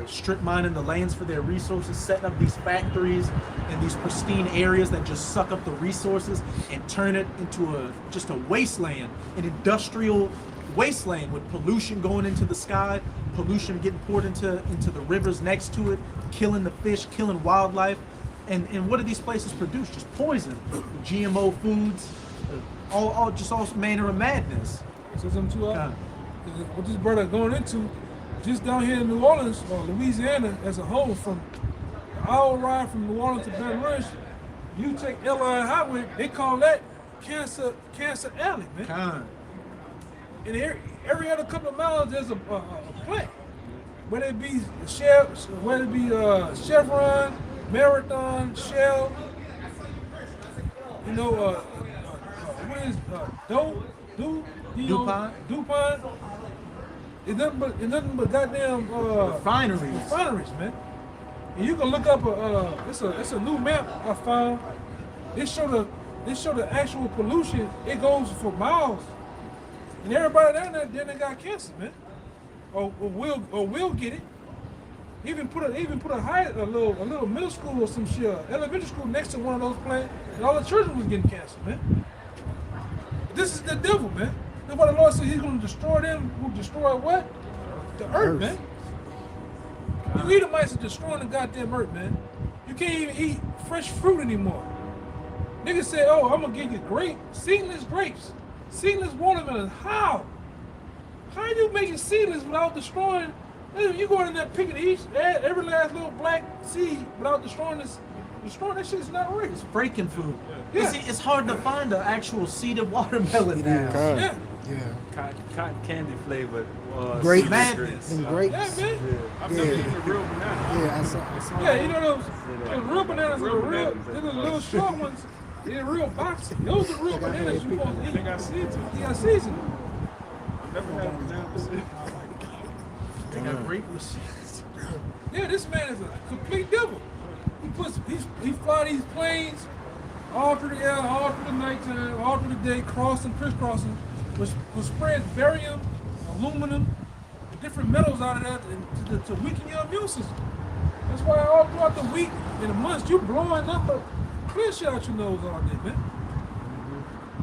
strip mining the lands for their resources, setting up these factories in these pristine areas that just suck up the resources and turn it into just a wasteland, an industrial wasteland with pollution going into the sky, pollution getting poured into the rivers next to it, killing the fish, killing wildlife. And what do these places produce? Just poison, GMO foods, all manner of madness. So something too what this brother going into, just down here in New Orleans or Louisiana as a whole, from an hour ride from New Orleans to Baton Rouge, you take L.I. Highway, they call that Cancer Alley, man. And every other couple of miles, there's a plant. Whether it be Chevron, Marathon, Shell, what is DuPont. It's nothing but goddamn refineries, man. And you can look up it's a new map I found. It show the actual pollution. It goes for miles. And everybody down there, then they got cancer, man, or will get it. Even put a little middle school or some shit, elementary school next to one of those plants, and all the children was getting cancer, man. This is the devil, man. That's why the Lord said He's going to destroy them. Who destroy what? The earth, man. You Edomites are destroying the goddamn earth, man. You can't even eat fresh fruit anymore. Niggas say, "Oh, I'm gonna give you seedless grapes." Seedless watermelon, how? How are you making seedless without destroying? You going in there picking every last little black seed without destroying this Destroying that shit's not real. It's breaking food. Yeah. See, it's hard to find an actual seeded watermelon now. Yeah. Yeah. Cotton candy flavored. Grape madness. Them grapes. Yeah, man. I've never eaten a real banana. Yeah, I saw Yeah, you know those real bananas are real. They're the little short ones. They're real boxy. Those are real bananas you supposed to eat. They got seeds in it. They got seasoning. I've never had a banana with seeds. They got great receipts. Yeah, this man is a complete devil. He fly these planes all through the air, all through the nighttime, all through the day, crossing, crisscrossing, with spreads barium, aluminum, and different metals out of that to weaken your immune system. That's why all throughout the week and the months you blowing up a clear shit out your nose all day, man.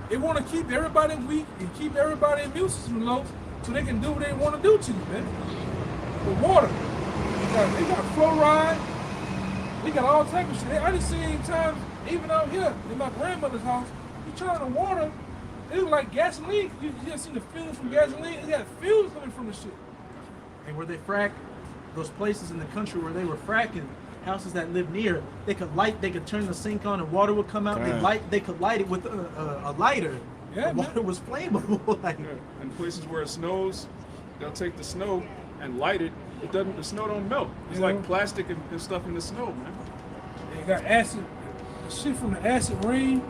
They want to keep everybody weak and keep everybody immune system low so they can do what they want to do to you, man. The water. They got fluoride. They got all type of shit. I just seen times, even out here in my grandmother's house, you turn the water, it look like gasoline. You just seen the fumes from gasoline. It got fumes coming from the shit. And where they frack, those places in the country where they were fracking, houses that lived near, they could turn the sink on and water would come out. They could light it with a lighter. Yeah, the water was flammable. Like, In places where it snows, they'll take the snow and light it. The snow don't melt. It's like plastic and stuff in the snow, man. They got acid, shit from the acid rain,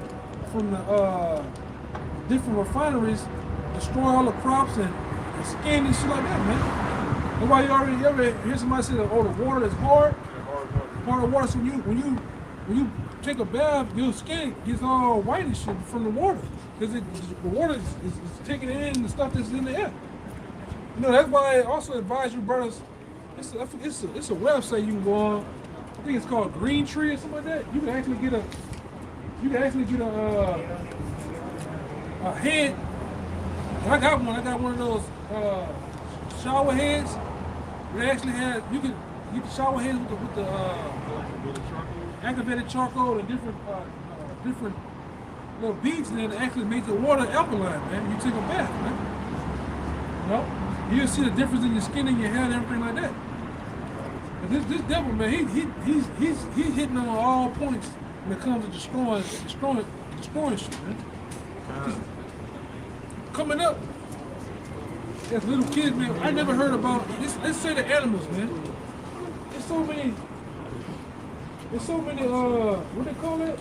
from the different refineries, destroy all the crops and skin and shit like that, man. That's why you ever hear somebody say, "Oh, the water is hard." Hard water. So when you take a bath, your skin gets all white and shit from the water, because the water is taking in the stuff that's in the air. You know, that's why I also advise you brothers. It's a website you can go on. I think it's called Green Tree or something like that. You can actually get a head. I got one. I got one of those shower heads. They actually had you can shower heads with the activated charcoal and different little beads in it that actually make the water alkaline, man. You take a bath, man. You know? You'll see the difference in your skin and your hair and everything like that. But this devil, man, he's hitting on all points when it comes to destroying shit, man. Coming up, as little kids, man, I never heard about this. Let's say the animals, man. There's so many, what they call it?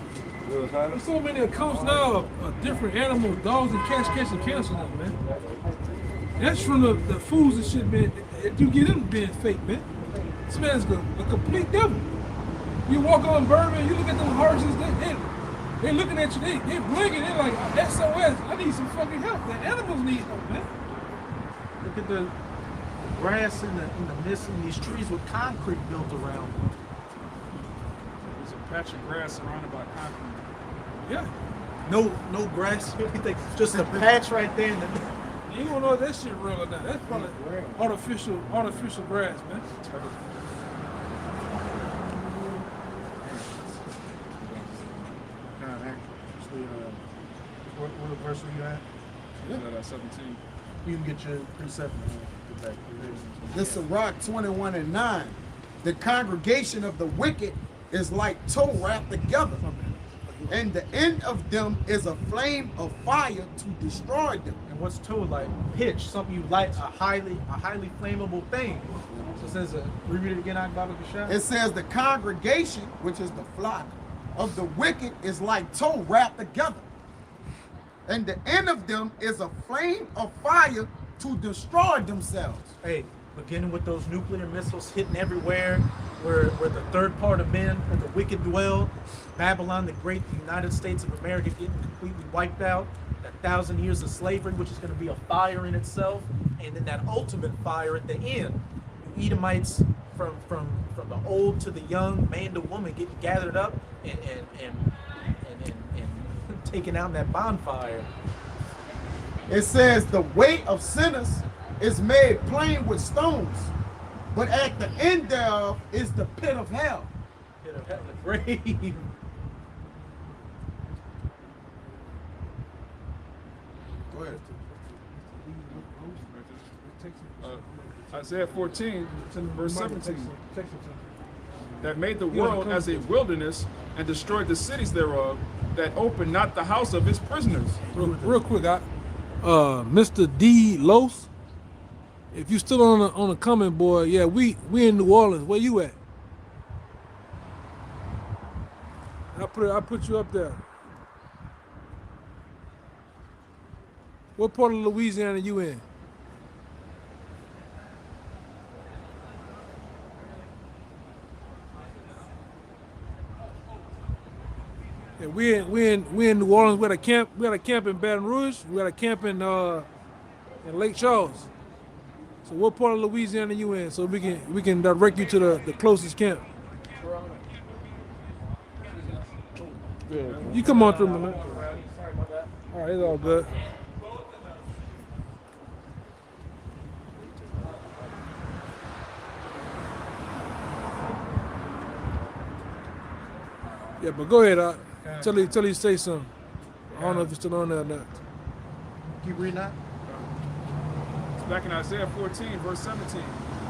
There's so many accounts now of different animals, dogs and cats catching cancer now, man. That's from the foods and shit, man. You get them being fake, man. This man's a complete devil. You walk on Bourbon, you look at them horses, they looking at you, they blinking, they're like, SOS, I need some fucking help. The animals need help, man. look at the grass in the mist and these trees with concrete built around them. There's a patch of grass surrounded by concrete. Yeah. No grass, anything. Just a patch right there. In the, You don't know if that shit real or not. That's probably artificial grass, man. what verse are you at? Yeah. 17. You can get your precept. This is Sirach 21:9. The congregation of the wicked is like tow wrapped together, and the end of them is a flame of fire to destroy them. And what's told like pitch, something you light, a highly flammable thing. So it says, reread it again, Baba Kashaf. It says the congregation, which is the flock of the wicked, is like tow wrapped together, and the end of them is a flame of fire to destroy themselves. Hey, beginning with those nuclear missiles hitting everywhere, where the third part of men, where the wicked dwell, Babylon, the great United States of America getting completely wiped out, 1,000 years of slavery, which is going to be a fire in itself, and then that ultimate fire at the end. The Edomites, from the old to the young, man to woman, getting gathered up and taken out in that bonfire. It says the way of sinners is made plain with stones, but at the end thereof is the pit of hell. Pit of hell, the grave. Go ahead. Isaiah 14, verse 17. That made the world as a wilderness, and destroyed the cities thereof, that opened not the house of his prisoners. Real quick, Mr. D. Los, if you still on the comment board, yeah, we in New Orleans. Where you at? I put you up there. What part of Louisiana you in? Yeah, we in New Orleans. We had a camp in Baton Rouge. We had a camp in Lake Charles. So what part of Louisiana you in? So we can direct you to the closest camp. You come on through, man. All right, it's all good. Yeah, but go ahead, tell you say something. I don't know if you're still on there or not. Keep reading that. It's back in Isaiah 14, verse 17,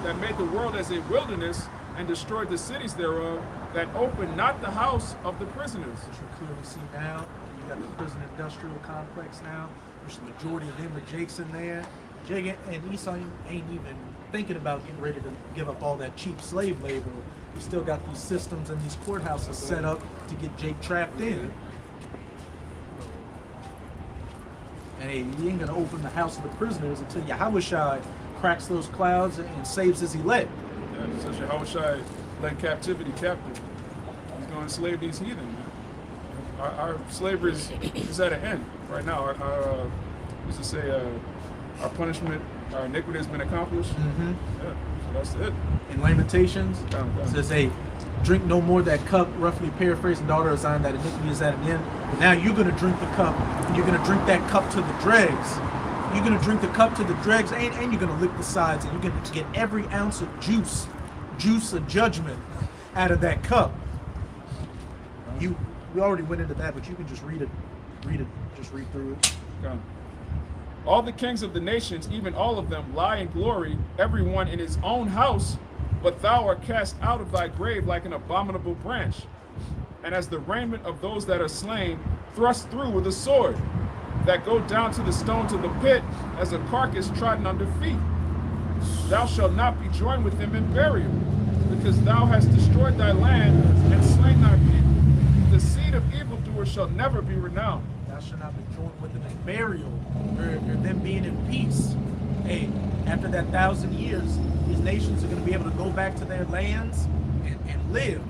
that made the world as a wilderness and destroyed the cities thereof, that opened not the house of the prisoners. Which you clearly see now. You got the prison industrial complex now, which the majority of them are Jake's in there. Jake and Esau ain't even thinking about getting ready to give up all that cheap slave labor. You still got these systems and these courthouses set up to get Jake trapped in. And hey, you ain't gonna open the house of the prisoners until Yahushua cracks those clouds and saves his elect. Yeah, so Yahushua led captivity captive. He's going to enslave these heathen. Man. Our slavery is at an end right now. Our used to say, our punishment, our iniquity has been accomplished. Mm-hmm. Yeah, so that's it. In Lamentations, it says, hey, drink no more that cup, roughly paraphrasing, daughter of Zion, that iniquity is at an end. But now you're going to drink the cup, and you're going to drink that cup to the dregs. You're going to drink the cup to the dregs, and you're going to lick the sides, and you're going to get every ounce of juice of judgment out of that cup. We already went into that, but you can just read it, just read through it. Okay. All the kings of the nations, even all of them, lie in glory, everyone in his own house, but thou art cast out of thy grave like an abominable branch, and as the raiment of those that are slain, thrust through with a sword, that go down to the stones of the pit, as a carcass trodden under feet. Thou shalt not be joined with them in burial, because thou hast destroyed thy land and slain thy people. The seed of evildoers shall never be renowned. Thou shalt not be joined with them in burial, or them being in peace. Hey, after that 1,000 years, these nations are going to be able to go back to their lands and live.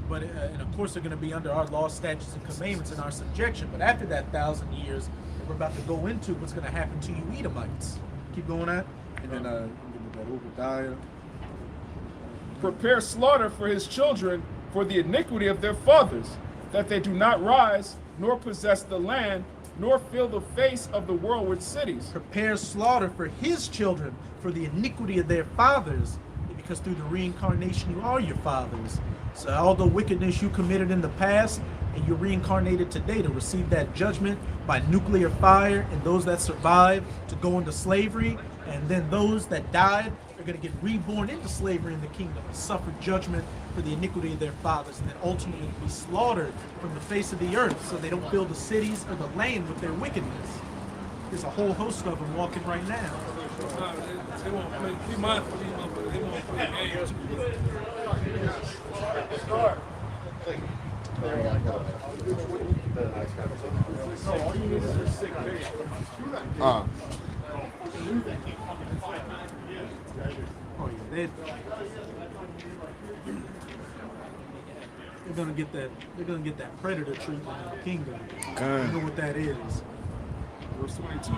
But and of course, they're going to be under our law, statutes, and commandments in our subjection. But after that 1,000 years, we're about to go into what's going to happen to you Edomites. Keep going on. And then that Obadiah. Prepare slaughter for his children for the iniquity of their fathers, that they do not rise, nor possess the land, nor fill the face of the world with cities. Prepare slaughter for his children for the iniquity of their fathers, because through the reincarnation you are your fathers. So all the wickedness you committed in the past, and you're reincarnated today to receive that judgment by nuclear fire, and those that survive to go into slavery, and then those that died are going to get reborn into slavery in the kingdom and suffer judgment for the iniquity of their fathers, and then ultimately be slaughtered from the face of the earth so they don't fill the cities or the land with their wickedness. There's a whole host of them walking right now. They won't play. Be mindful, these motherfuckers. They won't play games. Oh yeah, they're gonna get that. They're gonna get that predator treatment in the kingdom. You know what that is. Verse 22.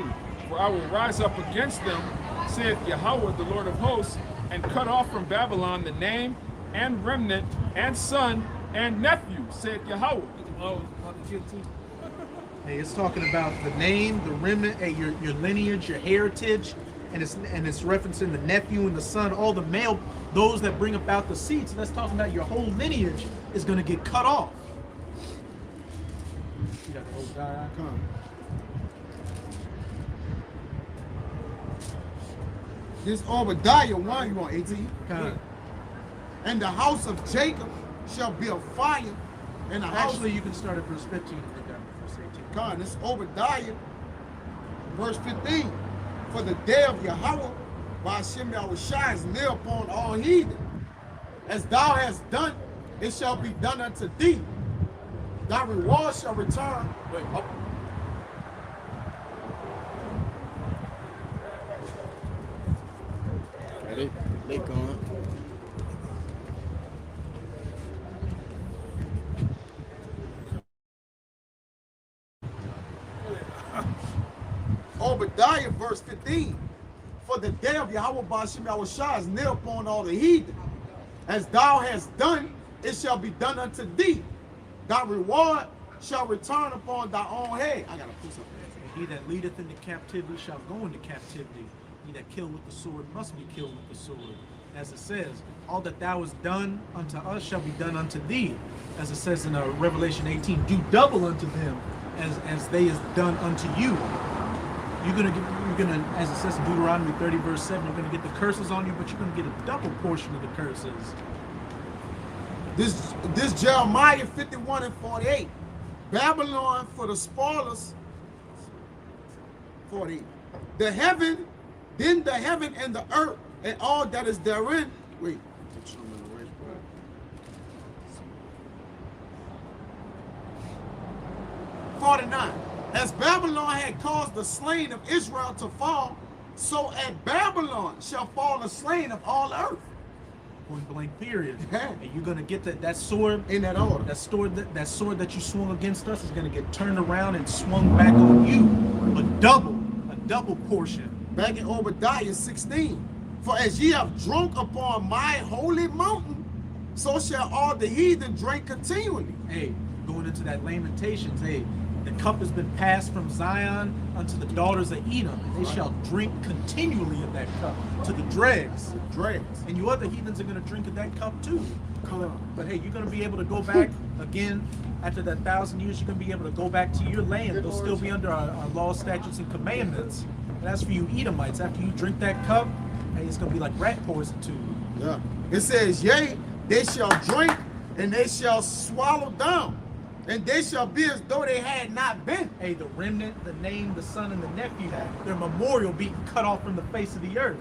For I will rise up against them, saith Yahweh, the Lord of hosts, and cut off from Babylon the name and remnant and son and nephew, saith Yahweh. Hey, it's talking about the name, the remnant, hey, your lineage, your heritage, and it's referencing the nephew and the son, all the male, those that bring about the seed. So that's talking about your whole lineage is going to get cut off. You got the whole guy icon. This Obadiah 1, you want 18? Kind of. And the house of Jacob shall be a fire, in the house. Actually, you can start at verse 15 and read down to verse 18. God, this Obadiah, verse 15. For the day of Yahweh, by Hashem Yahushua, is near upon all heathen. As thou hast done, it shall be done unto thee. Thy reward shall return. Wait, oh. They gone. Obadiah, verse 15. For the day of Yahweh Ba'ashem Yahushua is near upon all the heathen. As thou hast done, it shall be done unto thee. Thy reward shall return upon thy own head. I gotta put something. He that leadeth into captivity shall go into captivity. He that kill with the sword must be killed with the sword. As it says, all that thou hast done unto us shall be done unto thee. As it says in Revelation 18, do double unto them as they is done unto you. You're gonna, as it says in Deuteronomy 30, verse 7, you're gonna get the curses on you, but you're gonna get a double portion of the curses. This Jeremiah 51 and 48. Babylon for the spoilers. 48. The heaven, then the heaven and the earth and all that is therein. Wait. 49. As Babylon had caused the slain of Israel to fall, so at Babylon shall fall the slain of all earth. Point blank period. Yeah. And you're gonna get that sword in that order. That sword that you swung against us is gonna get turned around and swung back on you. A double portion. Back in Obadiah 16. For as ye have drunk upon my holy mountain, so shall all the heathen drink continually. Hey, going into that Lamentations, hey, the cup has been passed from Zion unto the daughters of Edom. They shall drink continually of that cup to the dregs. And you other heathens are going to drink of that cup too. But hey, you're going to be able to go back again after that 1,000 years. You're going to be able to go back to your land. They'll still be under our law, statutes, and commandments. And as for you Edomites, after you drink that cup, hey, it's going to be like rat poison to you. Yeah. It says, yea, they shall drink and they shall swallow down. And they shall be as though they had not been. Hey, the remnant, the name, the son, and the nephew, their memorial being cut off from the face of the earth.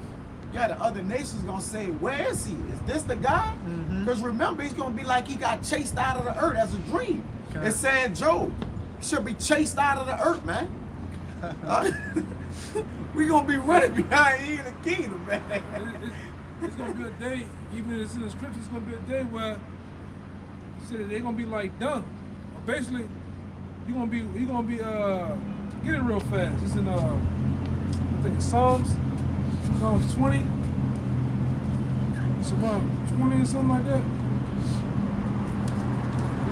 Yeah, the other nations gonna say, where is he? Is this the guy? Because remember, he's gonna be like he got chased out of the earth as a dream. Okay. It said Job should be chased out of the earth, man. We gonna be running behind you in the kingdom, man. It's gonna be a day, even if it's in the scripture, it's gonna be a day where he said they're gonna be like dung. Basically, you're gonna be get it real fast. It's in I think it's Psalms 20. It's around 20 or something like that.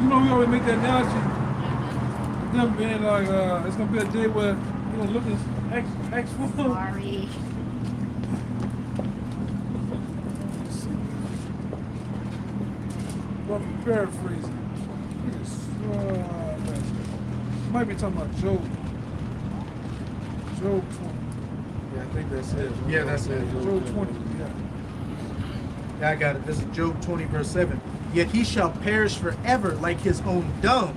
You know, we always make that analogy. Them being like, it's gonna be a day where you're gonna look at X form. Sorry. Well, paraphrasing. Might be talking about Job. Job 20. Yeah, I think that's it. Yeah, that's it. Job 20, yeah. Yeah, I got it. This is Job 20, verse 7. Yet he shall perish forever like his own dung.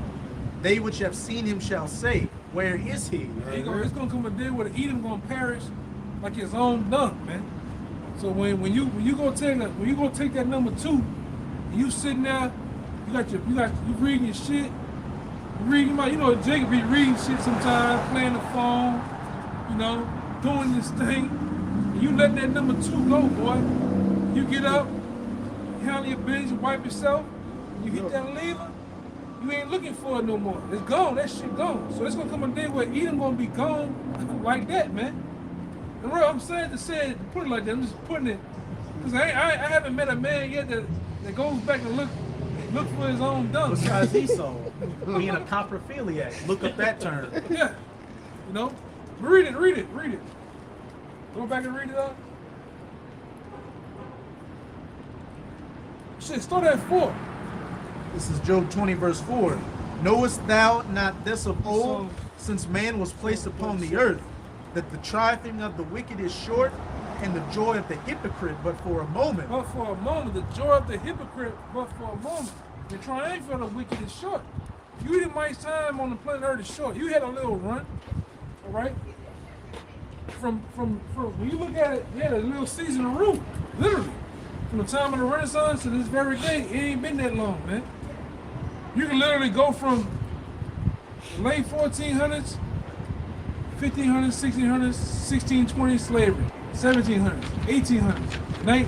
They which have seen him shall say, where is he? It's gonna come a day where the Edom gonna perish like his own dung, man. So when you gonna take that number 2, and you sitting there, you reading your shit. Jacob be reading shit sometimes, playing the phone, doing this thing. And you let that number 2 go, boy. You get up, you handle your business, you wipe yourself, you hit that lever, you ain't looking for it no more. It's gone, that shit gone. So it's gonna come a day where Edom gonna be gone like that, man. And real, I'm saying to put it like that, I'm just putting it, because I haven't met a man yet that goes back and look for his own dung. Besides Esau, being a coprophiliac. Look up that term. Yeah. Read it. Go back and read it up. Shit, start at 4. This is Job 20, verse 4. Knowest thou not this of old, since man was placed upon the earth, that the trifling of the wicked is short, and the joy of the hypocrite but for a moment. But for a moment, the joy of the hypocrite but for a moment. The triumph of the wicked is short. You Edomites' time on the planet Earth is short. You had a little run, all right? From when you look at it, you had a little season of rule, literally. From the time of the Renaissance to this very day, it ain't been that long, man. You can literally go from the late 1400s, 1500s, 1600s, 1620s slavery, 1700s, 1800s, the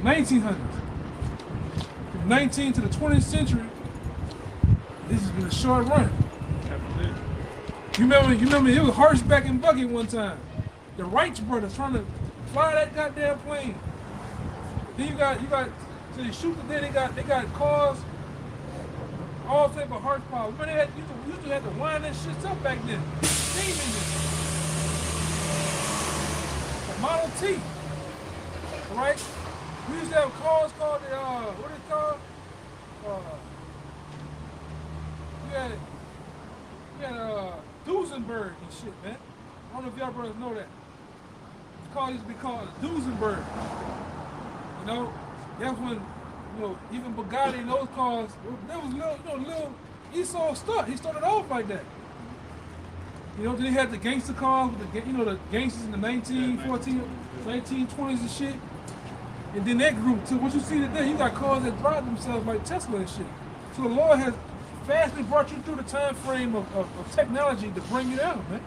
1900s. From 19th to the 20th century, this has been a short run. You remember it was horseback and buggy one time. The Wright brothers trying to fly that goddamn plane. Then you got so they shoot the day they got cars, all type of horsepower. When you used to have to wind that shit up back then. Steam engine. A Model T. Alright? We used to have cars called the what is it called? We had Duesenberg and shit, man. I don't know if y'all brothers know that. The car used to be called a Duesenberg. You know, that's when, even Bugatti and those cars, there was little Esau stuff. He started off like that. Then he had the gangster cars with the gangsters in the 1920s and shit. And then that group too. What you see today, you got cars that drive themselves like Tesla and shit. So the Lord has fastly brought you through the time frame of technology to bring you down, man.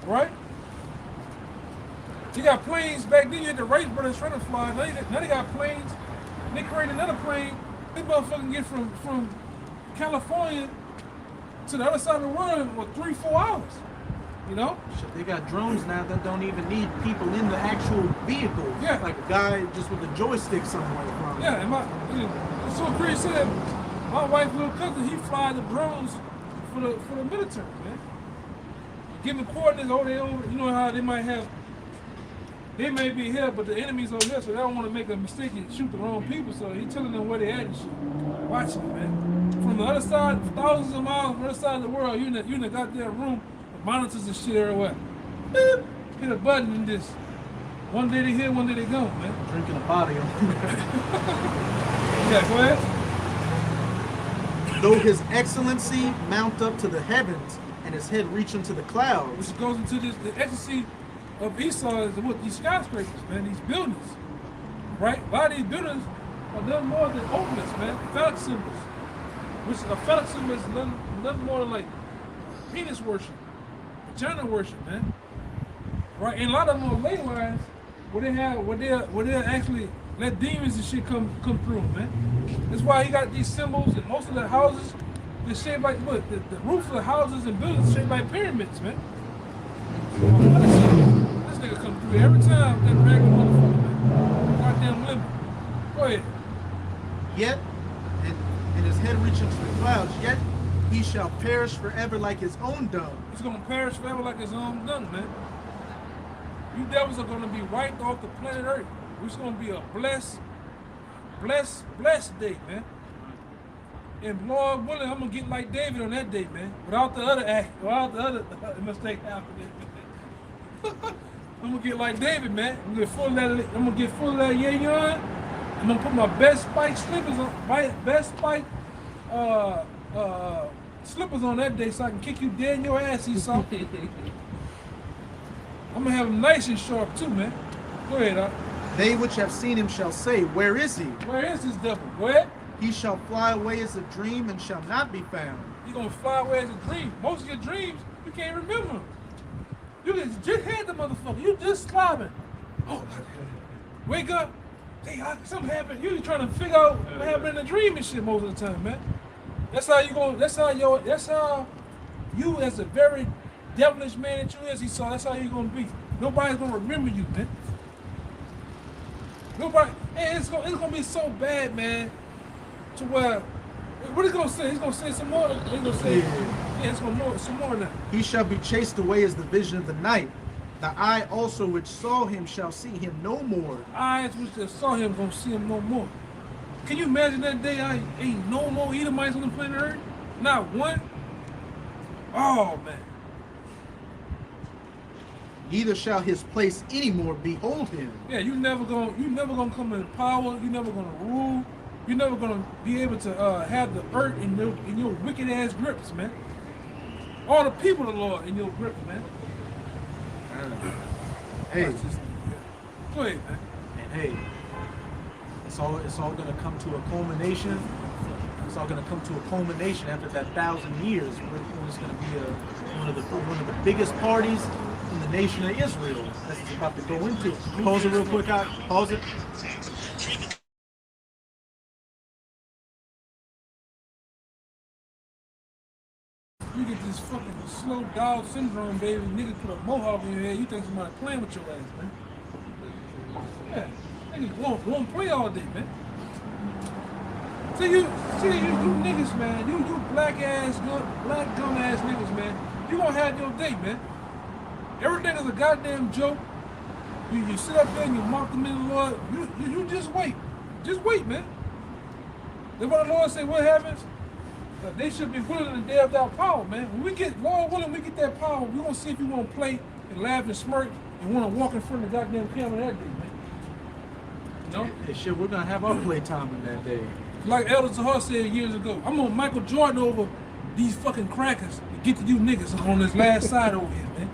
Right? You got planes back then, you had the Wright brothers trying to fly. Now they got planes. They created another plane. This motherfucker get from California to the other side of the world in 3-4 hours. Shit, they got drones now that don't even need people in the actual vehicle. Yeah. Like a guy just with a joystick somewhere. Probably. Yeah, and it's so crazy that my wife's little cousin, he flies the drones for the military, man. Give them coordinates over there. You know how they may be here, but the enemy's over here, so they don't want to make a mistake and shoot the wrong people. So he's telling them where they at and shit. Watch it, man. From the other side, thousands of miles from the other side of the world, you in the goddamn room, with monitors and shit everywhere. Beep, hit a button and this. One day they here, one day they gone, man. Drinking a body on Yeah, go ahead. Though his excellency mount up to the heavens and his head reach into the clouds. Which goes into the ecstasy of Esau is what these skyscrapers, man, these buildings. Right? A lot of these buildings are nothing more than opulence, man. Phallic symbols. Which a phallic symbol is nothing more than like penis worship, vagina worship, man. Right? And a lot of them are lay lines where they actually let demons and shit come through, man. That's why he got these symbols and most of the houses they're shaped like what? The roofs of the houses and buildings shaped like pyramids, man. This nigga come through every time that regular motherfucker, man. Goddamn limit. Go ahead. Yet, and his head reach into the clouds, yet he shall perish forever like his own dung. He's gonna perish forever like his own dung, man. You devils are gonna be wiped off the planet Earth. It's gonna be a blessed day, man. And Lord willing, I'm gonna get like David on that day, man. Without the other mistake happening. I'm gonna get like David, man. I'm gonna get full of that yin yang. I'm gonna put my best spike slippers on, slippers on that day so I can kick you dead in your ass, Esau. I'm gonna have them nice and sharp too, man. Go ahead, They which have seen him shall say, where is he? Where is this devil? Go ahead. He shall fly away as a dream and shall not be found. You're gonna fly away as a dream. Most of your dreams, you can't remember them. You just had the motherfucker. You just slobbing. Oh, wake up. Hey, something happened. You trying to figure out what happened in the dream and shit most of the time, man. That's how you as a very devilish man that you is, Esau, that's how you gonna be. Nobody's gonna remember you, man. Nobody, and it's gonna be so bad, man, to where, what is he gonna say? He's gonna say some more. He's gonna say, yeah, it's gonna some more now. He shall be chased away as the vision of the night. The eye also which saw him shall see him no more. Eyes which saw him gonna see him no more. Can you imagine that day? I ain't no more Edomites on the planet Earth? Not one? Oh, man. Neither shall his place anymore behold him. Yeah, you never gonna come in power. You never gonna rule. you're never gonna be able to have the earth in your wicked ass grips, man. All the people of the Lord in your grip, man. Hey, Go ahead, man. and hey, it's all gonna come to a culmination. It's all gonna come to a culmination after that 1,000 years. When it's gonna be one of the biggest parties in the nation of Israel. That's what it's about to go into. Pause it real quick. Pause it. You get this fucking slow dog syndrome, baby. Niggas put a mohawk in your head. You think somebody playing with your ass, man? Yeah, niggas won't play all day, man. See you niggas, man. You black dumb ass niggas, man. You gonna have your day, man. Everything is a goddamn joke. You sit up there and you mock the men of the Lord. You just wait. Just wait, man. Then what the Lord say, what happens? They should be willing in the day of that power, man. When we get, Lord willing, we get that power, we're gonna see if you wanna play and laugh and smirk and wanna walk in front of the goddamn camera that day, man. You know? Hey, shit, we're gonna have our playtime in that day. Like Elder Zahar said years ago, I'm on Michael Jordan over these fucking crackers to get to you niggas on this last side over here, man.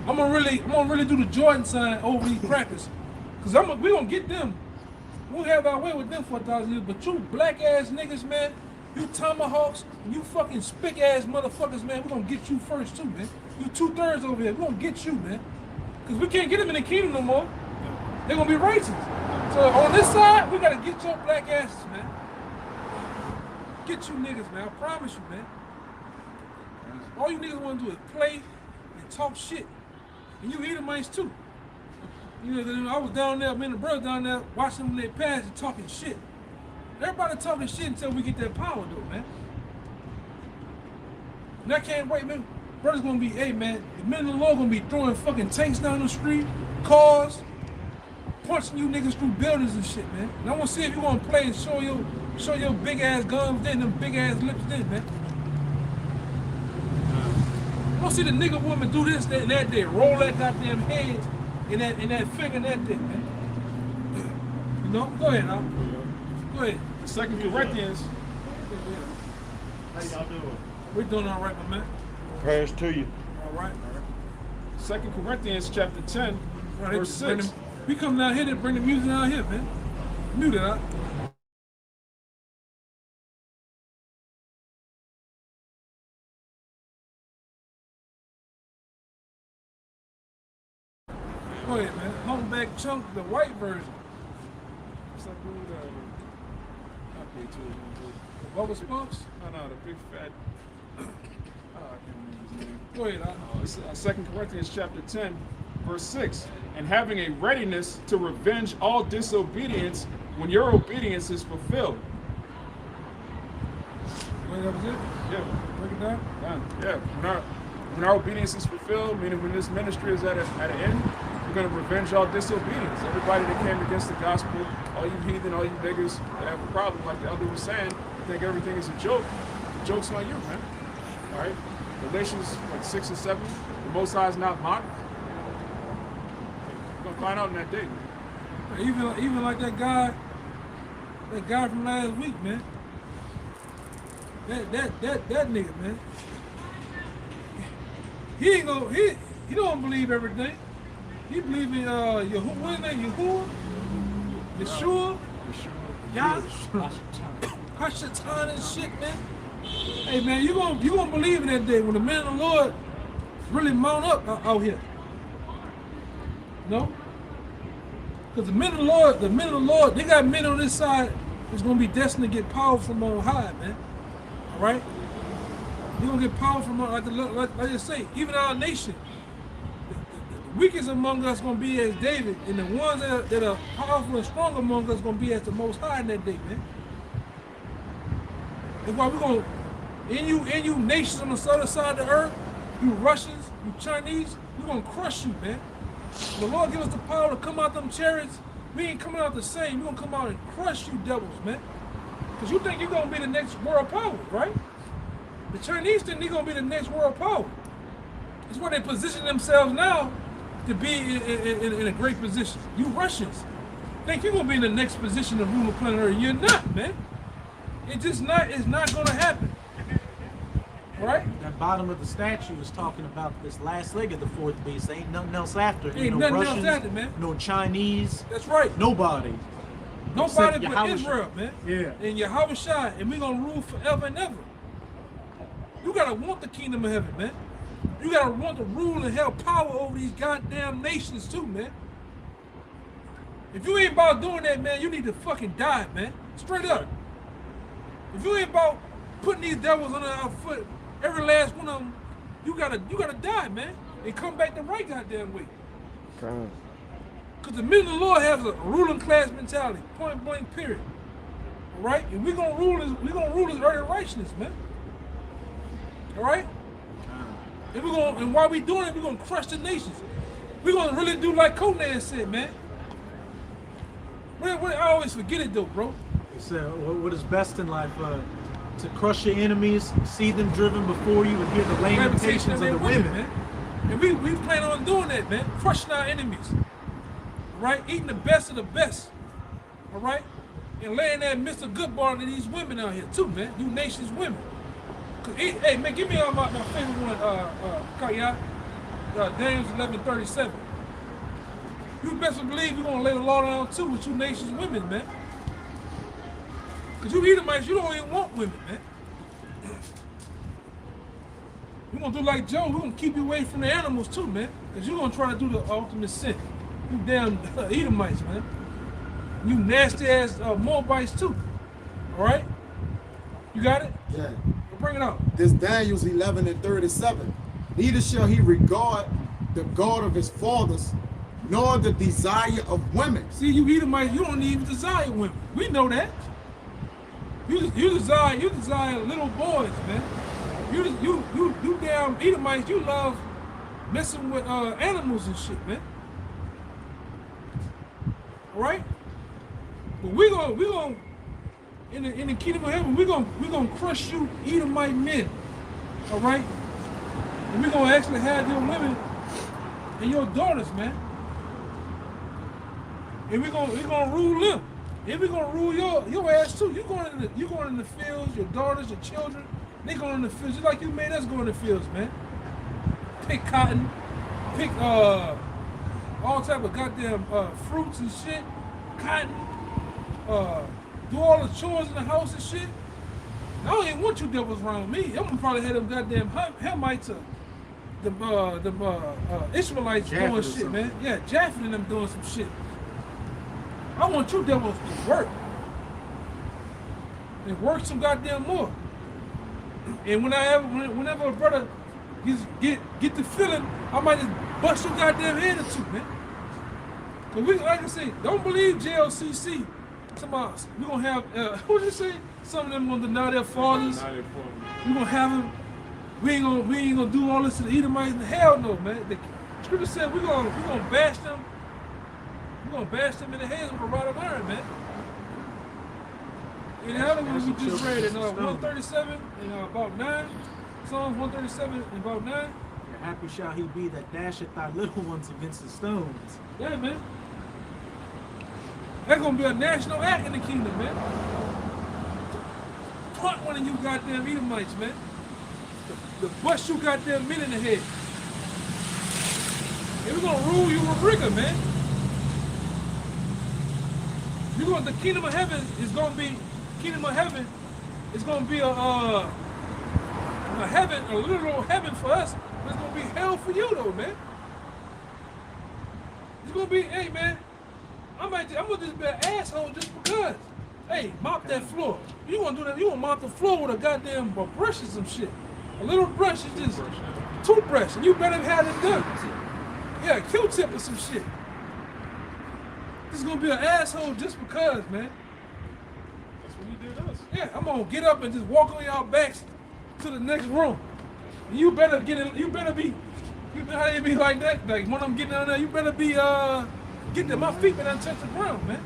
I'm gonna really do the Jordan sign over these crackers. Cause we gonna get them. We'll have our way with them for 1,000 years. But you black ass niggas, man, you tomahawks, you fucking spick ass motherfuckers, man, we're gonna get you first too, man. You 2/3 over here, we're gonna get you, man. Cause we can't get them in the kingdom no more. They're gonna be righteous. So on this side, we gotta get your black asses, man. Get you niggas, man. I promise you, man. All you niggas wanna do is play and talk shit. And you Edomites too. You know, I was down there, me and the brother down there, watching them they pass and talking shit. Everybody talking shit until we get that power, though, man. And I can't wait, man. Brother's gonna be, hey, man, the men of the Lord gonna be throwing fucking tanks down the street, cars, punching you niggas through buildings and shit, man. And I wanna see if you wanna play and show your big ass guns then, them big ass lips then, man. I wanna see the nigga woman do this, that, and that day, roll that goddamn head in that finger and that day, man. You know? Go ahead, now. Go ahead. 2 Corinthians. How y'all doing? We're doing all right, my man. Prayers to you. All right. 2 Corinthians chapter 10, Right, verse 6. We come down here to bring the music down here, man. Mute it up. Go ahead, man. Humpback Chunk, the white version. What's that dude? Not Big Two. The Bubba Spunks. No, the big fat. I can't remember his name. Go ahead, It's 2 Corinthians chapter 10, verse 6. And having a readiness to revenge all disobedience when your obedience is fulfilled. Wait, that was it? Yeah. Break it down? Yeah. When our obedience is fulfilled, meaning when this ministry is at an end, we're going to revenge all disobedience. Everybody that came against the gospel, all you heathen, all you niggas that have a problem, like the elder was saying, think everything is a joke. The joke's on you, man. All right? Galatians 6 and 7, the Most High is not mocked. We're going to find out in that day. Even like that guy from last week, man. That nigga, man. He don't believe everything. He believe in Yahuwah, what is his name? Yahuwah? Yeshua? Yah? Hashatan and shit, man. Hey man, you gonna believe in that day when the men of the Lord really mount up out here. No? Because the men of the Lord, they got men on this side that's gonna be destined to get power from on high, man. Alright? You're gonna get power from like I say, even our nation. The weakest among us gonna be as David, and the ones that are powerful and strong among us gonna be as the Most High in that day, man. That's why we're gonna, and you nations on the other side of the earth, you Russians, you Chinese, we're gonna crush you, man. The Lord give us the power to come out them chariots. We ain't coming out the same. We're gonna come out and crush you devils, man. Because you think you're gonna be the next world power, right? The Chinese think they're gonna be the next world power. That's why they position themselves now to be in a great position. You Russians think you're gonna be in the next position to rule the planet Earth. You're not, man. It's not gonna happen. Right? That bottom of the statue is talking about this last leg of the fourth beast. Ain't nothing else after. Ain't no nothing Russians, else after, man. no Chinese. That's right. Nobody. Nobody Except but Yahweh. Israel, man. Yeah. And Yahweh Shai, and we're gonna rule forever and ever. You gotta want the kingdom of heaven, man. You gotta want to rule and have power over these goddamn nations too, man. If you ain't about doing that, man, you need to fucking die, man. Straight up. If you ain't about putting these devils under our foot, every last one of them, you gotta die, man, and come back the right goddamn way. Because the men of the Lord have a ruling class mentality, point blank, period. All right, and we're gonna rule his earth and righteousness, man. All right, and while we doing it, we're gonna crush the nations. We're gonna really do like Conan said, man. I always forget it though, bro. He said, what is best in life? To crush your enemies, see them driven before you, and hear the lamentations of the women. Man. And we plan on doing that, man. Crushing our enemies. Right? Eating the best of the best. All right? And laying that Mr. Goodbar to these women out here too, man. You nations women. Hey, man, give me my favorite one, Kaya. James 11:37. You best believe you're gonna lay the law down too with you nations women, man. Because you Edomites, you don't even want women, man. We're going to do like Joe. We're going to keep you away from the animals too, man. Because you're going to try to do the ultimate sin. You damn Edomites, man. You nasty ass Moabites too. All right? You got it? Yeah. Bring it out. This Daniel's 11:37. Neither shall he regard the God of his fathers, nor the desire of women. See, you Edomites, you don't even desire women. We know that. You desire little boys, man. You damn Edomites, you love messing with animals and shit, man. All right? But we gonna in the kingdom of heaven, we gonna crush you Edomite men. All right? And we're gonna actually have your women and your daughters, man. And we're gonna rule them. And we're gonna rule your ass too. You going in the fields, your daughters, your children, they going in the fields just like you made us go in the fields, man. Pick cotton, pick all type of goddamn fruits and shit, cotton, do all the chores in the house and shit. I don't even want you devils around me. I'm gonna probably have them goddamn Hamites, the Ishmaelites doing shit, man. Yeah, Japheth and them doing some shit. I want you devils to work. And work some goddamn more. And whenever a brother get the feeling, I might just bust your goddamn head or two, man. So we, like I say, don't believe JLCC. We're gonna have what did you say? Some of them gonna deny their fathers. We're gonna have them. We ain't gonna do all this to the Edomites. Hell no, man. The scripture said we're gonna bash them. We're gonna bash them in the head with a rod of iron, man. In the other one we just read in 137 and about 9. Psalms 137 and about 9. Happy shall he be that dasheth thy little ones against the stones. Yeah, man. That's gonna be a national act in the kingdom, man. Punch one of you goddamn Edomites, man. The bust you goddamn men in the head. And we're gonna rule you with rigor, man. The kingdom of heaven is gonna be a heaven, a literal heaven for us, but it's gonna be hell for you though, man. It's gonna be, hey man, I'm gonna just be an asshole just because. Hey, mop that floor. You wanna do that, you wanna mop the floor with a goddamn brush or some shit. A little brush is just toothbrush, and you better have it done. Yeah, a Q-tip or some shit. This is gonna be an asshole just because, man. That's what he did us. Yeah, I'm gonna get up and just walk on y'all backs to the next room. And you better be like that. Like when I'm getting down there, you better be getting to my feet and touch the ground, man.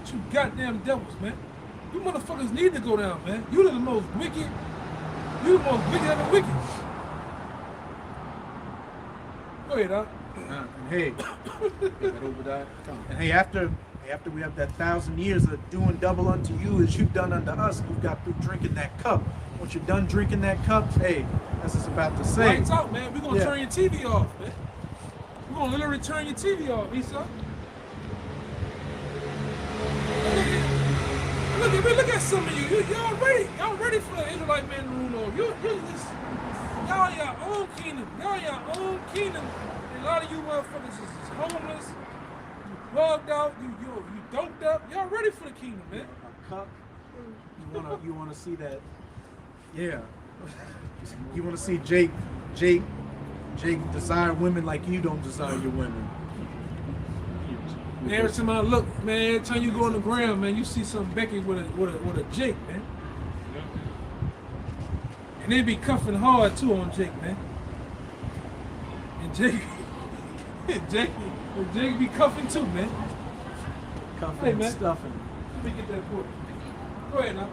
You goddamn devils, man. You motherfuckers need to go down, man. You the most wicked. You the most wicked of the wicked. Go ahead, Doc. And hey, after After we have that 1,000 years of doing double unto you as you've done unto us, we've got through drinking that cup. Once you're done drinking that cup, hey, as it's about to say. Lights out, man. We're gonna turn your TV off, man. We're gonna literally turn your TV off, Esau. Look at some of you. Y'all ready for the Israelite man to rule over. Y'all in your own kingdom. Y'all in your own kingdom. And a lot of you motherfuckers is homeless, you bugged out, you doped up. Y'all ready for the kingdom, man. A cup. You wanna see that? Yeah. You wanna see Jake desire women like you don't desire your women. Every time I look, man, every time you go on the ground, man, you see some Becky with a Jake, man. And they be cuffing hard too on Jake, man. And Jake be cuffing too, man. Cuffing Hey, and man. stuffing. Let me get that book. Go ahead now.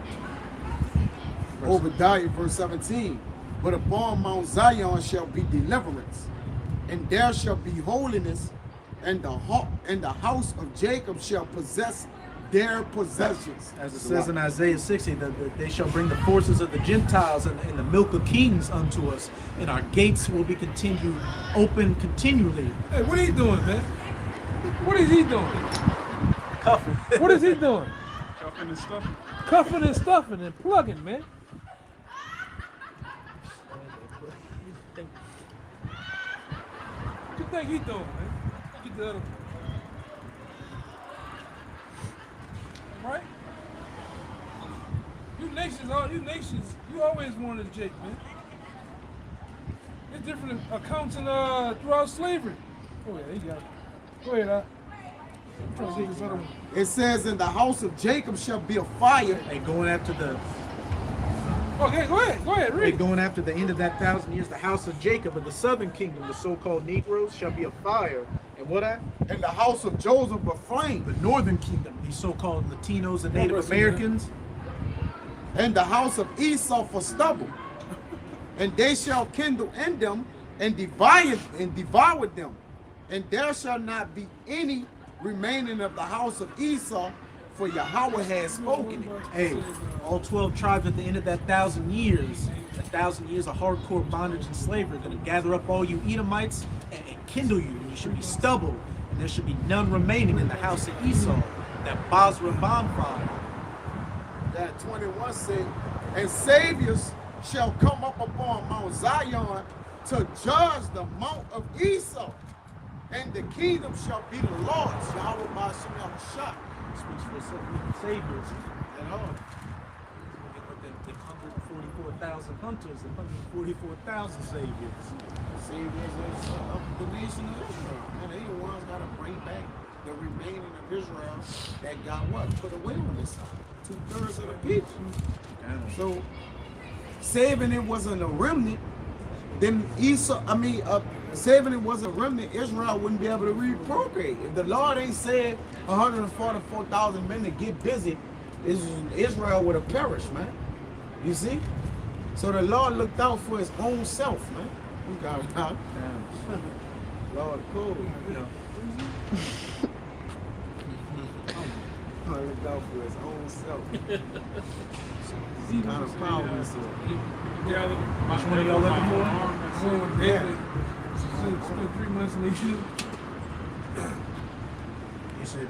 Obadiah, verse 17. But upon Mount Zion shall be deliverance, and there shall be holiness, and the house of Jacob shall possess their possessions. As it says in Isaiah 60, that they shall bring the forces of the Gentiles and the milk of kings unto us, and our gates will be open continually. Hey, what are you doing, man? What is he doing? Cuffing. What is he doing? Cuffing and stuffing. Cuffing and stuffing and plugging, man. What you think he doing, man? Get the other. Right? You nations, you always wanted Jake, man. It's different accounts throughout slavery. Oh yeah, he got it. Go ahead, I'm trying to see this other one. It says, in the house of Jacob shall be a fire. Hey, going after the Okay, go ahead, Hey, read. going after the end of that 1,000 years, the house of Jacob of the southern kingdom, the so-called Negroes, shall be a fire. And what at? And the house of Joseph a flame. The northern kingdom, these so-called Latinos and Native Americans. And the house of Esau for stubble. And they shall kindle in them and devour them. And there shall not be any remaining of the house of Esau, for Yahweh has spoken it. Hey, all 12 tribes at the end of that 1,000 years, 1,000 years of hardcore bondage and slavery, are going to gather up all you Edomites and kindle you. And you should be stubble. And there should be none remaining in the house of Esau. That Basra bonfire. That 21 say, and saviors shall come up upon Mount Zion to judge the mount of Esau, and the kingdom shall be the Lord's. Yahweh Ba'ashem Yahushua. Speaks for some saviors at all. The 144,000 hunters, the 144,000 saviors. Saviors of the nation of Israel. And they the ones got to bring back the remaining of Israel that got what? Put away on this side. 2/3 of the people. So saving it wasn't a remnant. Then saving it wasn't a remnant, Israel wouldn't be able to reprocreate. If the Lord ain't said 144,000 men to get busy, Israel would have perished, man. You see? So the Lord looked out for his own self, man. We got it out. Lord, cool. You know. Lord looked out for his own self. Some kind of power is it? Which one are y'all looking for? Yeah. Spent 3 months in Egypt. You should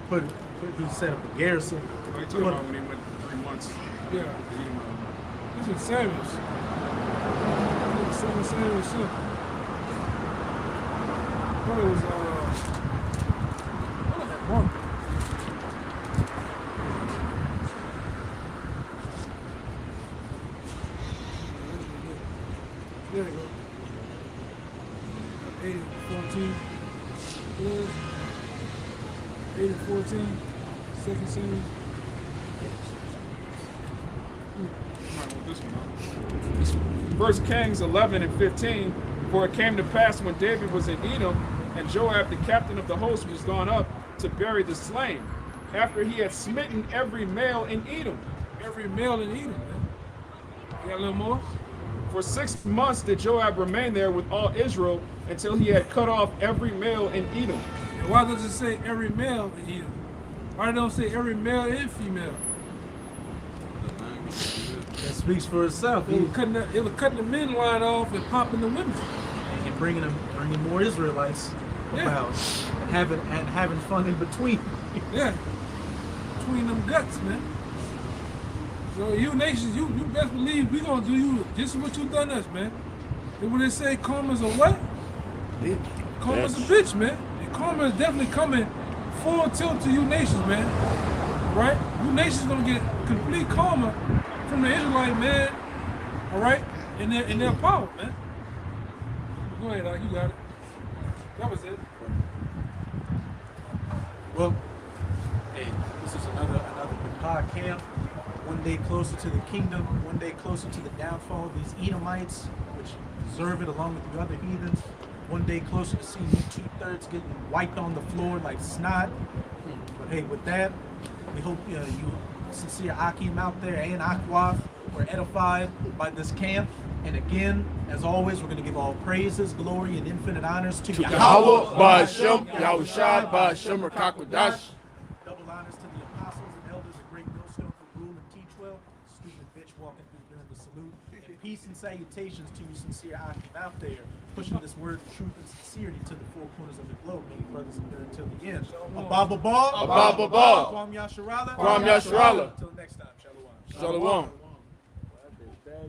set up a garrison. They told about when he went 3 months. Yeah. This is Samuel. Samuel son. I thought it was what was that Mark? There we go. 8 and 14. 8 and 14. 2 Samuel. First Kings 11 and 15. For it came to pass when David was in Edom, and Joab, the captain of the host, was gone up to bury the slain, after he had smitten every male in Edom. Every male in Edom, man. You got a little more? For 6 months did Joab remain there with all Israel, until he had cut off every male in Edom. And why does it say every male in Edom? Why don't say every male and female? That speaks for itself. It was cutting the men line off and popping the women. And bringing more Israelites about and having fun in between. Yeah, between them guts, man. So you nations, you best believe we gonna do you just what you done us, man. And when they say karma's a what? Karma's a bitch, man. And karma is definitely coming full tilt to you nations, man. Right? You nations gonna get complete karma from the Israelite man. All right, in their power, man. Go ahead, Doc, you got it. That was it. Well, hey, this is another Pekah camp. One day closer to the kingdom, one day closer to the downfall of these Edomites, which deserve it along with the other heathens. One day closer to seeing you 2/3 getting wiped on the floor like snot. But hey, with that, we hope you sincere Akim out there and Aqua were edified by this camp. And again, as always, we're going to give all praises, glory, and infinite honors to Yahweh. Yahweh, Ba'ashem, Yahushai, Ba'ashem, Rakakwadash. Double honors to the apostles and elders of Great Millstone who rule and teach well. Stupid bitch walking through during the salute. And peace and salutations to you sincere Akim out there, pushing this word of truth and sincerity to the four corners of the globe, many brothers and there until the end. Abba Ba. Abba Ba. Kwam Yasharala. Kwam Yasharala. Until next time, Shalom. Shalom.